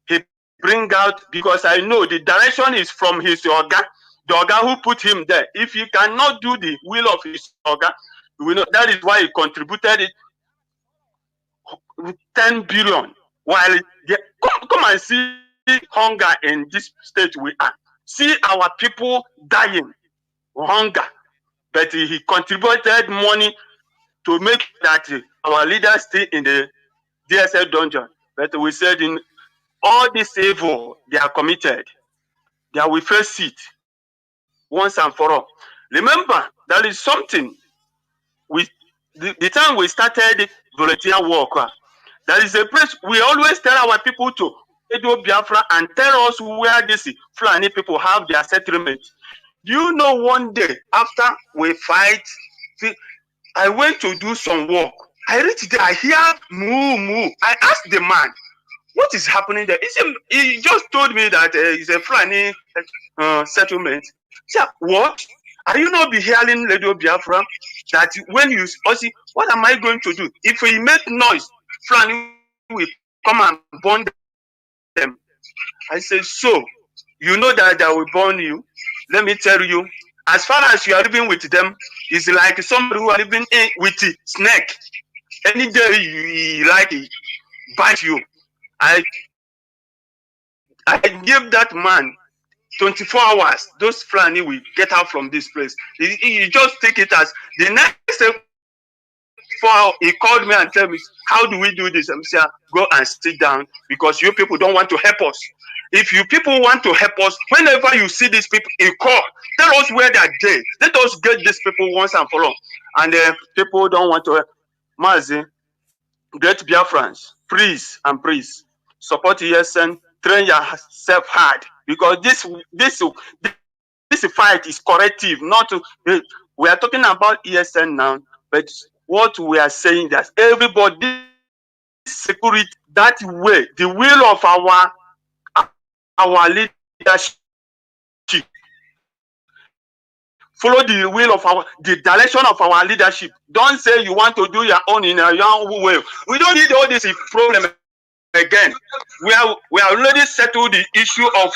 he bring out, because I know the direction is from his organ, the organ who put him there. If he cannot do the will of his organ, we know that is why he contributed it with 10 billion. While come and see hunger in this state we are. See our people dying, hunger. But he contributed money to make that our leaders stay in the DSL dungeon. But we said in all this evil they are committed, they will face it once and for all. Remember, that is something we the time we started volunteer work. There is a place we always tell our people to Edo Biafra and tell us where these Fulani people have their settlement. Do you know one day after we fight, see, I went to do some work. I reached there, I hear moo moo. I asked the man, what is happening there? He just told me that it's a Fulani settlement. Yeah, what? Are you not be hearing Radio Biafra? That when you see, what am I going to do? If we make noise, Fulani will come and burn them. I said, so you know that they will burn you. Let me tell you, as far as you are living with them, it's like somebody who are living with a snake. Any day you like it, bite you. I give that man 24 hours. Those Fulani will get out from this place. You just take it as the next day. He called me and told me, how do we do this? I said, go and sit down because you people don't want to help us. If you people want to help us, whenever you see these people, you call. Tell us where they are dead. Let us get these people once and for all. And people don't want to help. Mazi, great Biafrans, please and please support ESN. Train yourself hard because this fight is corrective. We are talking about ESN now, but what we are saying that everybody security that way, the will of our leadership. Follow the will of the direction of our leadership. Don't say you want to do your own in your own way. We don't need all this problem again. We have already settled the issue of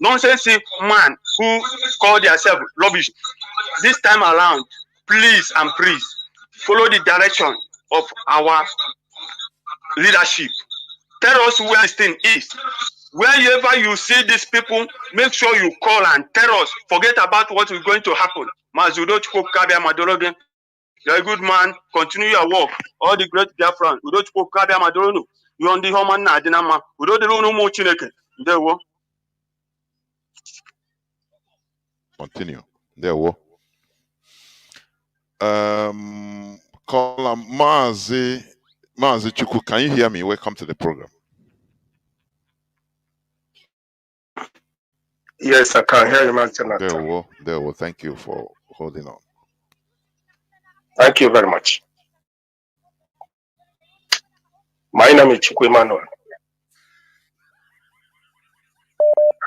nonsense man who call themselves rubbish. This time around, please and please follow the direction of our leadership. Tell us where this thing is. Wherever you see these people, make sure you call and tell us. Forget about what is going to happen. You're a good man. Continue your work. All the great Biafran. You on the home na dinama. We don't know more Chineke. There we Continue. There we Call Mazi Chuku. Can you hear me? Welcome to the program. Yes, I can hear you, man. There we Thank you for holding on. Thank you very much. My name is Chiku Emmanuel.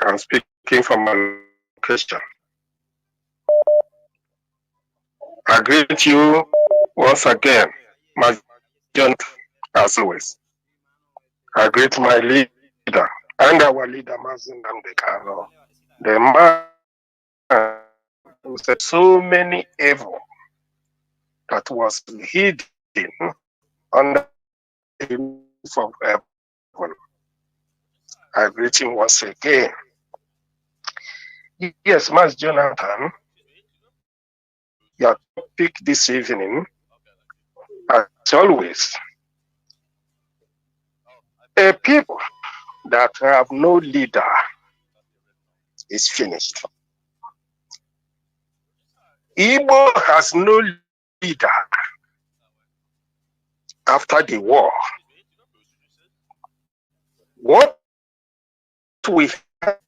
I'm speaking from my location. I greet you once again, my John, as always. I greet my leader and our leader, Mazi Namdekano. The man who said so many evil that was hidden under the roof of heaven. I greet him once again. Yes, Master Jonathan, your topic this evening, as always, a people that have no leader is finished. Igbo has no leader after the war. What we have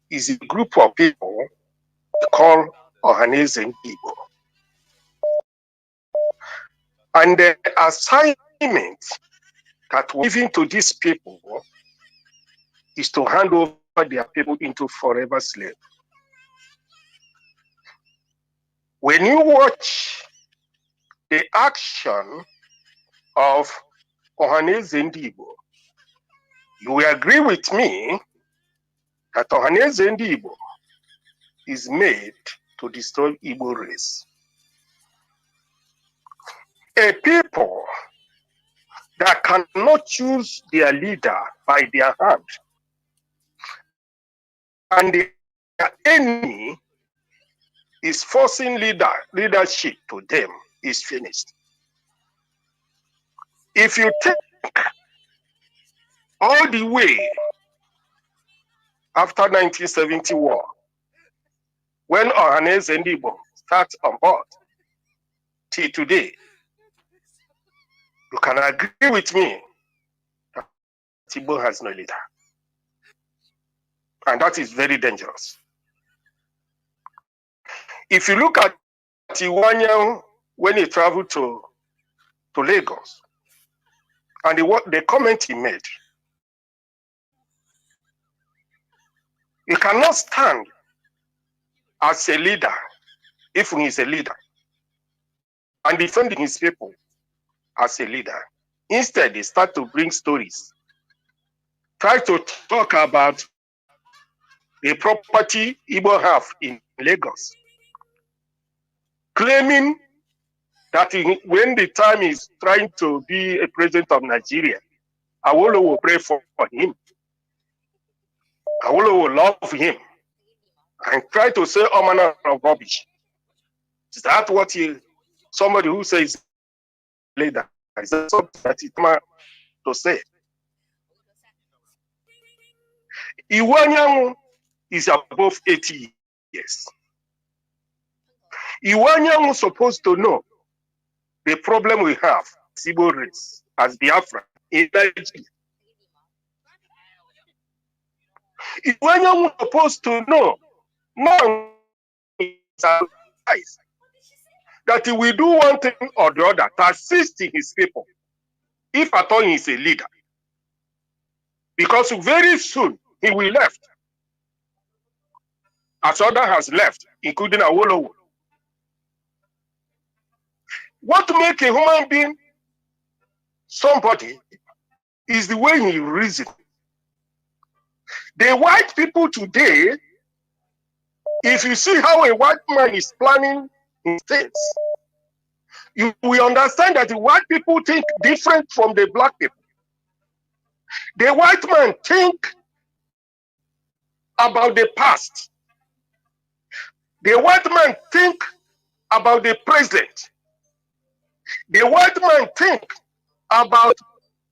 is a group of people called Ohanese Igbo. And the assignment that we're giving to these people is to hand over their people into forever slave. When you watch the action of Ohanese Igbo, you will agree with me that Ohanese Igbo is made to destroy Igbo race. A people that cannot choose their leader by their hand, and their enemy is forcing leadership to them. is finished. If you take all the way after 1970 war, when Ohanes and Igbo start on board, till today, you can agree with me that Igbo has no leader. And that is very dangerous. If you look at Iwanya when he traveled to Lagos, and the comment he made, he cannot stand as a leader, if he is a leader, and defending his people as a leader. Instead, they start to bring stories, try to talk about the property Igbo have in Lagos, claiming that when the time is trying to be a president of Nigeria, Awolowo will pray for him. Awolowo will love him and try to say all manner of rubbish. Is that what somebody who says leader, is that something that he come to say? Iwanyangu is above 80 years. Iwanyangu is supposed to know the problem we have, Igbo race, as Biafra in Nigeria. Iwanyangu is supposed to know now that he will do one thing or the other to assist his people, if at all he is a leader. Because very soon he will left, as other has left, including Awolowo. What makes a human being somebody is the way he reasons. The white people today, if you see how a white man is planning his states, you will understand that the white people think different from the black people. The white man think about the past. The white man think about the present. The white man think about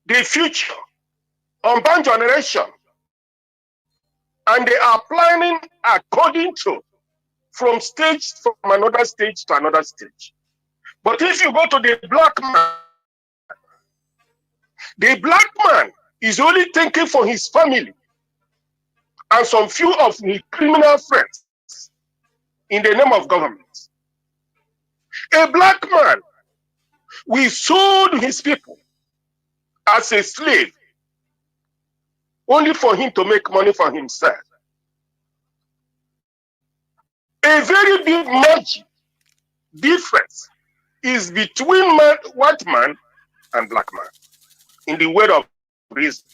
the future, unborn generation. And they are planning according to from another stage to another stage. But if you go to the black man is only thinking for his family and some few of his criminal friends in the name of government. A black man will sold his people as a slave only for him to make money for himself. A very big margin difference is between white man and black man in the word of reason.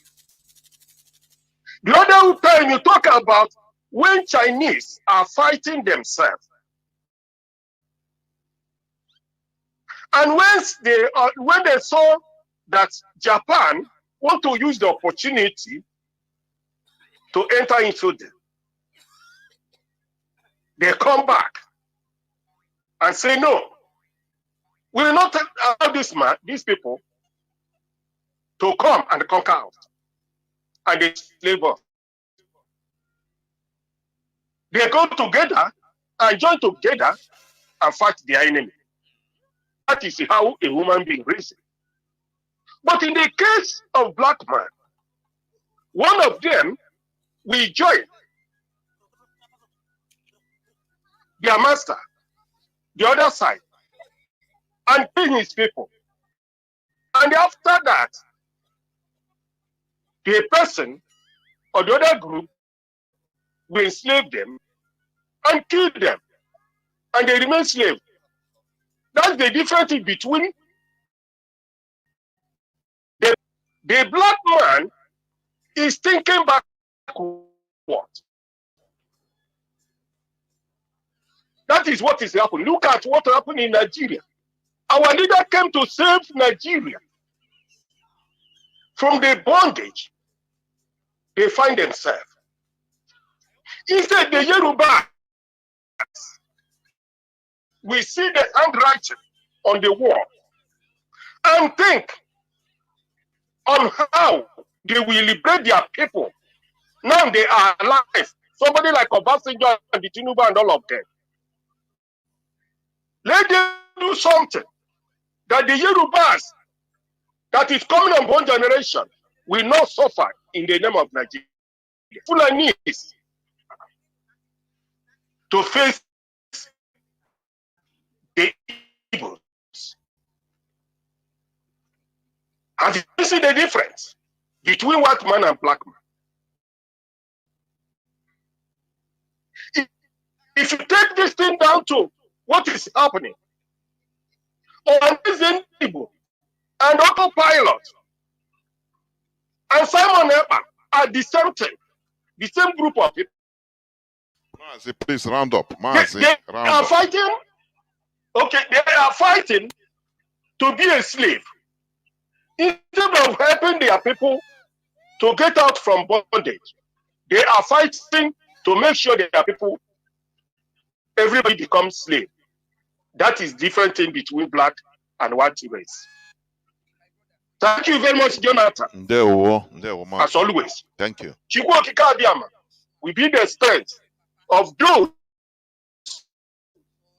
The other time you talk about when Chinese are fighting themselves, and when they saw that Japan want to use the opportunity to enter into them, they come back and say, no, we will not allow these people to come and conquer us and they slave us. They go together and join together and fight their enemy. That is how a human being reasons. But in the case of black man, one of them will join their master, the other side, and kill his people. And after that, the person or the other group will enslave them and kill them, and they remain slaves. That's the difference between the black man is thinking backward. That is what is happening. Look at what happened in Nigeria. Our leader came to save Nigeria from the bondage they find themselves. Instead, the Yoruba, we see the handwriting on the war and think on how they will liberate their people. Now they are alive. Somebody like Obasanjo and the Tinubu and all of them. Let them do something that the Yorubas that is coming on one generation will not suffer in the name of Nigeria. Fulani needs to face the evils. And you see the difference between white man and black man. If you take this thing down to what is happening on this Igbo and autopilot and Simon Epa are the same thing, the same group of people. Mazi, please round up. Mazi, they round are up. fighting. Okay, they are fighting to be a slave instead of helping their people to get out from bondage. They are fighting to make sure their people, everybody becomes slave. That is different thing between black and white race. Thank you very much, Jonathan. As always. Thank you. We be the strength of those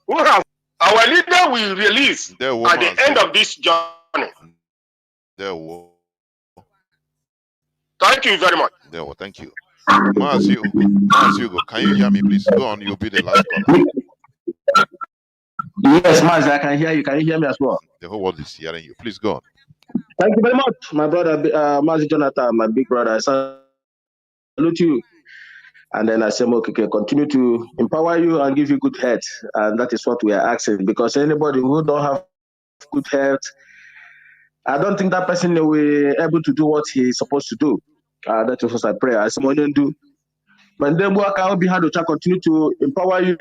who have our leader will release at the end of this journey. Thank you very much. Thank you. Mazi, can you hear me, please? Go on, you'll be the last caller. Yes, Mazi, I can hear you. Can you hear me as well? The whole world is hearing you. Please go on. Thank you very much, my brother, Mazi Jonathan, my big brother. I salute you. And then I say, okay, continue to empower you and give you good health. And that is what we are asking. Because anybody who don't have good health, I don't think that person will be able to do what he's supposed to do. That is what I pray. I say, do. But then I will be hard to continue to empower you,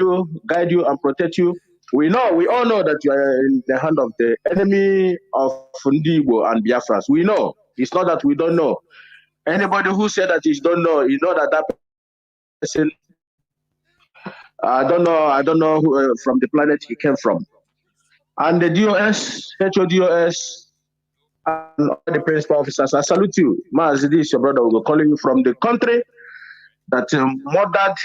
guide you, and protect you. We all know that you are in the hand of the enemy of Fundibo and Biafras. We know. It's not that we don't know. Anybody who said that he don't know, you know that person, I don't know who, from the planet he came from. And the DOS, HODOS, and all the principal officers, I salute you. Mazi, this is your brother. We're calling you from the country that murdered.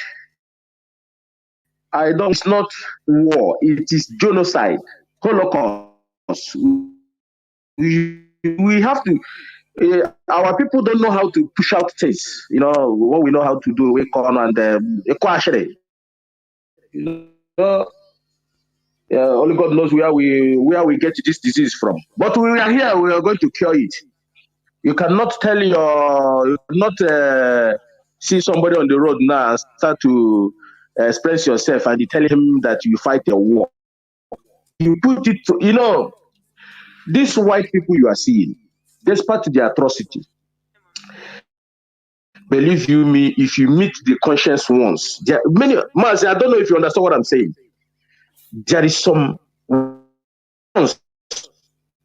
It's not war, it is genocide, Holocaust. We have to, our people don't know how to push out things. You know, what we know how to do, we come and only God knows where we get this disease from. But we are here, we are going to cure it. You cannot see somebody on the road now and start to express yourself and you tell him that you fight a war. You put it to, these white people you are seeing, despite the atrocity, believe you me, if you meet the conscious ones, there are many, Mazi, I don't know if you understand what I'm saying. There is some ones,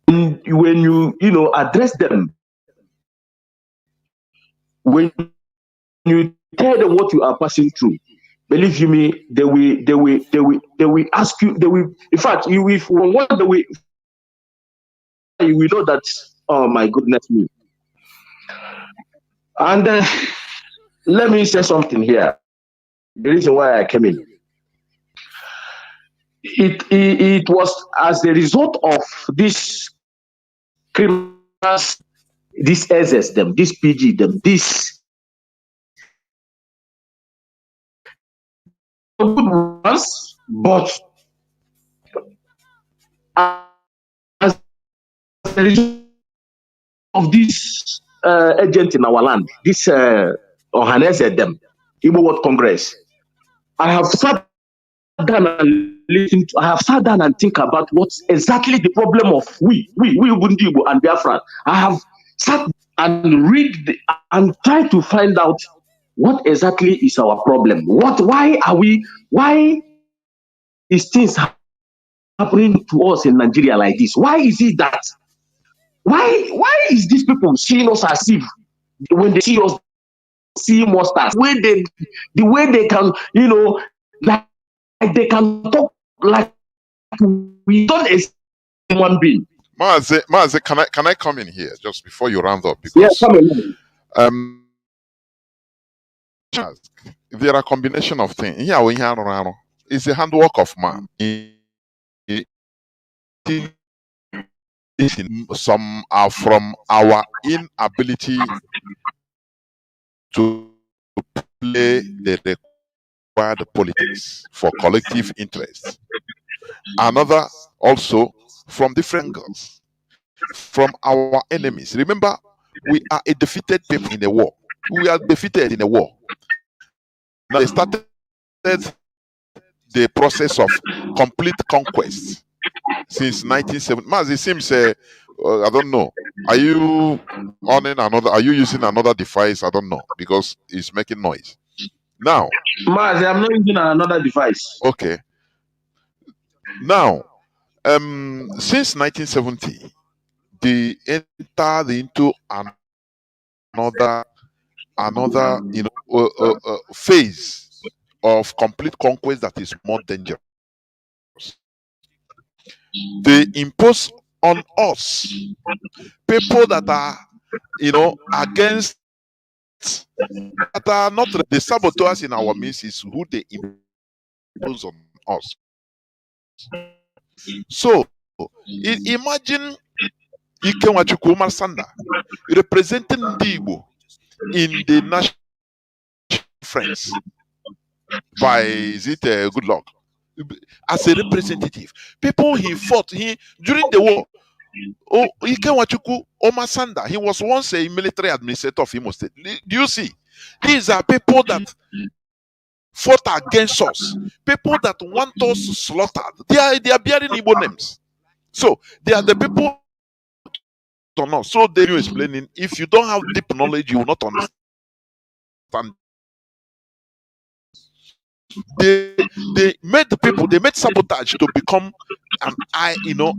when you address them, when you tell them what you are passing through, believe you me, they will ask you, in fact, you will know that, oh my goodness me. And let me say something here. The reason why I came in, it was as a result of this criminals, this SS them, this PG them, this good ones, but as a result of this agent in our land, this Ohanese them, Igbo World Congress, I have sat down and listened to, I have sat down and think about what's exactly the problem of we Bundibo and Biafra. I have sat and read and try to find out what exactly is our problem. Why is things happening to us in Nigeria like this? Why is it that? Why is these people seeing us as if when they see us, see monsters? The way they can, like they can talk like we don't exist human being. Mazi, can I come in here just before you round up? Yeah, Because come in. there are a combination of things. It's the handwork of man. Some are from our inability to play the required politics for collective interests. Another also from different angles, from our enemies. Remember, we are a defeated people in a war. We are defeated in a war. Now they started the process of complete conquest since 1970. Maz, it seems I don't know. Are you on in another? Are you using another device? I don't know because it's making noise. Now, Mazi, I'm not using another device. okay. Now, since 1970, they entered into another phase of complete conquest that is more dangerous. They impose on us people that are against, that are not the saboteurs in our midst, is who they impose on us. So imagine Ike Nwachukwu Umar Sanda representing the Igbo in the national conference by, is it Good Luck, as a representative. People he fought during the war. Oh, Ike Nwachukwu Umar Sanda, he was once a military administrator of Imo State. Do you see? These are people that fought against us, people that want us slaughtered. They are bearing Igbo names. So they are the people to know. So they are explaining. If you don't have deep knowledge, you will not understand. They made the people, they made sabotage to become an idol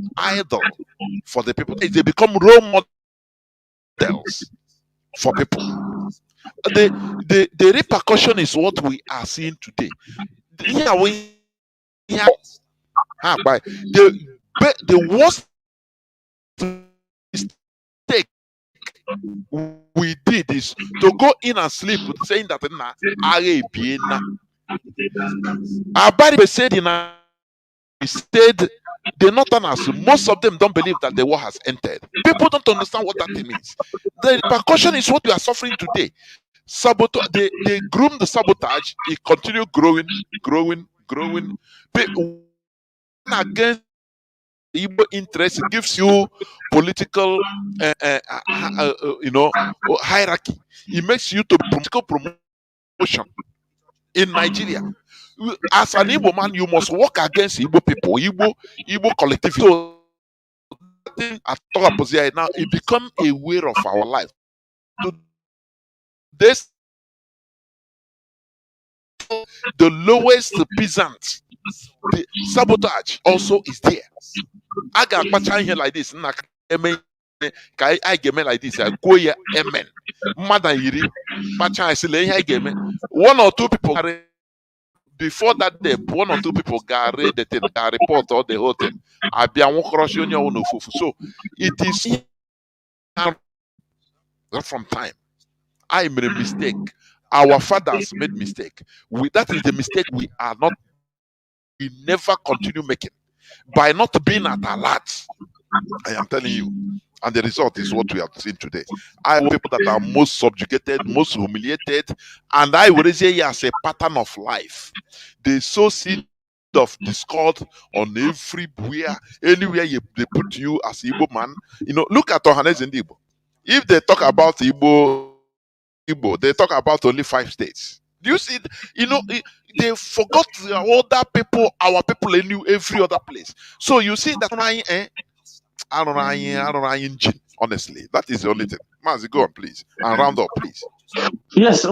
for the people. They become role models for people. The repercussion is what we are seeing today. Here we have by the worst mistake we did is to go in and sleep with saying that Abari said the Northerners, most of them don't believe that the war has entered. People don't understand what that means. The repercussion is what we are suffering today. They groom the sabotage, it continue growing. Against Igbo interest, it gives you political hierarchy. It makes you to political promotion in Nigeria. As an Igbo man, you must work against Igbo people, Igbo collectivity. So at now it become a way of our life. To this, the lowest peasant, the sabotage also is there. I got patching here like this. I get me like this. I go here, amen. Mother Yiri, patching I say, one or two people before that day, one or two people got read the thing, got report all the whole thing. I be on crush on your own. So it is from time. I made a mistake. Our fathers made mistake. That is the mistake we never continue making by not being at alert. I am telling you. And the result is what we have seen today. I want people that are most subjugated, most humiliated, and I would say as a pattern of life. They sow seed of discord on everywhere, anywhere they put you as Igbo man. Look at Ohanes and Igbo. If they talk about Igbo, they talk about only 5 states. Do you see? They forgot the other people, our people in every other place. So you see that I don't know, honestly. That is the only thing. Mazi, go on, please. And round up, please. Yes,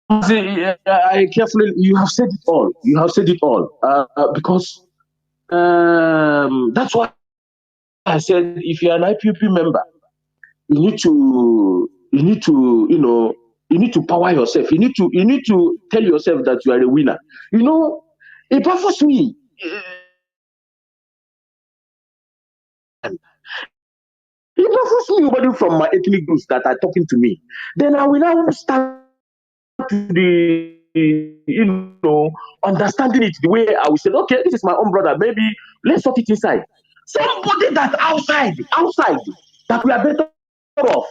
I carefully, you have said it all. You have said it all. Because that's why I said if you're an IPP member, you need to power yourself. You need to tell yourself that you are a winner. It baffles me. If I force me somebody from my ethnic groups that are talking to me, then I will now start to understanding it the way I will say, okay, this is my own brother. Maybe let's sort it inside. Somebody that outside, that we are better off.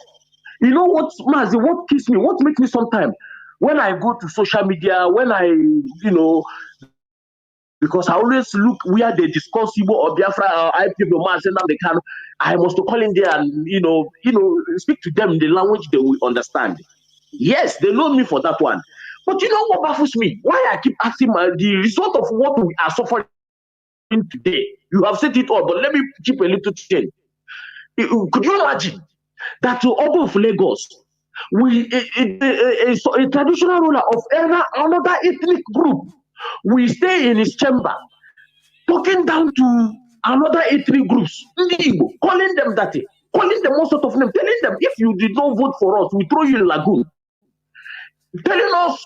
You know what, Mazi, what kills me, what makes me sometimes when I go to social media, when I, because I always look where they discuss Igbo or Biafra or IPO man, they can, I must call in there and speak to them in the language they will understand. Yes, they know me for that one. But you know what baffles me? Why I keep asking the result of what we are suffering today. You have said it all, but let me keep a little thing. Could you imagine that to Oba of Lagos, a traditional ruler of another ethnic group, we stay in his chamber, talking down to another ethnic groups, calling them that, calling them all sort of names, telling them if you did not vote for us, we throw you in lagoon. Telling us,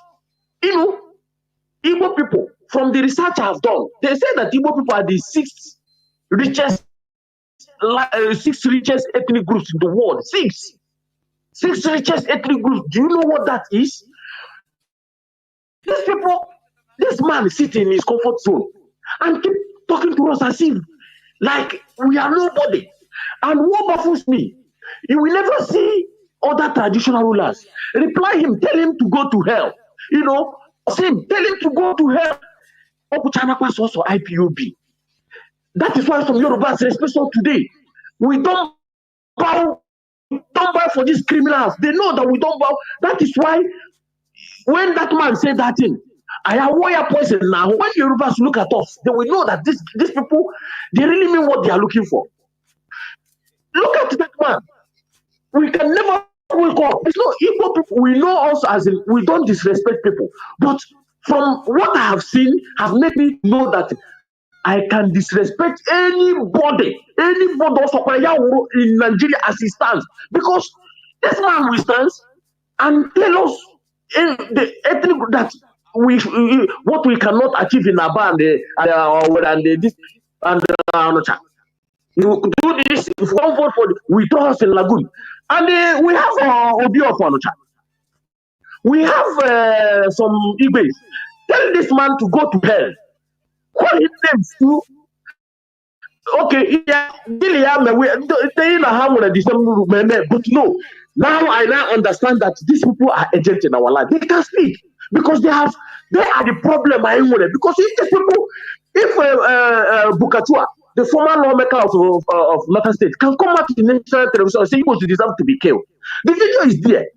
Igbo people, from the research I've done, they say that Igbo people are the sixth richest ethnic groups in the world. Six richest ethnic groups. Do you know what that is? These people, this man sits in his comfort zone and keep talking to us as if like we are nobody. And what baffles me, you will never see other traditional rulers reply him, tell him to go to hell. Tell him to go to hell. Also IPOB. That is why some Yorubas, especially today, we don't bow for these criminals. They know that we don't bow. That is why when that man said that thing, I have warrior poison now. When Yorubas look at us, they will know that these people, they really mean what they are looking for. Look at that man. We can never wake up. It's not equal people. We know us as in we don't disrespect people. But from what I have seen, have made me know that I can disrespect anybody also in Nigeria as he stands. Because this man will stand and tell us the ethnic that what we cannot achieve in Aba and this and you do this, if we don't vote for we throw us in Lagoon. And we have Obi of Onocha. We have some Igbes. Tell this man to go to hell. Call his names too. Okay, yeah, but no. Now I now understand that these people are agents in our life. They can speak because they are the problem. Because if these people, if Bukatua, the former lawmaker of Northern State, can come out to the national television and say he was deserve to be killed, the video is there.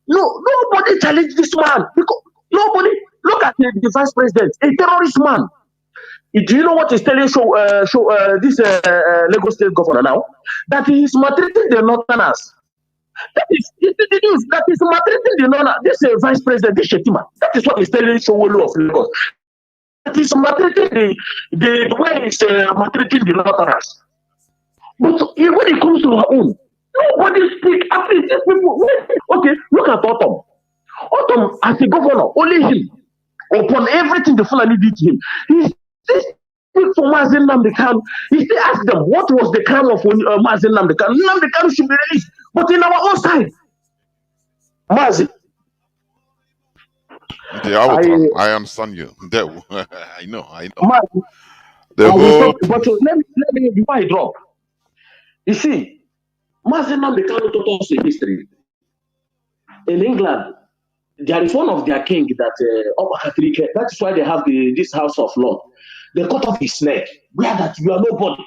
No, nobody challenge this man because nobody. Look at the vice president, a terrorist man. Do you know what he's telling this Lagos State governor now? That he is maltreating the Northerners. That is the news. That is maltreating the Northerners. This vice president, this Shetima. That is what he's telling Showolo of Lagos. That is maltreating the way he's maltreating the Northerners. But when it comes to our own, nobody speak. At least these people. Okay, look at Autumn. Autumn, as a governor, only him. Upon everything the Fulani did to him, he speak for Mazi Nnamdi Kanu. He still ask them what was the crime of Mazi Nnamdi Kanu. Nnamdi Kanu should be released, but in our own side, Mazi. I understand you. I know. Mazi, but let me before I drop. You see, Mazi Nnamdi Kanu taught us a history. In England, there is one of their king that is why they have this House of Lords. They cut off his neck, where that you are nobody.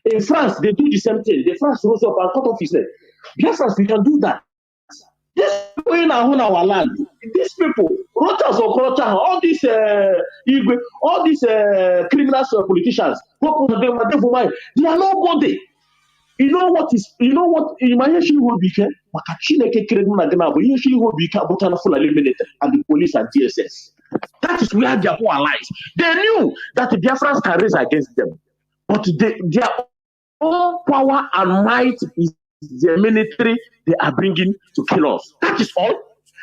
In France, they do the same thing. The France rose up and cut off his neck. Yes, France, we can do that. This people in our land, these people, Rochas or Krocha, all these criminals or politicians, they are nobody. You know what immediately will be here? And the police and DSS. That is where their whole lies. They knew that the Biafrans can raise against them, but their own power and might is the military they are bringing to kill us. That is all.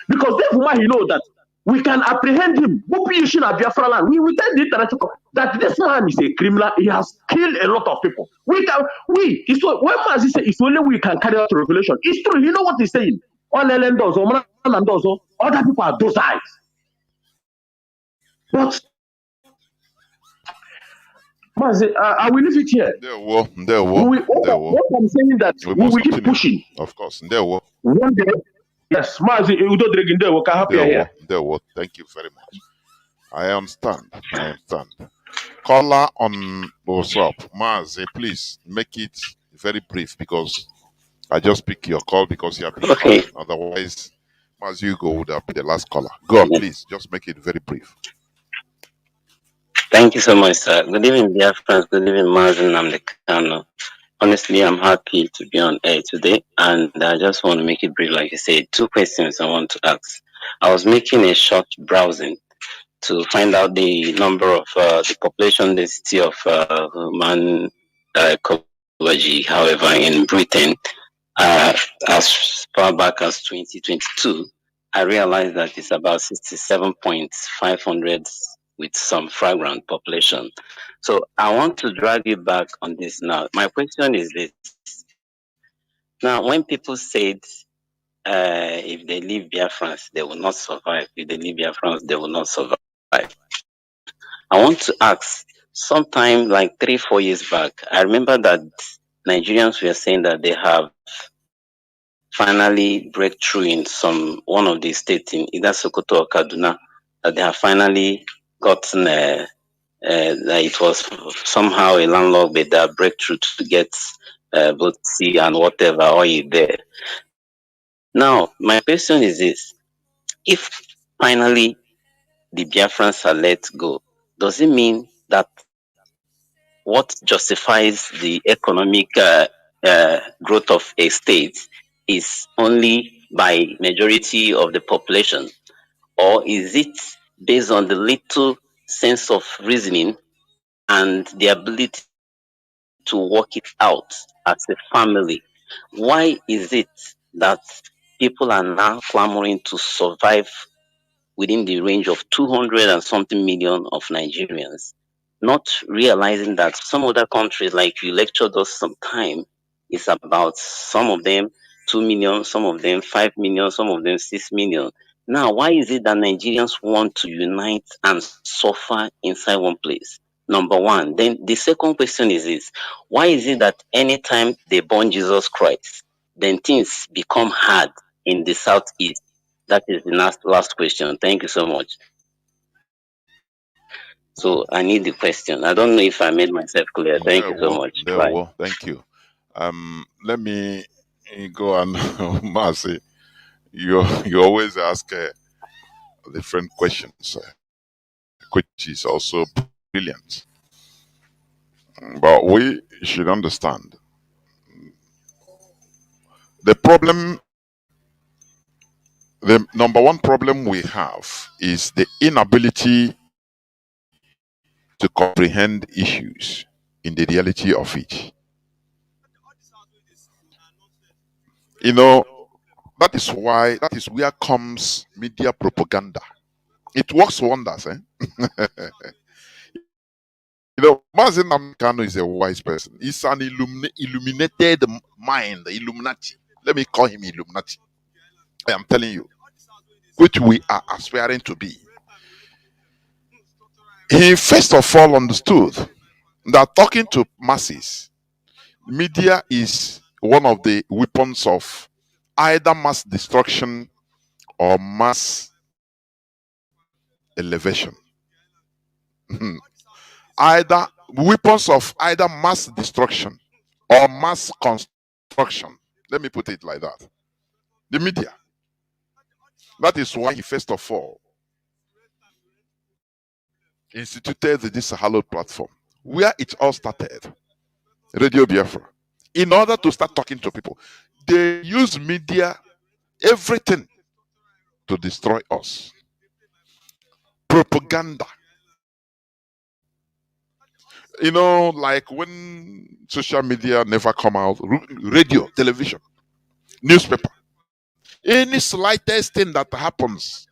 Because therefore, he knows that we can apprehend him. We tell the international that this man is a criminal. He has killed a lot of people. It's when Mazi say it's only we can carry out regulation. It's true. You know what he's saying? Other people are those eyes. But Mazi, I will leave it here. What I'm saying that we will keep pushing. Of course. One day, yes, Mazi, Thank you very much. I understand. Caller on WhatsApp, Mazi, please make it very brief because I just pick your call because you have been calling. Otherwise, Mazi Hugo would have been the last caller. Go on, please. Just make it very brief. Thank you so much, sir. Good evening, dear friends. Good evening, Mazi Namdekano. Honestly, I'm happy to be on air today, and I just want to make it brief. Like you said, 2 questions I want to ask. I was making a short browsing to find out the number of the population density of human ecology. However, in Britain, as far back as 2022, I realized that it's about 67,500 with some fragrant population. So I want to drag you back on this now. My question is this. Now, when people said if they leave Biafrans, they will not survive. If they leave Biafrans, they will not survive. I want to ask, sometime like 3-4 years back, I remember that Nigerians were saying that they have finally breakthrough in one of the states in either Sokoto or Kaduna, that they have finally gotten that it was somehow a landlocked with that breakthrough to get both sea and whatever oil there. Now, my question is this: if finally the Biafrans are let go, does it mean that what justifies the economic growth of a state is only by majority of the population, or is it based on the little sense of reasoning and the ability to work it out as a family? Why is it that people are now clamoring to survive within the range of 200 and something million of Nigerians, not realizing that some other countries, like you lectured us some time, is about some of them 2 million, some of them 5 million, some of them 6 million. Now, why is it that Nigerians want to unite and suffer inside one place? Number one. Then the second question is this: why is it that anytime they born Jesus Christ, then things become hard in the southeast? That is the last question. Thank you so much. So I need the question. I don't know if I made myself clear. Thank you so much. Bye. Thank you. Let me go on, Mazi. You always ask different questions, which is also brilliant. But we should understand the problem. The number one problem we have is the inability to comprehend issues in the reality of it. You know, that is where comes media propaganda. It works wonders, eh? You know, Mazi Namdekano is a wise person. He's an illuminated mind, Illuminati. Let me call him Illuminati. I am telling you, which we are aspiring to be. He first of all understood that talking to masses, media is one of the weapons of either mass destruction or mass elevation. Either weapons of either mass destruction or mass construction. Let me put it like that. The media. That is why he first of all instituted this hallowed platform, where it all started, Radio Biafra. In order to start talking to people, they use media, everything, to destroy us. Propaganda. You know, like when social media never come out, radio, television, newspaper, any slightest thing that happens,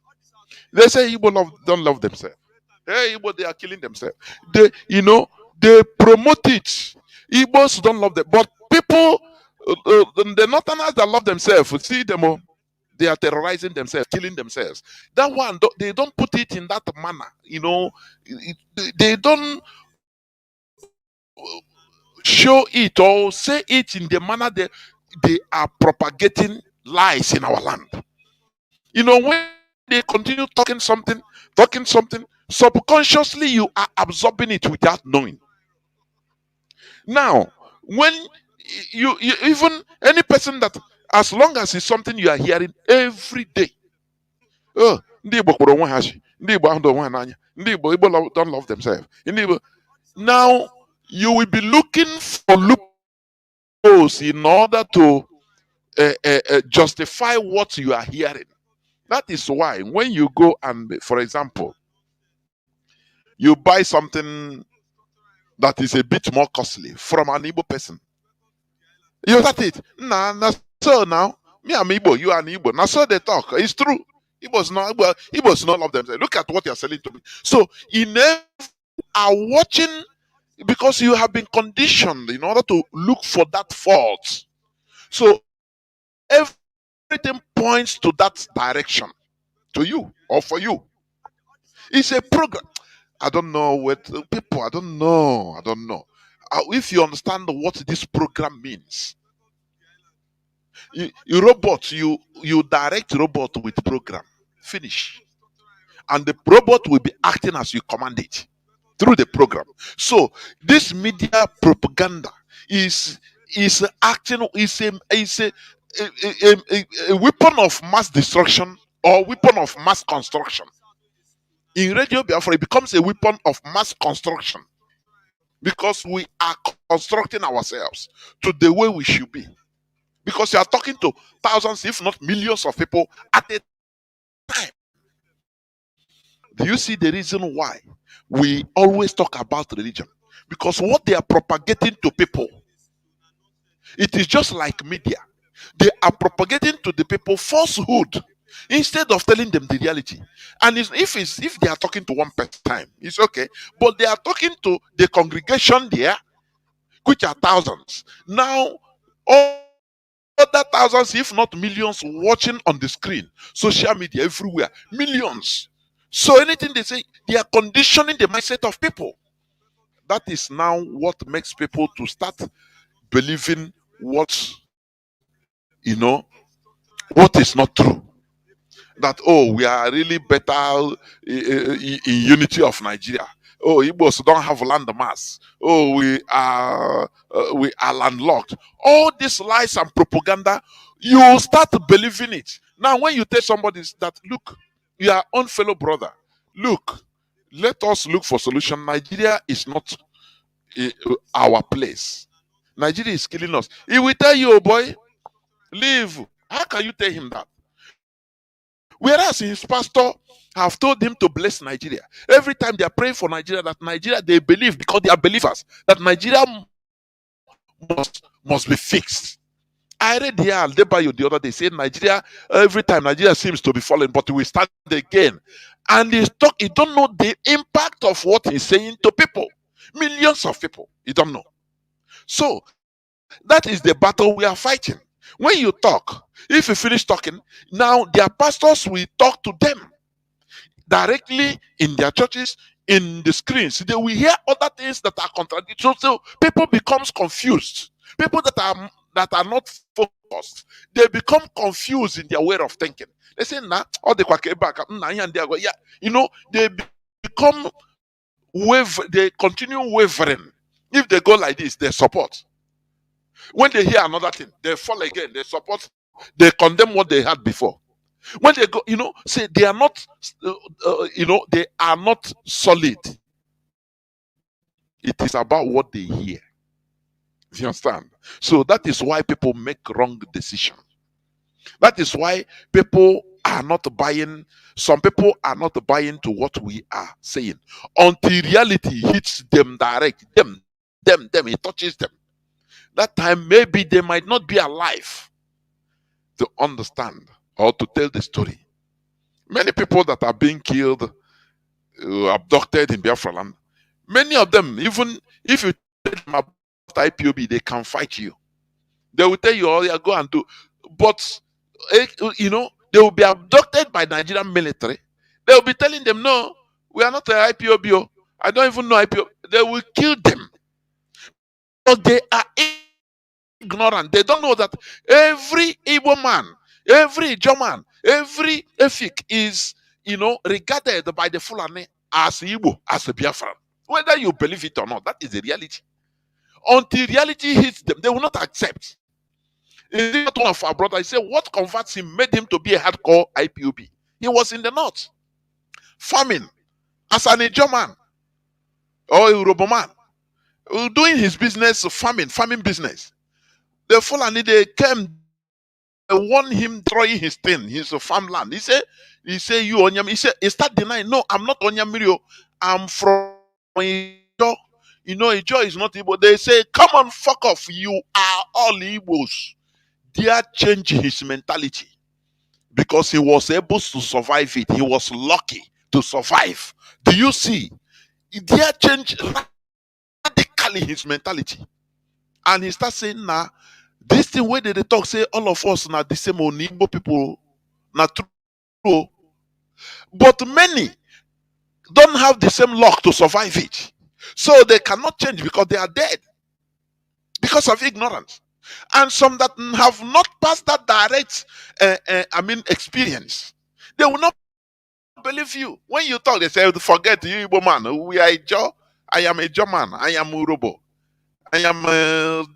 They say Igbo don't love themselves. Hey, Igbo, they are killing themselves. They promote it. Igbos don't love them, but people, the Northerners that love themselves, see them. They are terrorizing themselves, killing themselves. That one, they don't put it in that manner. They don't show it or say it in the manner they are propagating lies in our land. When they continue talking something, subconsciously you are absorbing it without knowing. Now, when you even any person that, as long as it's something you are hearing every day, oh, ndị Igbo kpọrọ onwe ha chi, ndị Igbo ahụ dị onwe ha n'anya, ndị Igbo don't love themselves. Ndị Igbo, now you will be looking for loopholes in order to justify what you are hearing. That is why when you go and, for example, you buy something that is a bit more costly from an Igbo person, you got it. Nah, so now, me I'm Igbo, you are an Igbo. Now so they talk. It's true. Igbos not love themselves. Look at what you're selling to me. So in are watching, because you have been conditioned in order to look for that fault. So everything points to that direction, to you or for you. It's a program. I don't know what people. I don't know. If you understand what this program means, you direct robot with program. Finish, and the robot will be acting as you command it through the program. So this media propaganda is acting a weapon of mass destruction or weapon of mass construction. In Radio Biafra, it becomes a weapon of mass construction because we are constructing ourselves to the way we should be. Because you are talking to thousands, if not millions of people at a time. Do you see the reason why we always talk about religion? Because what they are propagating to people, it is just like media. They are propagating to the people falsehood instead of telling them the reality. And if they are talking to one person time, it's okay. But they are talking to the congregation there, which are thousands. Now, all other thousands, if not millions, watching on the screen, social media everywhere, millions. So anything they say, they are conditioning the mindset of people. That is now what makes people to start believing what is not true. That, oh, we are really better in unity of Nigeria. Oh, Igbos don't have land mass. Oh, we are landlocked. All these lies and propaganda, you start believing it. Now, when you tell somebody that, look, your own fellow brother, look, let us look for solution. Nigeria is not our place. Nigeria is killing us. He will tell you, oh boy, leave. How can you tell him that? Whereas his pastor have told him to bless Nigeria. Every time they are praying for Nigeria, that Nigeria, they believe, because they are believers, that Nigeria must be fixed. I read here Aldebayo the other day saying Nigeria, every time Nigeria seems to be falling, but we start again. And he don't know the impact of what he's saying to people. Millions of people. You don't know. So that is the battle we are fighting. When you talk, if you finish talking, now their pastors will talk to them directly in their churches, in the screens. They will hear other things that are contradictory. So people becomes confused. People that are not focused, they become confused in their way of thinking. They say, nah, all the back, yeah, they become they continue wavering. If they go like this, they support. When they hear another thing, they fall again. They support. They condemn what they had before. When they go, say they are not, they are not solid. It is about what they hear. You understand? So that is why people make wrong decisions. That is why people are not buying. Some people are not buying to what we are saying until reality hits them direct. Them, it touches them. That time, maybe they might not be alive to understand or to tell the story. Many people that are being killed, abducted in Biafra land, many of them, even if you tell them about IPOB, they can fight you. They will tell you, oh, yeah, go and do. But, they will be abducted by Nigerian military. They will be telling them, no, we are not an IPOB. Oh. I don't even know IPOB. They will kill them. But they are ignorant. They don't know that every Igbo man, every German, every Efik is, regarded by the Fulani as Igbo, as a Biafran. Whether you believe it or not, that is the reality. Until reality hits them, they will not accept. In that one of our brothers, he said, what converts him made him to be a hardcore IPOB. He was in the north, farming as an Ijaw man or a Yoruba man, doing his business, farming business. The Fulani, they came, they warned him destroying his thing, his farmland. He said, you Onyam. He start denying, no, I'm not Onyamirio. I'm from Ijaw. Ijaw is not Igbo. They say, come on, fuck off. You are all Igbos. They change his mentality because he was able to survive it. He was lucky to survive. Do you see? They change radically his mentality. And he starts saying, nah, this thing where they talk, say all of us now the same old Igbo people, not true. But many don't have the same luck to survive it. So they cannot change because they are dead. Because of ignorance. And some that have not passed that direct experience, they will not believe you. When you talk, they say, forget you, Igbo man. We are Ijaw. I am a German. I am Urobo. I am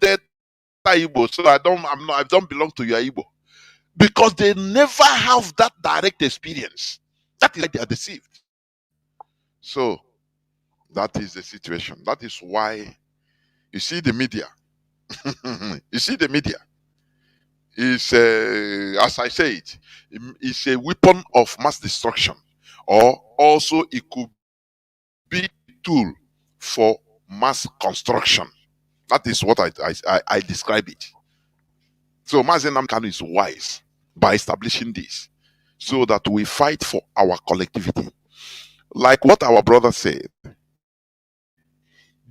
Delta Igbo. So I don't belong to your Igbo. Because they never have that direct experience. That is why they are deceived. So that is the situation. That is why you see the media. You see the media is, as I say it's a weapon of mass destruction, or also it could be a tool for mass construction. That is what I describe it. So Mazi Nnamdi Kanu is wise by establishing this so that we fight for our collectivity. Like what our brother said,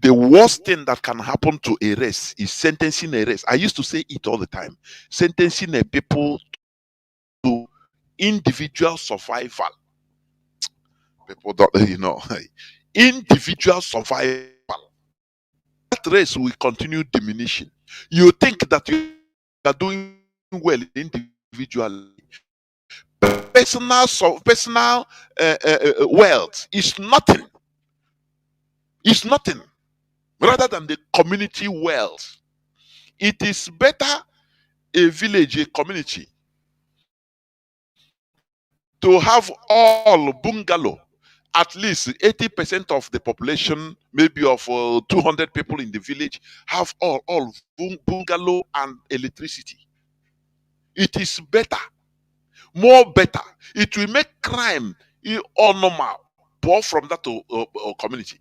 the worst thing that can happen to a race is sentencing a race. I used to say it all the time. Sentencing a people to individual survival. People don't, individual survival. That race will continue diminishing. You think that you are doing well individually. Personal wealth is nothing. It's nothing. Rather than the community wealth. It is better a village, a community, to have all bungalow, at least 80% of the population, maybe of 200 people in the village, have all bungalow and electricity. It is better, more better. It will make crime all normal, poor from that community.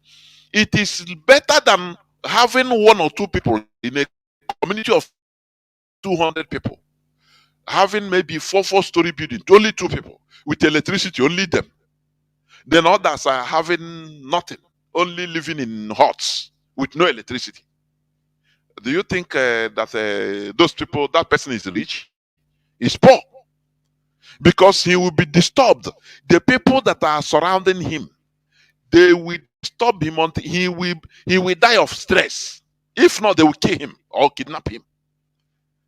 It is better than having one or two people in a community of 200 people, having maybe four-story building, only two people with electricity, only them. Then others are having nothing, only living in huts with no electricity. Do you think that those people, that person is rich? He's poor because he will be disturbed. The people that are surrounding him, they will disturb him until he will die of stress. If not, they will kill him or kidnap him.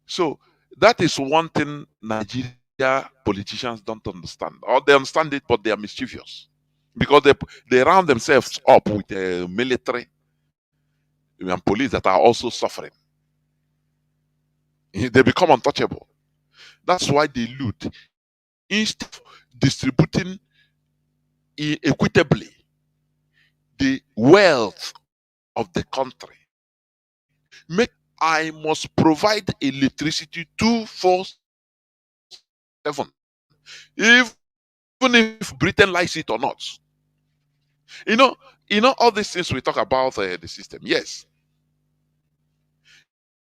So that is one thing Nigeria politicians don't understand, or they understand it, but they are mischievous because they round themselves up with the military and police that are also suffering. They become untouchable. That's why they loot. Instead of distributing equitably the wealth of the country, I must provide electricity 24/7, even if Britain likes it or not. All these things we talk about the system. Yes,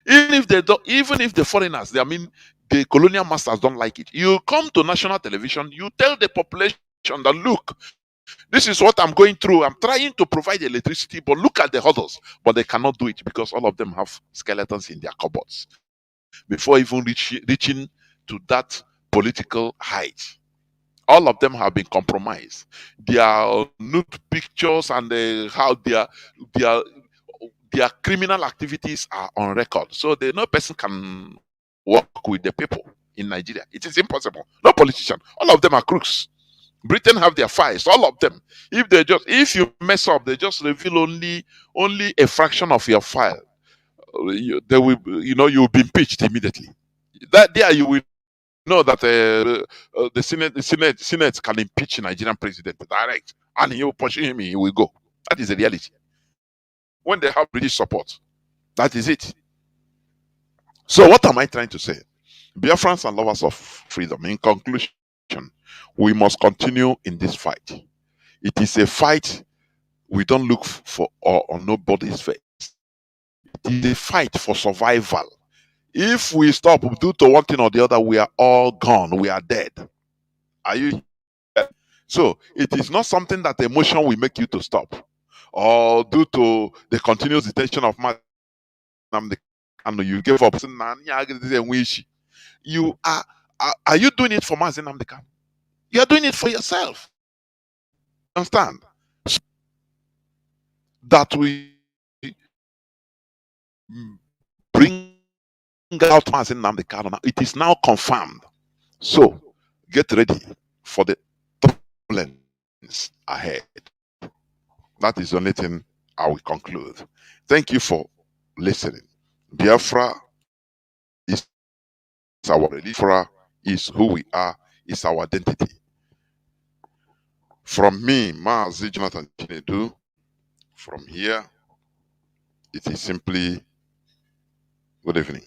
even if they don't, even if the foreigners, The colonial masters don't like it. You come to national television, you tell the population that, look, this is what I'm going through. I'm trying to provide electricity, but look at the hurdles. But they cannot do it because all of them have skeletons in their cupboards before even reaching to that political height. All of them have been compromised. Their nude pictures and how their criminal activities are on record. So no person can work with the people in Nigeria. It is impossible. No politician. All of them are crooks. Britain have their files, all of them. If you mess up, they just reveal only a fraction of your file. They will, you'll be impeached immediately. That there you will know that the Senate can impeach Nigerian president direct, and he will pursue him. He will go. That is the reality. When they have British support, that is it. So what am I trying to say? Biafrans and lovers of freedom, in conclusion, we must continue in this fight. It is a fight we don't look for on nobody's face. It is a fight for survival. If we stop due to one thing or the other, we are all gone. We are dead. Are you here? So it is not something that emotion will make you to stop, or due to the continuous detention of Mazi and you give up. You are you doing it for Mazi Nnamdi Kanu? You are doing it for yourself. Understand? That we bring out Mazi Nnamdi Kanu. It is now confirmed. So get ready for the turbulence ahead. That is the only thing I will conclude. Thank you for listening. Biafra is our religion. Biafra is who we are, is our identity. From me, Mazi Jonathan Chinedu, from here, it is simply good evening.